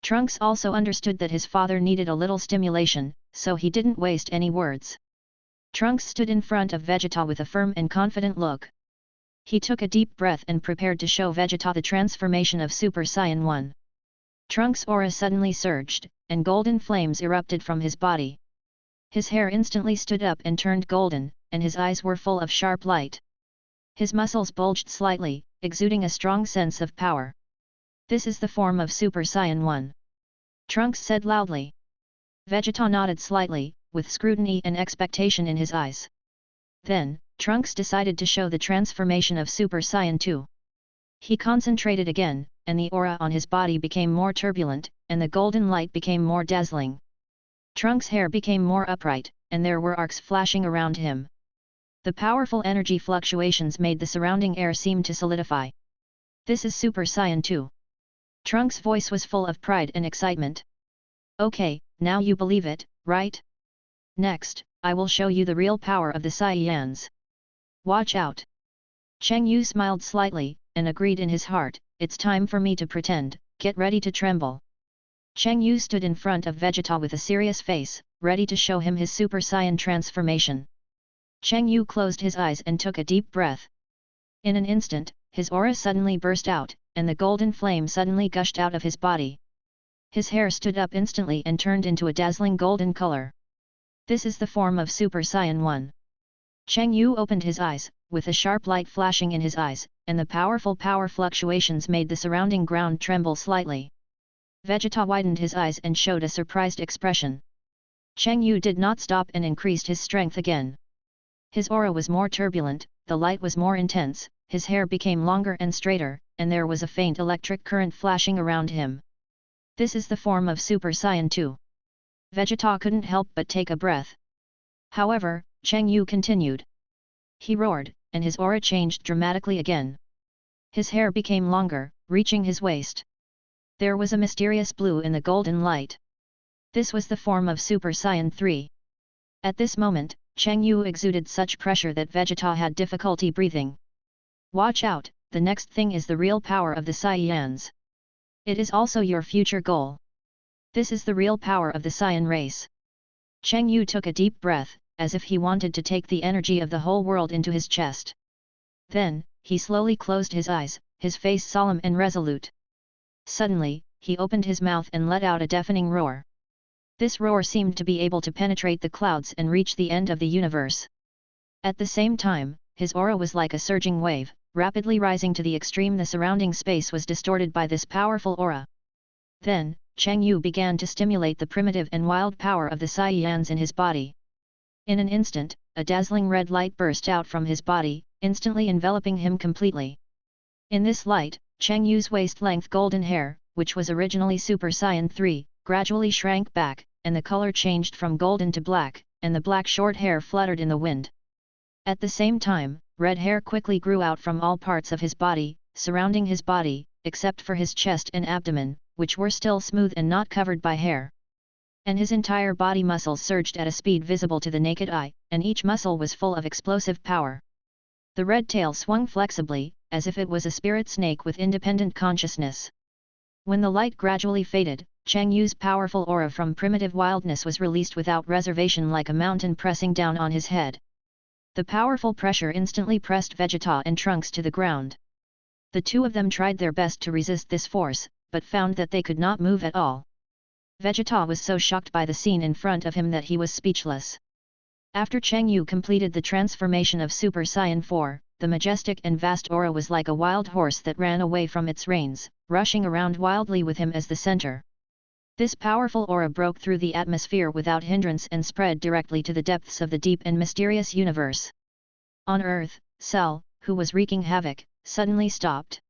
Trunks also understood that his father needed a little stimulation, so he didn't waste any words. Trunks stood in front of Vegeta with a firm and confident look. He took a deep breath and prepared to show Vegeta the transformation of Super Saiyan 1. Trunks' aura suddenly surged, and golden flames erupted from his body. His hair instantly stood up and turned golden, and his eyes were full of sharp light. His muscles bulged slightly, exuding a strong sense of power. This is the form of Super Saiyan 1. Trunks said loudly. Vegeta nodded slightly, with scrutiny and expectation in his eyes. Then, Trunks decided to show the transformation of Super Saiyan 2. He concentrated again, and the aura on his body became more turbulent, and the golden light became more dazzling. Trunks' hair became more upright, and there were arcs flashing around him. The powerful energy fluctuations made the surrounding air seem to solidify. This is Super Saiyan 2. Trunks' voice was full of pride and excitement. Okay, now you believe it, right? Next, I will show you the real power of the Saiyans. Watch out! Cheng Yu smiled slightly, and agreed in his heart, it's time for me to pretend, get ready to tremble. Cheng Yu stood in front of Vegeta with a serious face, ready to show him his Super Saiyan transformation. Cheng Yu closed his eyes and took a deep breath. In an instant, his aura suddenly burst out, and the golden flame suddenly gushed out of his body. His hair stood up instantly and turned into a dazzling golden color. This is the form of Super Saiyan 1. Cheng Yu opened his eyes, with a sharp light flashing in his eyes, and the powerful power fluctuations made the surrounding ground tremble slightly. Vegeta widened his eyes and showed a surprised expression. Cheng Yu did not stop and increased his strength again. His aura was more turbulent, the light was more intense, his hair became longer and straighter, and there was a faint electric current flashing around him. This is the form of Super Saiyan 2. Vegeta couldn't help but take a breath. However, Cheng Yu continued. He roared, and his aura changed dramatically again. His hair became longer, reaching his waist. There was a mysterious blue in the golden light. This was the form of Super Saiyan 3. At this moment, Cheng Yu exuded such pressure that Vegeta had difficulty breathing. Watch out, the next thing is the real power of the Saiyans. It is also your future goal. This is the real power of the Saiyan race. Cheng Yu took a deep breath, as if he wanted to take the energy of the whole world into his chest. Then, he slowly closed his eyes, his face solemn and resolute. Suddenly, he opened his mouth and let out a deafening roar. This roar seemed to be able to penetrate the clouds and reach the end of the universe. At the same time, his aura was like a surging wave, rapidly rising to the extreme. The surrounding space was distorted by this powerful aura. Then, Cheng Yu began to stimulate the primitive and wild power of the Saiyans in his body. In an instant, a dazzling red light burst out from his body, instantly enveloping him completely. In this light, Cheng Yu's waist-length golden hair, which was originally Super Saiyan 3, gradually shrank back, and the color changed from golden to black, and the black short hair fluttered in the wind. At the same time, red hair quickly grew out from all parts of his body, surrounding his body, except for his chest and abdomen, which were still smooth and not covered by hair. And his entire body muscles surged at a speed visible to the naked eye, and each muscle was full of explosive power. The red tail swung flexibly, as if it was a spirit snake with independent consciousness. When the light gradually faded, Cheng Yu's powerful aura from primitive wildness was released without reservation, like a mountain pressing down on his head. The powerful pressure instantly pressed Vegeta and Trunks to the ground. The two of them tried their best to resist this force, but found that they could not move at all. Vegeta was so shocked by the scene in front of him that he was speechless. After Cheng Yu completed the transformation of Super Saiyan 4, the majestic and vast aura was like a wild horse that ran away from its reins, rushing around wildly with him as the center. This powerful aura broke through the atmosphere without hindrance and spread directly to the depths of the deep and mysterious universe. On Earth, Cell, who was wreaking havoc, suddenly stopped.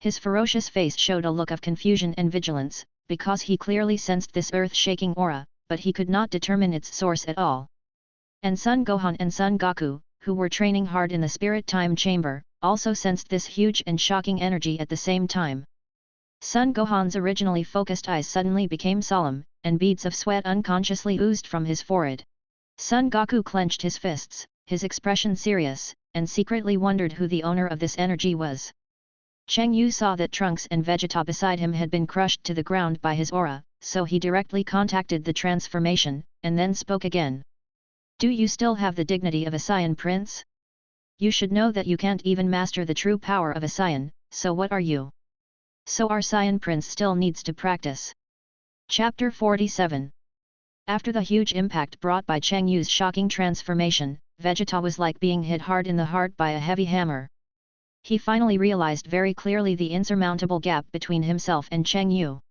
His ferocious face showed a look of confusion and vigilance, because he clearly sensed this earth-shaking aura, but he could not determine its source at all. And Son Gohan and Son Goku, who were training hard in the spirit time chamber, also sensed this huge and shocking energy at the same time. Son Gohan's originally focused eyes suddenly became solemn, and beads of sweat unconsciously oozed from his forehead. Son Goku clenched his fists, his expression serious, and secretly wondered who the owner of this energy was. Cheng Yu saw that Trunks and Vegeta beside him had been crushed to the ground by his aura, so he directly contacted the transformation, and then spoke again. Do you still have the dignity of a Saiyan prince? You should know that you can't even master the true power of a Saiyan, so what are you? So our Saiyan prince still needs to practice. Chapter 47. After the huge impact brought by Cheng Yu's shocking transformation, Vegeta was like being hit hard in the heart by a heavy hammer. He finally realized very clearly the insurmountable gap between himself and Cheng Yu.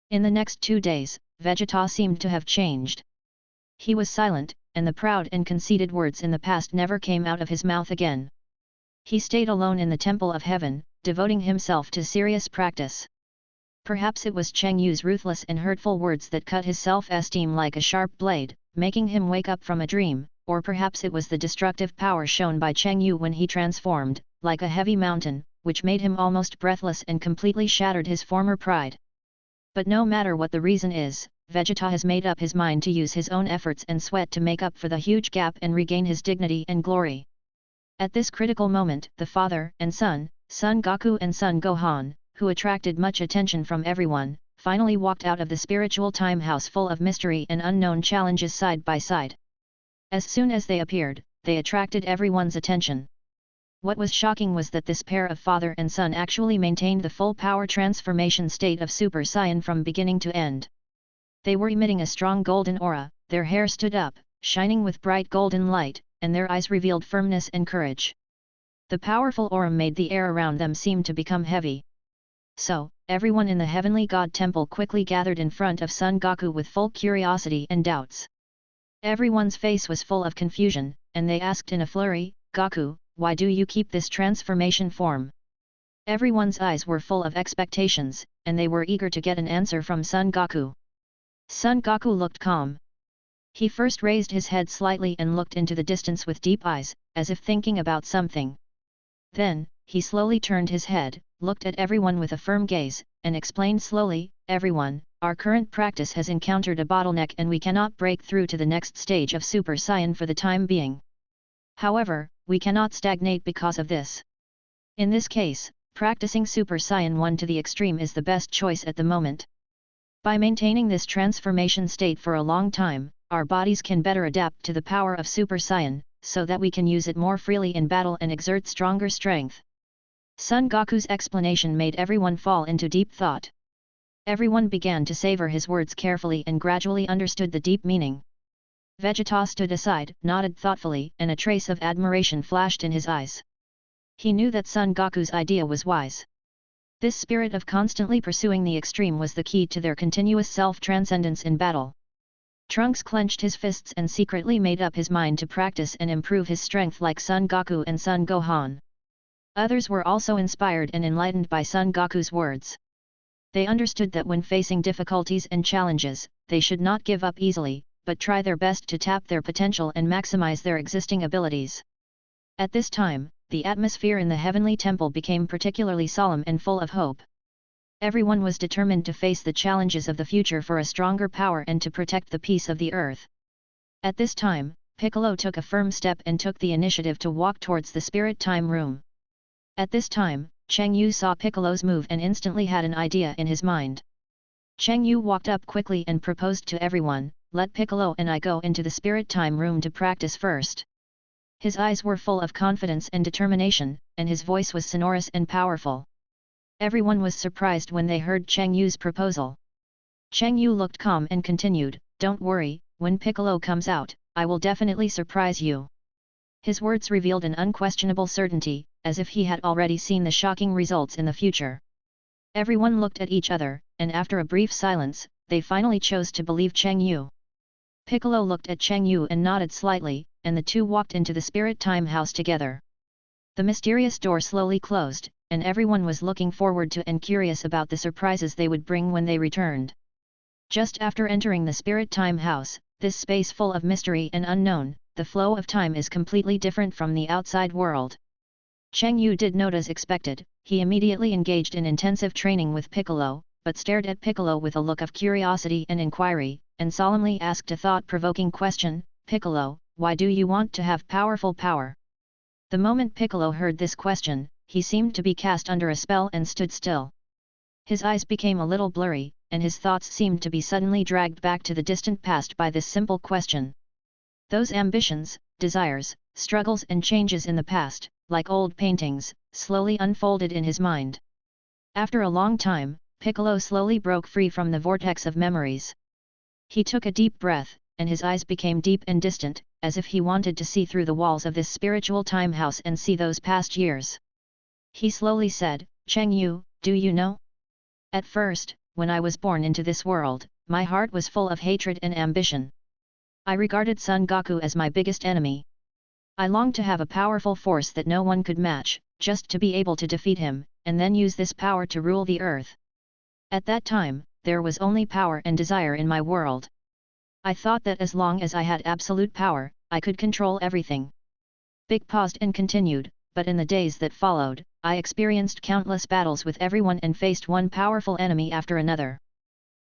In the next 2 days, Vegeta seemed to have changed. He was silent, and the proud and conceited words in the past never came out of his mouth again. He stayed alone in the Temple of Heaven, devoting himself to serious practice. Perhaps it was Cheng Yu's ruthless and hurtful words that cut his self-esteem like a sharp blade, making him wake up from a dream, or perhaps it was the destructive power shown by Cheng Yu when he transformed, like a heavy mountain, which made him almost breathless and completely shattered his former pride. But no matter what the reason is, Vegeta has made up his mind to use his own efforts and sweat to make up for the huge gap and regain his dignity and glory. At this critical moment, the father and son, Son Goku and Son Gohan, who attracted much attention from everyone, finally walked out of the spiritual time house full of mystery and unknown challenges side by side. As soon as they appeared, they attracted everyone's attention. What was shocking was that this pair of father and son actually maintained the full power transformation state of Super Saiyan from beginning to end. They were emitting a strong golden aura, their hair stood up, shining with bright golden light, and their eyes revealed firmness and courage. The powerful aura made the air around them seem to become heavy. So, everyone in the Heavenly God Temple quickly gathered in front of Son Goku with full curiosity and doubts. Everyone's face was full of confusion, and they asked in a flurry, Goku, why do you keep this transformation form? Everyone's eyes were full of expectations, and they were eager to get an answer from Son Goku. Son Goku looked calm. He first raised his head slightly and looked into the distance with deep eyes, as if thinking about something. Then, he slowly turned his head, looked at everyone with a firm gaze, and explained slowly, everyone, our current practice has encountered a bottleneck and we cannot break through to the next stage of Super Saiyan for the time being. However, we cannot stagnate because of this. In this case, practicing Super Saiyan 1 to the extreme is the best choice at the moment. By maintaining this transformation state for a long time, our bodies can better adapt to the power of Super Saiyan, so that we can use it more freely in battle and exert stronger strength. Son Goku's explanation made everyone fall into deep thought. Everyone began to savor his words carefully and gradually understood the deep meaning. Vegeta stood aside, nodded thoughtfully, and a trace of admiration flashed in his eyes. He knew that Son Goku's idea was wise. This spirit of constantly pursuing the extreme was the key to their continuous self-transcendence in battle. Trunks clenched his fists and secretly made up his mind to practice and improve his strength like Son Goku and Son Gohan. Others were also inspired and enlightened by Son Goku's words. They understood that when facing difficulties and challenges, they should not give up easily, but try their best to tap their potential and maximize their existing abilities. At this time, the atmosphere in the Heavenly Temple became particularly solemn and full of hope. Everyone was determined to face the challenges of the future for a stronger power and to protect the peace of the earth. At this time, Piccolo took a firm step and took the initiative to walk towards the Spirit Time Room. At this time, Cheng Yu saw Piccolo's move and instantly had an idea in his mind. Cheng Yu walked up quickly and proposed to everyone, let Piccolo and I go into the Spirit Time Room to practice first. His eyes were full of confidence and determination, and his voice was sonorous and powerful. Everyone was surprised when they heard Cheng Yu's proposal. Cheng Yu looked calm and continued, don't worry, when Piccolo comes out, I will definitely surprise you. His words revealed an unquestionable certainty, as if he had already seen the shocking results in the future. Everyone looked at each other, and after a brief silence, they finally chose to believe Cheng Yu. Piccolo looked at Cheng Yu and nodded slightly, and the two walked into the Spirit Time House together. The mysterious door slowly closed, and everyone was looking forward to and curious about the surprises they would bring when they returned. Just after entering the Spirit Time House, this space full of mystery and unknown, the flow of time is completely different from the outside world. Cheng Yu did not as expected. He immediately engaged in intensive training with Piccolo, but stared at Piccolo with a look of curiosity and inquiry, and solemnly asked a thought-provoking question, "Piccolo, why do you want to have powerful power?" The moment Piccolo heard this question, he seemed to be cast under a spell and stood still. His eyes became a little blurry, and his thoughts seemed to be suddenly dragged back to the distant past by this simple question. Those ambitions, desires, struggles and changes in the past, like old paintings, slowly unfolded in his mind. After a long time, Piccolo slowly broke free from the vortex of memories. He took a deep breath, and his eyes became deep and distant, as if he wanted to see through the walls of this spiritual time house and see those past years. He slowly said, "Cheng Yu, do you know? At first, when I was born into this world, my heart was full of hatred and ambition. I regarded Son Goku as my biggest enemy. I longed to have a powerful force that no one could match, just to be able to defeat him, and then use this power to rule the earth. At that time, there was only power and desire in my world. I thought that as long as I had absolute power, I could control everything." Big paused and continued, "But in the days that followed, I experienced countless battles with everyone and faced one powerful enemy after another.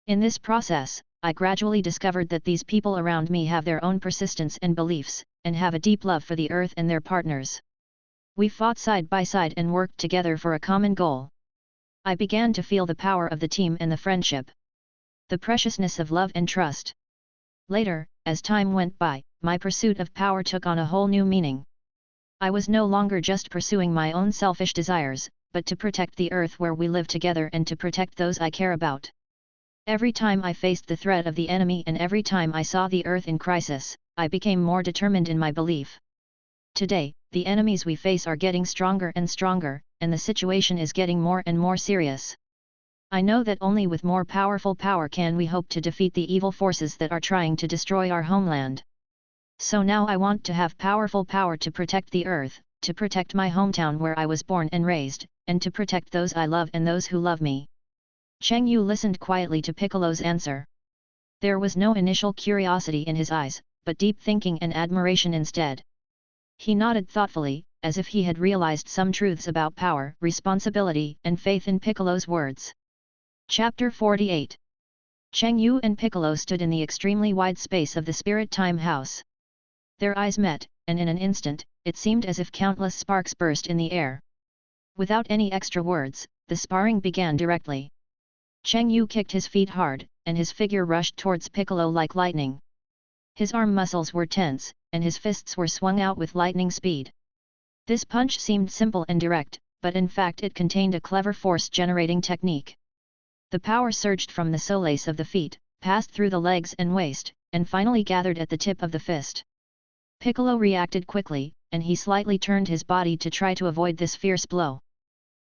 In this process, I gradually discovered that these people around me have their own persistence and beliefs, and have a deep love for the earth and their partners. We fought side by side and worked together for a common goal. I began to feel the power of the team and the friendship. The preciousness of love and trust. Later, as time went by, my pursuit of power took on a whole new meaning. I was no longer just pursuing my own selfish desires, but to protect the earth where we live together and to protect those I care about. Every time I faced the threat of the enemy and every time I saw the earth in crisis, I became more determined in my belief. Today, the enemies we face are getting stronger and stronger, and the situation is getting more and more serious. I know that only with more powerful power can we hope to defeat the evil forces that are trying to destroy our homeland. So now I want to have powerful power to protect the earth, to protect my hometown where I was born and raised, and to protect those I love and those who love me." Cheng Yu listened quietly to Piccolo's answer. There was no initial curiosity in his eyes, but deep thinking and admiration instead. He nodded thoughtfully, as if he had realized some truths about power, responsibility and faith in Piccolo's words. Chapter 48. Cheng Yu and Piccolo stood in the extremely wide space of the Spirit Time House. Their eyes met, and in an instant, it seemed as if countless sparks burst in the air. Without any extra words, the sparring began directly. Cheng Yu kicked his feet hard, and his figure rushed towards Piccolo like lightning. His arm muscles were tense, and his fists were swung out with lightning speed. This punch seemed simple and direct, but in fact it contained a clever force-generating technique. The power surged from the soles of the feet, passed through the legs and waist, and finally gathered at the tip of the fist. Piccolo reacted quickly, and he slightly turned his body to try to avoid this fierce blow.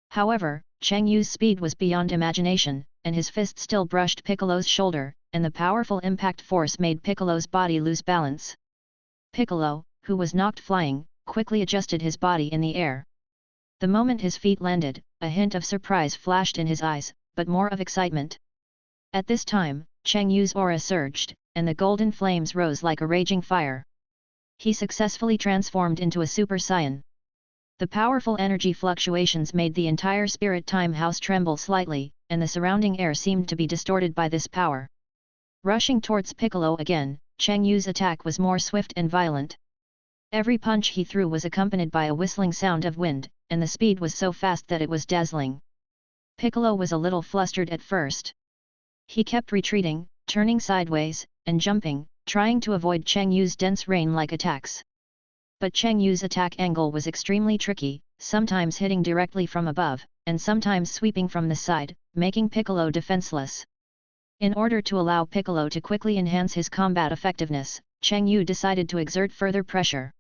However, Cheng Yu's speed was beyond imagination, and his fist still brushed Piccolo's shoulder, and the powerful impact force made Piccolo's body lose balance. Piccolo, who was knocked flying, quickly adjusted his body in the air. The moment his feet landed, a hint of surprise flashed in his eyes, but more of excitement. At this time, Cheng Yu's aura surged, and the golden flames rose like a raging fire. He successfully transformed into a Super Saiyan. The powerful energy fluctuations made the entire Spirit Time House tremble slightly, and the surrounding air seemed to be distorted by this power. Rushing towards Piccolo again, Cheng Yu's attack was more swift and violent. Every punch he threw was accompanied by a whistling sound of wind, and the speed was so fast that it was dazzling. Piccolo was a little flustered at first. He kept retreating, turning sideways, and jumping, trying to avoid Cheng Yu's dense rain-like attacks. But Cheng Yu's attack angle was extremely tricky, sometimes hitting directly from above, and sometimes sweeping from the side, making Piccolo defenseless. In order to allow Piccolo to quickly enhance his combat effectiveness, Cheng Yu decided to exert further pressure.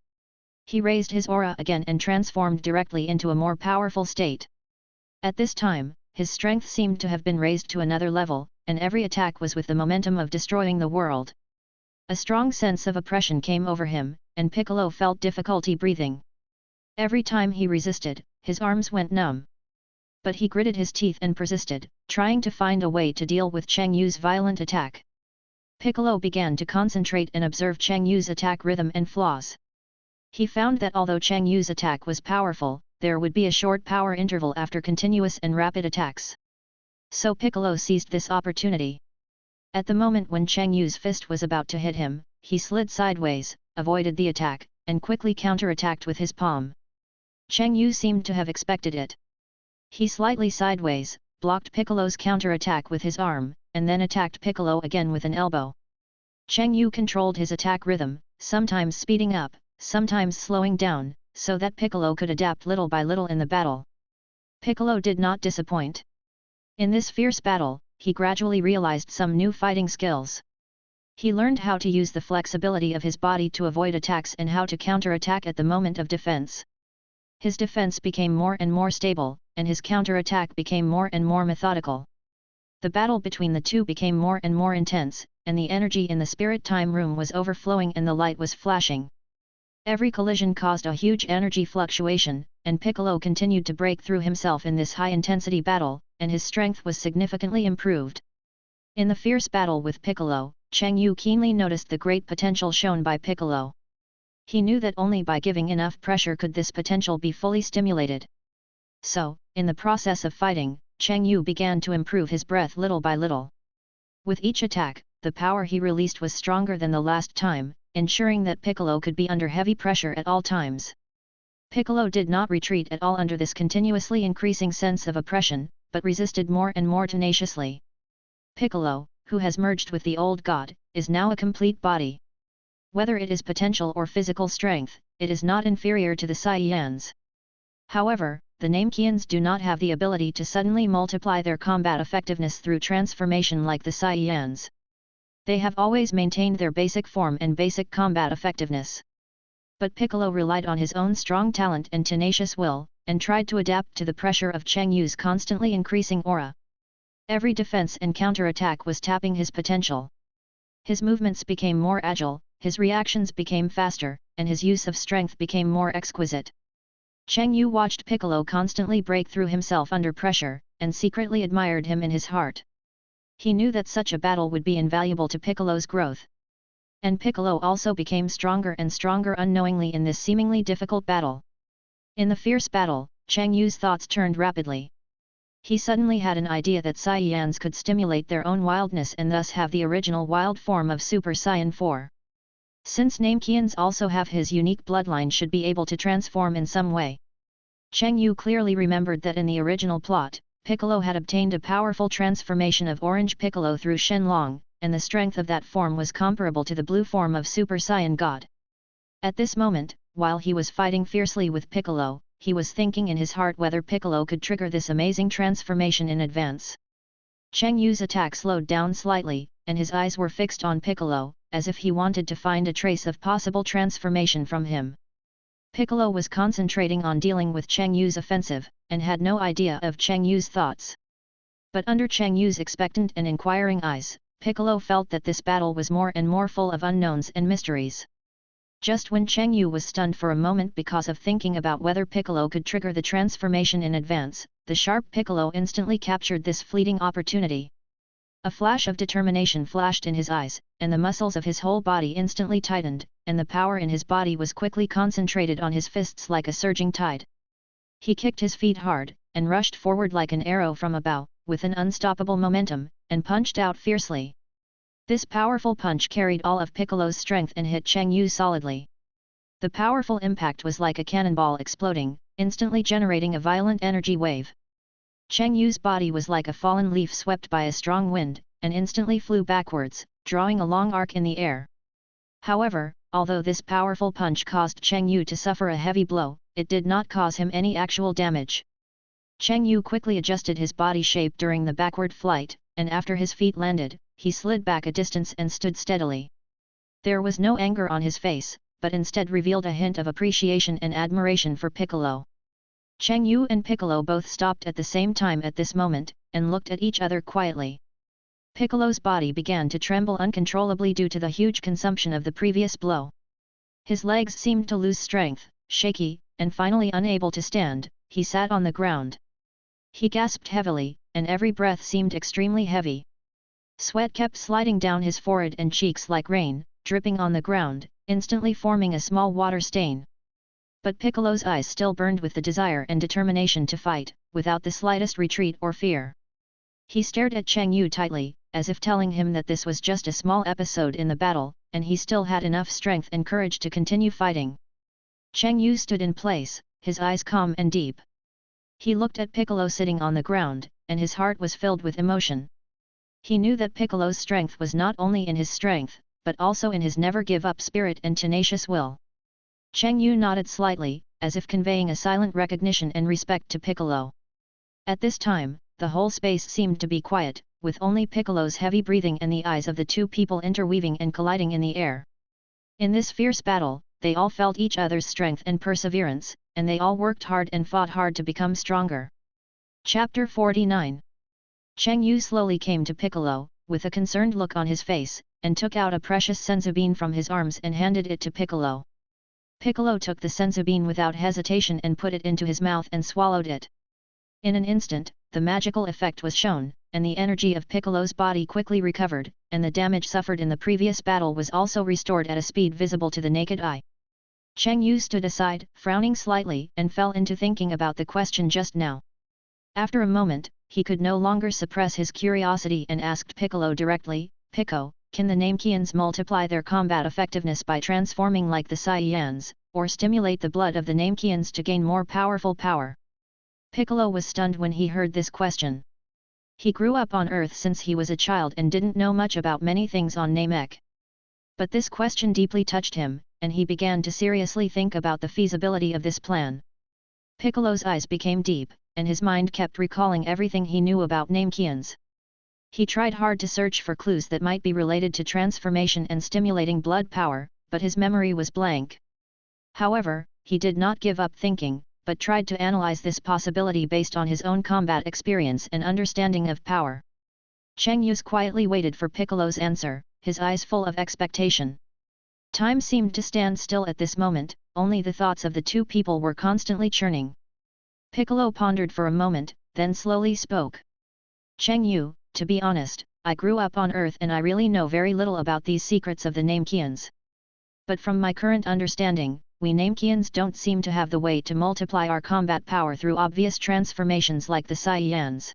He raised his aura again and transformed directly into a more powerful state. At this time, his strength seemed to have been raised to another level, and every attack was with the momentum of destroying the world. A strong sense of oppression came over him, and Piccolo felt difficulty breathing. Every time he resisted, his arms went numb. But he gritted his teeth and persisted, trying to find a way to deal with Cheng Yu's violent attack. Piccolo began to concentrate and observe Cheng Yu's attack rhythm and flaws. He found that although Cheng Yu's attack was powerful, there would be a short power interval after continuous and rapid attacks. So Piccolo seized this opportunity. At the moment when Cheng Yu's fist was about to hit him, he slid sideways, avoided the attack, and quickly counter-attacked with his palm. Cheng Yu seemed to have expected it. He slightly sideways, blocked Piccolo's counter-attack with his arm, and then attacked Piccolo again with an elbow. Cheng Yu controlled his attack rhythm, sometimes speeding up, sometimes slowing down, so that Piccolo could adapt little by little in the battle. Piccolo did not disappoint. In this fierce battle, he gradually realized some new fighting skills. He learned how to use the flexibility of his body to avoid attacks and how to counter-attack at the moment of defense. His defense became more and more stable, and his counter-attack became more and more methodical. The battle between the two became more and more intense, and the energy in the spirit time room was overflowing and the light was flashing. Every collision caused a huge energy fluctuation, and Piccolo continued to break through himself in this high-intensity battle, and his strength was significantly improved. In the fierce battle with Piccolo, Cheng Yu keenly noticed the great potential shown by Piccolo. He knew that only by giving enough pressure could this potential be fully stimulated. So, in the process of fighting, Cheng Yu began to improve his breath little by little. With each attack, the power he released was stronger than the last time, ensuring that Piccolo could be under heavy pressure at all times. Piccolo did not retreat at all under this continuously increasing sense of oppression, but resisted more and more tenaciously. Piccolo, who has merged with the old god, is now a complete body. Whether it is potential or physical strength, it is not inferior to the Saiyans. However, the Namekians do not have the ability to suddenly multiply their combat effectiveness through transformation like the Saiyans. They have always maintained their basic form and basic combat effectiveness. But Piccolo relied on his own strong talent and tenacious will, and tried to adapt to the pressure of Cheng Yu's constantly increasing aura. Every defense and counter-attack was tapping his potential. His movements became more agile, his reactions became faster, and his use of strength became more exquisite. Cheng Yu watched Piccolo constantly break through himself under pressure, and secretly admired him in his heart. He knew that such a battle would be invaluable to Piccolo's growth. And Piccolo also became stronger and stronger unknowingly in this seemingly difficult battle. In the fierce battle, Cheng Yu's thoughts turned rapidly. He suddenly had an idea that Saiyans could stimulate their own wildness and thus have the original wild form of Super Saiyan 4. Since Namekians also have his unique bloodline should be able to transform in some way. Cheng Yu clearly remembered that in the original plot, Piccolo had obtained a powerful transformation of Orange Piccolo through Shenlong, and the strength of that form was comparable to the blue form of Super Saiyan God. At this moment, while he was fighting fiercely with Piccolo, he was thinking in his heart whether Piccolo could trigger this amazing transformation in advance. Cheng Yu's attack slowed down slightly, and his eyes were fixed on Piccolo, as if he wanted to find a trace of possible transformation from him. Piccolo was concentrating on dealing with Cheng Yu's offensive, and had no idea of Cheng Yu's thoughts. But under Cheng Yu's expectant and inquiring eyes, Piccolo felt that this battle was more and more full of unknowns and mysteries. Just when Cheng Yu was stunned for a moment because of thinking about whether Piccolo could trigger the transformation in advance, the sharp Piccolo instantly captured this fleeting opportunity. A flash of determination flashed in his eyes, and the muscles of his whole body instantly tightened, and the power in his body was quickly concentrated on his fists like a surging tide. He kicked his feet hard, and rushed forward like an arrow from a bow, with an unstoppable momentum, and punched out fiercely. This powerful punch carried all of Piccolo's strength and hit Cheng Yu solidly. The powerful impact was like a cannonball exploding, instantly generating a violent energy wave. Cheng Yu's body was like a fallen leaf swept by a strong wind, and instantly flew backwards, drawing a long arc in the air. However, although this powerful punch caused Cheng Yu to suffer a heavy blow, it did not cause him any actual damage. Cheng Yu quickly adjusted his body shape during the backward flight, and after his feet landed, he slid back a distance and stood steadily. There was no anger on his face, but instead revealed a hint of appreciation and admiration for Piccolo. Cheng Yu and Piccolo both stopped at the same time at this moment, and looked at each other quietly. Piccolo's body began to tremble uncontrollably due to the huge consumption of the previous blow. His legs seemed to lose strength, shaky, and finally unable to stand, he sat on the ground. He gasped heavily, and every breath seemed extremely heavy. Sweat kept sliding down his forehead and cheeks like rain, dripping on the ground, instantly forming a small water stain. But Piccolo's eyes still burned with the desire and determination to fight, without the slightest retreat or fear. He stared at Cheng Yu tightly, as if telling him that this was just a small episode in the battle, and he still had enough strength and courage to continue fighting. Cheng Yu stood in place, his eyes calm and deep. He looked at Piccolo sitting on the ground, and his heart was filled with emotion. He knew that Piccolo's strength was not only in his strength, but also in his never-give-up spirit and tenacious will. Cheng Yu nodded slightly, as if conveying a silent recognition and respect to Piccolo. At this time, the whole space seemed to be quiet, with only Piccolo's heavy breathing and the eyes of the two people interweaving and colliding in the air. In this fierce battle, they all felt each other's strength and perseverance, and they all worked hard and fought hard to become stronger. Chapter 49. Cheng Yu slowly came to Piccolo, with a concerned look on his face, and took out a precious senzu-bean from his arms and handed it to Piccolo. Piccolo took the senzu-bean without hesitation and put it into his mouth and swallowed it. In an instant, the magical effect was shown, and the energy of Piccolo's body quickly recovered, and the damage suffered in the previous battle was also restored at a speed visible to the naked eye. Cheng Yu stood aside, frowning slightly, and fell into thinking about the question just now. After a moment, he could no longer suppress his curiosity and asked Piccolo directly, "Pico, can the Namekians multiply their combat effectiveness by transforming like the Saiyans, or stimulate the blood of the Namekians to gain more powerful power?" Piccolo was stunned when he heard this question. He grew up on Earth since he was a child and didn't know much about many things on Namek. But this question deeply touched him, and he began to seriously think about the feasibility of this plan. Piccolo's eyes became deep, and his mind kept recalling everything he knew about Namekians. He tried hard to search for clues that might be related to transformation and stimulating blood power, but his memory was blank. However, he did not give up thinking, but tried to analyze this possibility based on his own combat experience and understanding of power. Cheng Yu quietly waited for Piccolo's answer, his eyes full of expectation. Time seemed to stand still at this moment, only the thoughts of the two people were constantly churning. Piccolo pondered for a moment, then slowly spoke. "Cheng Yu, to be honest, I grew up on Earth and I really know very little about these secrets of the Namekians. But from my current understanding, we Namekians don't seem to have the way to multiply our combat power through obvious transformations like the Saiyans.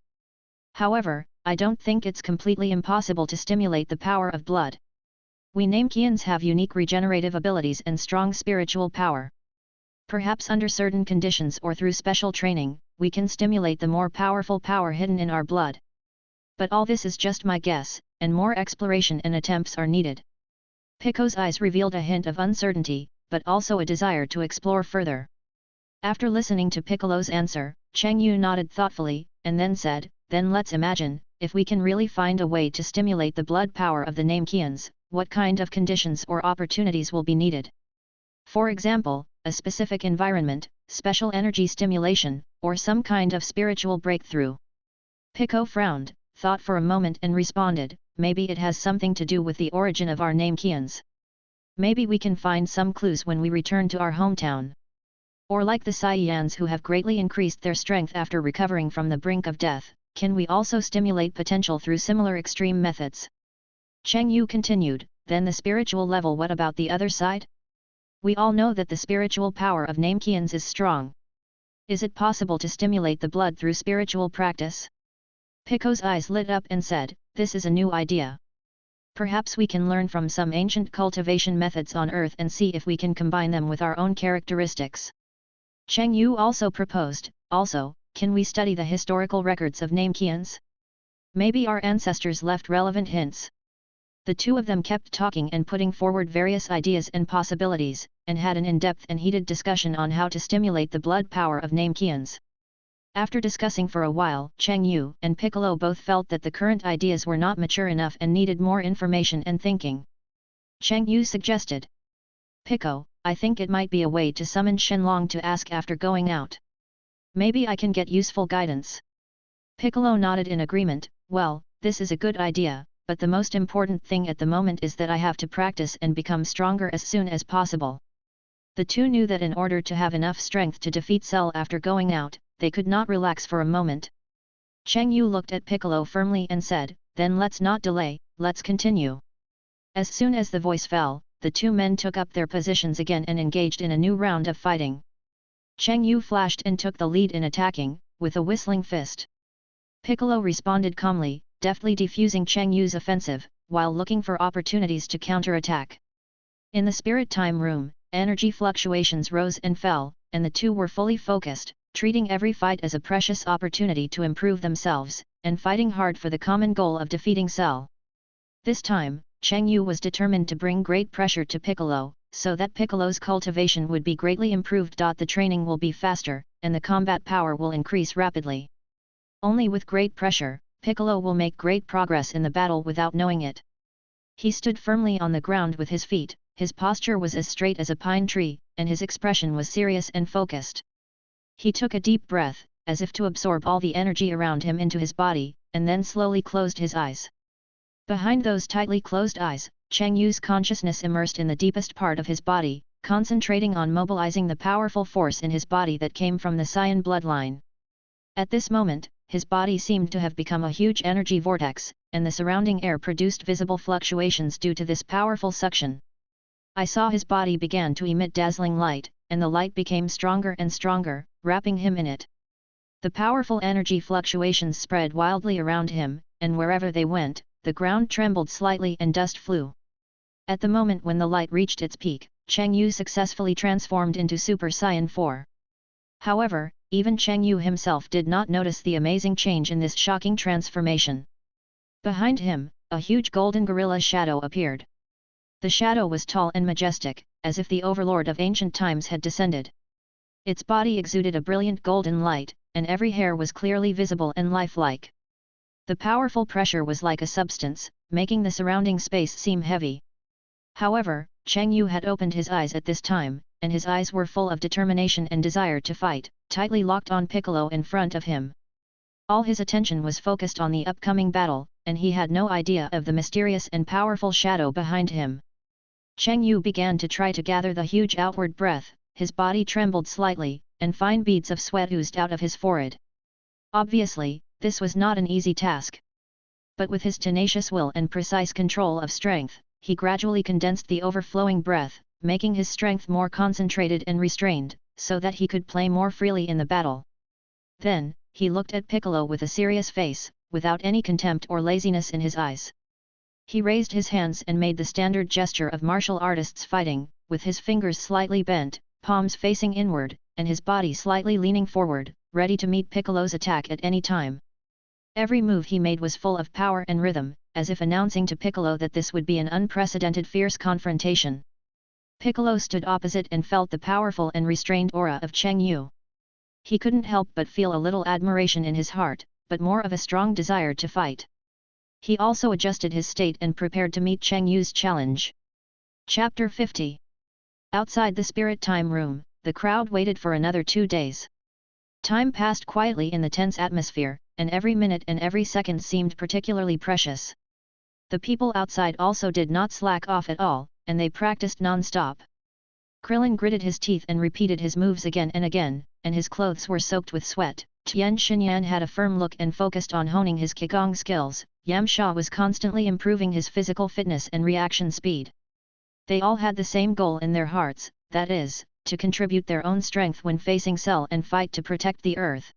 However, I don't think it's completely impossible to stimulate the power of blood. We Namekians have unique regenerative abilities and strong spiritual power. Perhaps under certain conditions or through special training, we can stimulate the more powerful power hidden in our blood. But all this is just my guess, and more exploration and attempts are needed." Pico's eyes revealed a hint of uncertainty, but also a desire to explore further. After listening to Piccolo's answer, Cheng Yu nodded thoughtfully, and then said, "Then let's imagine, if we can really find a way to stimulate the blood power of the Namekians, what kind of conditions or opportunities will be needed? For example, a specific environment, special energy stimulation, or some kind of spiritual breakthrough." Pico frowned, thought for a moment and responded, "Maybe it has something to do with the origin of our Namekians. Maybe we can find some clues when we return to our hometown. Or like the Saiyans who have greatly increased their strength after recovering from the brink of death, can we also stimulate potential through similar extreme methods?" Cheng Yu continued, "Then the spiritual level, what about the other side? We all know that the spiritual power of Namekians is strong. Is it possible to stimulate the blood through spiritual practice?" Pico's eyes lit up and said, "This is a new idea. Perhaps we can learn from some ancient cultivation methods on Earth and see if we can combine them with our own characteristics." Cheng Yu also proposed, "Also, can we study the historical records of Namekians? Maybe our ancestors left relevant hints." The two of them kept talking and putting forward various ideas and possibilities, and had an in-depth and heated discussion on how to stimulate the blood power of Namekians. After discussing for a while, Cheng Yu and Piccolo both felt that the current ideas were not mature enough and needed more information and thinking. Cheng Yu suggested, "Pico, I think it might be a way to summon Shenlong to ask after going out. Maybe I can get useful guidance." Piccolo nodded in agreement, "Well, this is a good idea, but the most important thing at the moment is that I have to practice and become stronger as soon as possible." The two knew that in order to have enough strength to defeat Cell after going out, they could not relax for a moment. Cheng Yu looked at Piccolo firmly and said, "Then let's not delay, let's continue." As soon as the voice fell, the two men took up their positions again and engaged in a new round of fighting. Cheng Yu flashed and took the lead in attacking, with a whistling fist. Piccolo responded calmly, deftly defusing Cheng Yu's offensive, while looking for opportunities to counterattack. In the spirit time room, energy fluctuations rose and fell, and the two were fully focused, treating every fight as a precious opportunity to improve themselves, and fighting hard for the common goal of defeating Cell. This time, Cheng Yu was determined to bring great pressure to Piccolo, so that Piccolo's cultivation would be greatly improved. The training will be faster, and the combat power will increase rapidly. Only with great pressure, Piccolo will make great progress in the battle without knowing it. He stood firmly on the ground with his feet, his posture was as straight as a pine tree, and his expression was serious and focused. He took a deep breath, as if to absorb all the energy around him into his body, and then slowly closed his eyes. Behind those tightly closed eyes, Cheng Yu's consciousness immersed in the deepest part of his body, concentrating on mobilizing the powerful force in his body that came from the Cyan bloodline. At this moment, his body seemed to have become a huge energy vortex, and the surrounding air produced visible fluctuations due to this powerful suction. I saw his body began to emit dazzling light, and the light became stronger and stronger, wrapping him in it. The powerful energy fluctuations spread wildly around him, and wherever they went, the ground trembled slightly and dust flew. At the moment when the light reached its peak, Cheng Yu successfully transformed into Super Saiyan 4. However, even Cheng Yu himself did not notice the amazing change in this shocking transformation. Behind him, a huge golden gorilla shadow appeared. The shadow was tall and majestic, as if the overlord of ancient times had descended. Its body exuded a brilliant golden light, and every hair was clearly visible and lifelike. The powerful pressure was like a substance, making the surrounding space seem heavy. However, Cheng Yu had opened his eyes at this time, and his eyes were full of determination and desire to fight, tightly locked on Piccolo in front of him. All his attention was focused on the upcoming battle, and he had no idea of the mysterious and powerful shadow behind him. Cheng Yu began to try to gather the huge outward breath, his body trembled slightly, and fine beads of sweat oozed out of his forehead. Obviously, this was not an easy task. But with his tenacious will and precise control of strength, he gradually condensed the overflowing breath, making his strength more concentrated and restrained, so that he could play more freely in the battle. Then, he looked at Piccolo with a serious face, without any contempt or laziness in his eyes. He raised his hands and made the standard gesture of martial artists fighting, with his fingers slightly bent, palms facing inward, and his body slightly leaning forward, ready to meet Piccolo's attack at any time. Every move he made was full of power and rhythm, as if announcing to Piccolo that this would be an unprecedented fierce confrontation. Piccolo stood opposite and felt the powerful and restrained aura of Cheng Yu. He couldn't help but feel a little admiration in his heart, but more of a strong desire to fight. He also adjusted his state and prepared to meet Cheng Yu's challenge. Chapter 50. Outside the spirit time room, the crowd waited for another 2 days. Time passed quietly in the tense atmosphere, and every minute and every second seemed particularly precious. The people outside also did not slack off at all, and they practiced non-stop. Krillin gritted his teeth and repeated his moves again and again, and his clothes were soaked with sweat. Tien Xinyan had a firm look and focused on honing his Qigong skills. Yamsha was constantly improving his physical fitness and reaction speed. They all had the same goal in their hearts, that is, to contribute their own strength when facing Cell and fight to protect the Earth.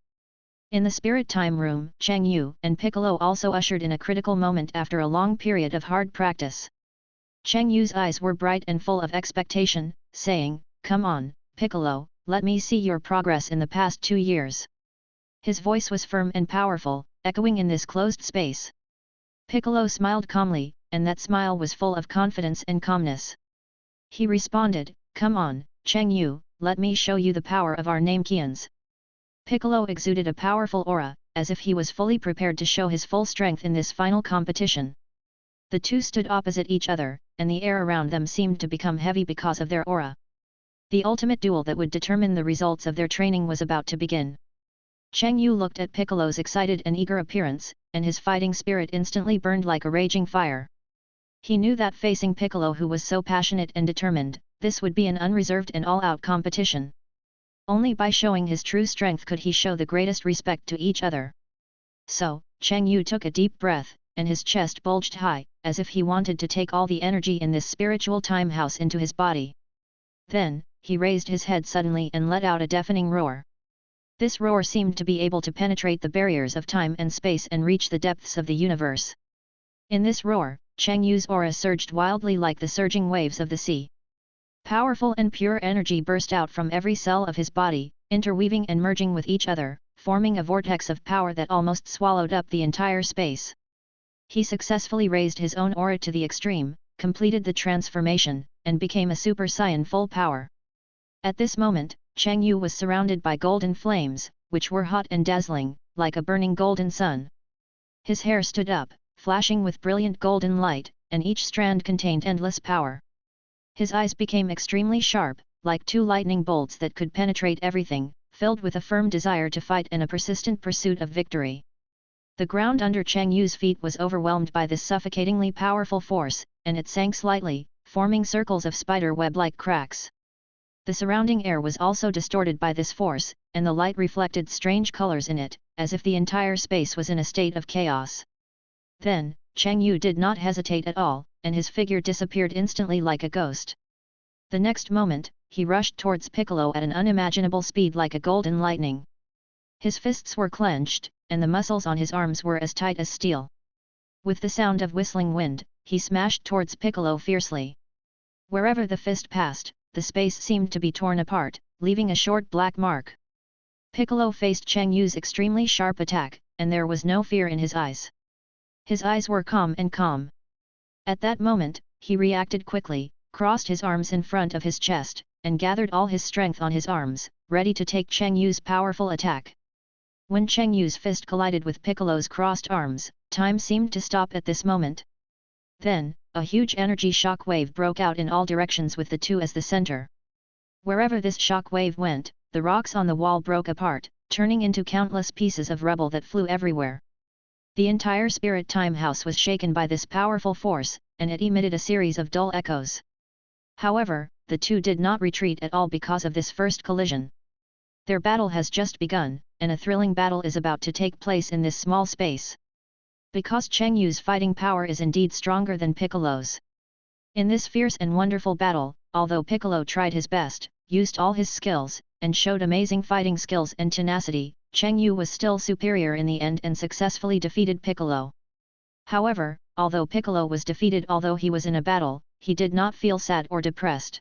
In the spirit time room, Cheng Yu and Piccolo also ushered in a critical moment after a long period of hard practice. Cheng Yu's eyes were bright and full of expectation, saying, "Come on, Piccolo, let me see your progress in the past 2 years." His voice was firm and powerful, echoing in this closed space. Piccolo smiled calmly, and that smile was full of confidence and calmness. He responded, "Come on, Cheng Yu, let me show you the power of our Namekians." Piccolo exuded a powerful aura, as if he was fully prepared to show his full strength in this final competition. The two stood opposite each other, and the air around them seemed to become heavy because of their aura. The ultimate duel that would determine the results of their training was about to begin. Cheng Yu looked at Piccolo's excited and eager appearance, and his fighting spirit instantly burned like a raging fire. He knew that facing Piccolo, who was so passionate and determined, this would be an unreserved and all-out competition. Only by showing his true strength could he show the greatest respect to each other. So, Cheng Yu took a deep breath, and his chest bulged high, as if he wanted to take all the energy in this spiritual time house into his body. Then, he raised his head suddenly and let out a deafening roar. This roar seemed to be able to penetrate the barriers of time and space and reach the depths of the universe. In this roar, Cheng Yu's aura surged wildly like the surging waves of the sea. Powerful and pure energy burst out from every cell of his body, interweaving and merging with each other, forming a vortex of power that almost swallowed up the entire space. He successfully raised his own aura to the extreme, completed the transformation, and became a Super Saiyan full power. At this moment, Cheng Yu was surrounded by golden flames, which were hot and dazzling, like a burning golden sun. His hair stood up, flashing with brilliant golden light, and each strand contained endless power. His eyes became extremely sharp, like two lightning bolts that could penetrate everything, filled with a firm desire to fight and a persistent pursuit of victory. The ground under Cheng Yu's feet was overwhelmed by this suffocatingly powerful force, and it sank slightly, forming circles of spider web-like cracks. The surrounding air was also distorted by this force, and the light reflected strange colors in it, as if the entire space was in a state of chaos. Then, Cheng Yu did not hesitate at all, and his figure disappeared instantly like a ghost. The next moment, he rushed towards Piccolo at an unimaginable speed like a golden lightning. His fists were clenched, and the muscles on his arms were as tight as steel. With the sound of whistling wind, he smashed towards Piccolo fiercely. Wherever the fist passed, the space seemed to be torn apart, leaving a short black mark. Piccolo faced Cheng Yu's extremely sharp attack, and there was no fear in his eyes. His eyes were calm and calm. At that moment, he reacted quickly, crossed his arms in front of his chest, and gathered all his strength on his arms, ready to take Cheng Yu's powerful attack. When Cheng Yu's fist collided with Piccolo's crossed arms, time seemed to stop at this moment. Then, a huge energy shock wave broke out in all directions with the two as the center. Wherever this shock wave went, the rocks on the wall broke apart, turning into countless pieces of rubble that flew everywhere. The entire spirit time house was shaken by this powerful force, and it emitted a series of dull echoes. However, the two did not retreat at all because of this first collision. Their battle has just begun, and a thrilling battle is about to take place in this small space. Because Cheng Yu's fighting power is indeed stronger than Piccolo's. In this fierce and wonderful battle, although Piccolo tried his best, used all his skills, and showed amazing fighting skills and tenacity, Cheng Yu was still superior in the end and successfully defeated Piccolo. However, although Piccolo was defeated although he was in a battle, he did not feel sad or depressed.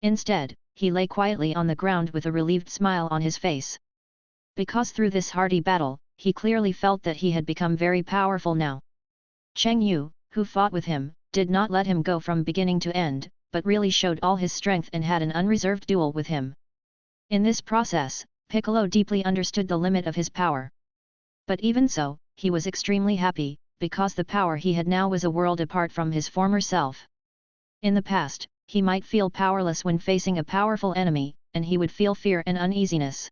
Instead, he lay quietly on the ground with a relieved smile on his face. Because through this hardy battle, he clearly felt that he had become very powerful now. Cheng Yu, who fought with him, did not let him go from beginning to end, but really showed all his strength and had an unreserved duel with him. In this process, Piccolo deeply understood the limit of his power. But even so, he was extremely happy, because the power he had now was a world apart from his former self. In the past, he might feel powerless when facing a powerful enemy, and he would feel fear and uneasiness.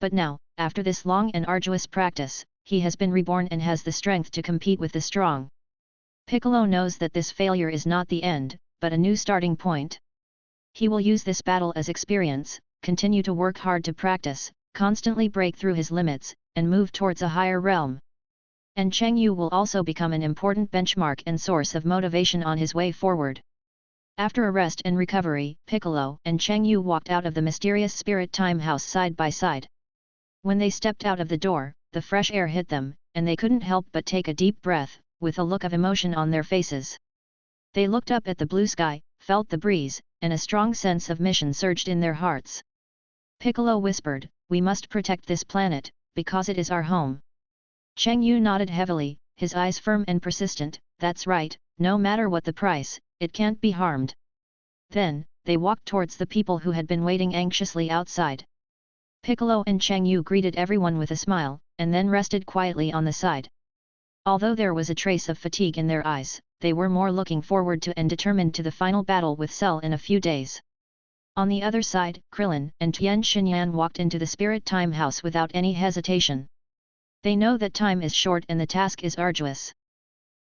But now, after this long and arduous practice, he has been reborn and has the strength to compete with the strong. Piccolo knows that this failure is not the end, but a new starting point. He will use this battle as experience, continue to work hard to practice, constantly break through his limits, and move towards a higher realm. And Cheng Yu will also become an important benchmark and source of motivation on his way forward. After a rest and recovery, Piccolo and Cheng Yu walked out of the mysterious spirit time house side by side. When they stepped out of the door, the fresh air hit them, and they couldn't help but take a deep breath, with a look of emotion on their faces. They looked up at the blue sky, felt the breeze, and a strong sense of mission surged in their hearts. Piccolo whispered, "We must protect this planet, because it is our home." Cheng Yu nodded heavily, his eyes firm and persistent, "That's right, no matter what the price, it can't be harmed." Then, they walked towards the people who had been waiting anxiously outside. Piccolo and Cheng Yu greeted everyone with a smile, and then rested quietly on the side. Although there was a trace of fatigue in their eyes, they were more looking forward to and determined to the final battle with Cell in a few days. On the other side, Krillin and Tian Xinyan walked into the spirit time house without any hesitation. They know that time is short and the task is arduous.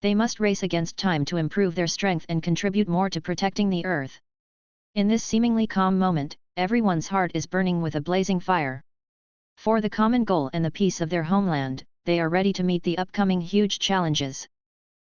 They must race against time to improve their strength and contribute more to protecting the Earth. In this seemingly calm moment, everyone's heart is burning with a blazing fire. For the common goal and the peace of their homeland, they are ready to meet the upcoming huge challenges.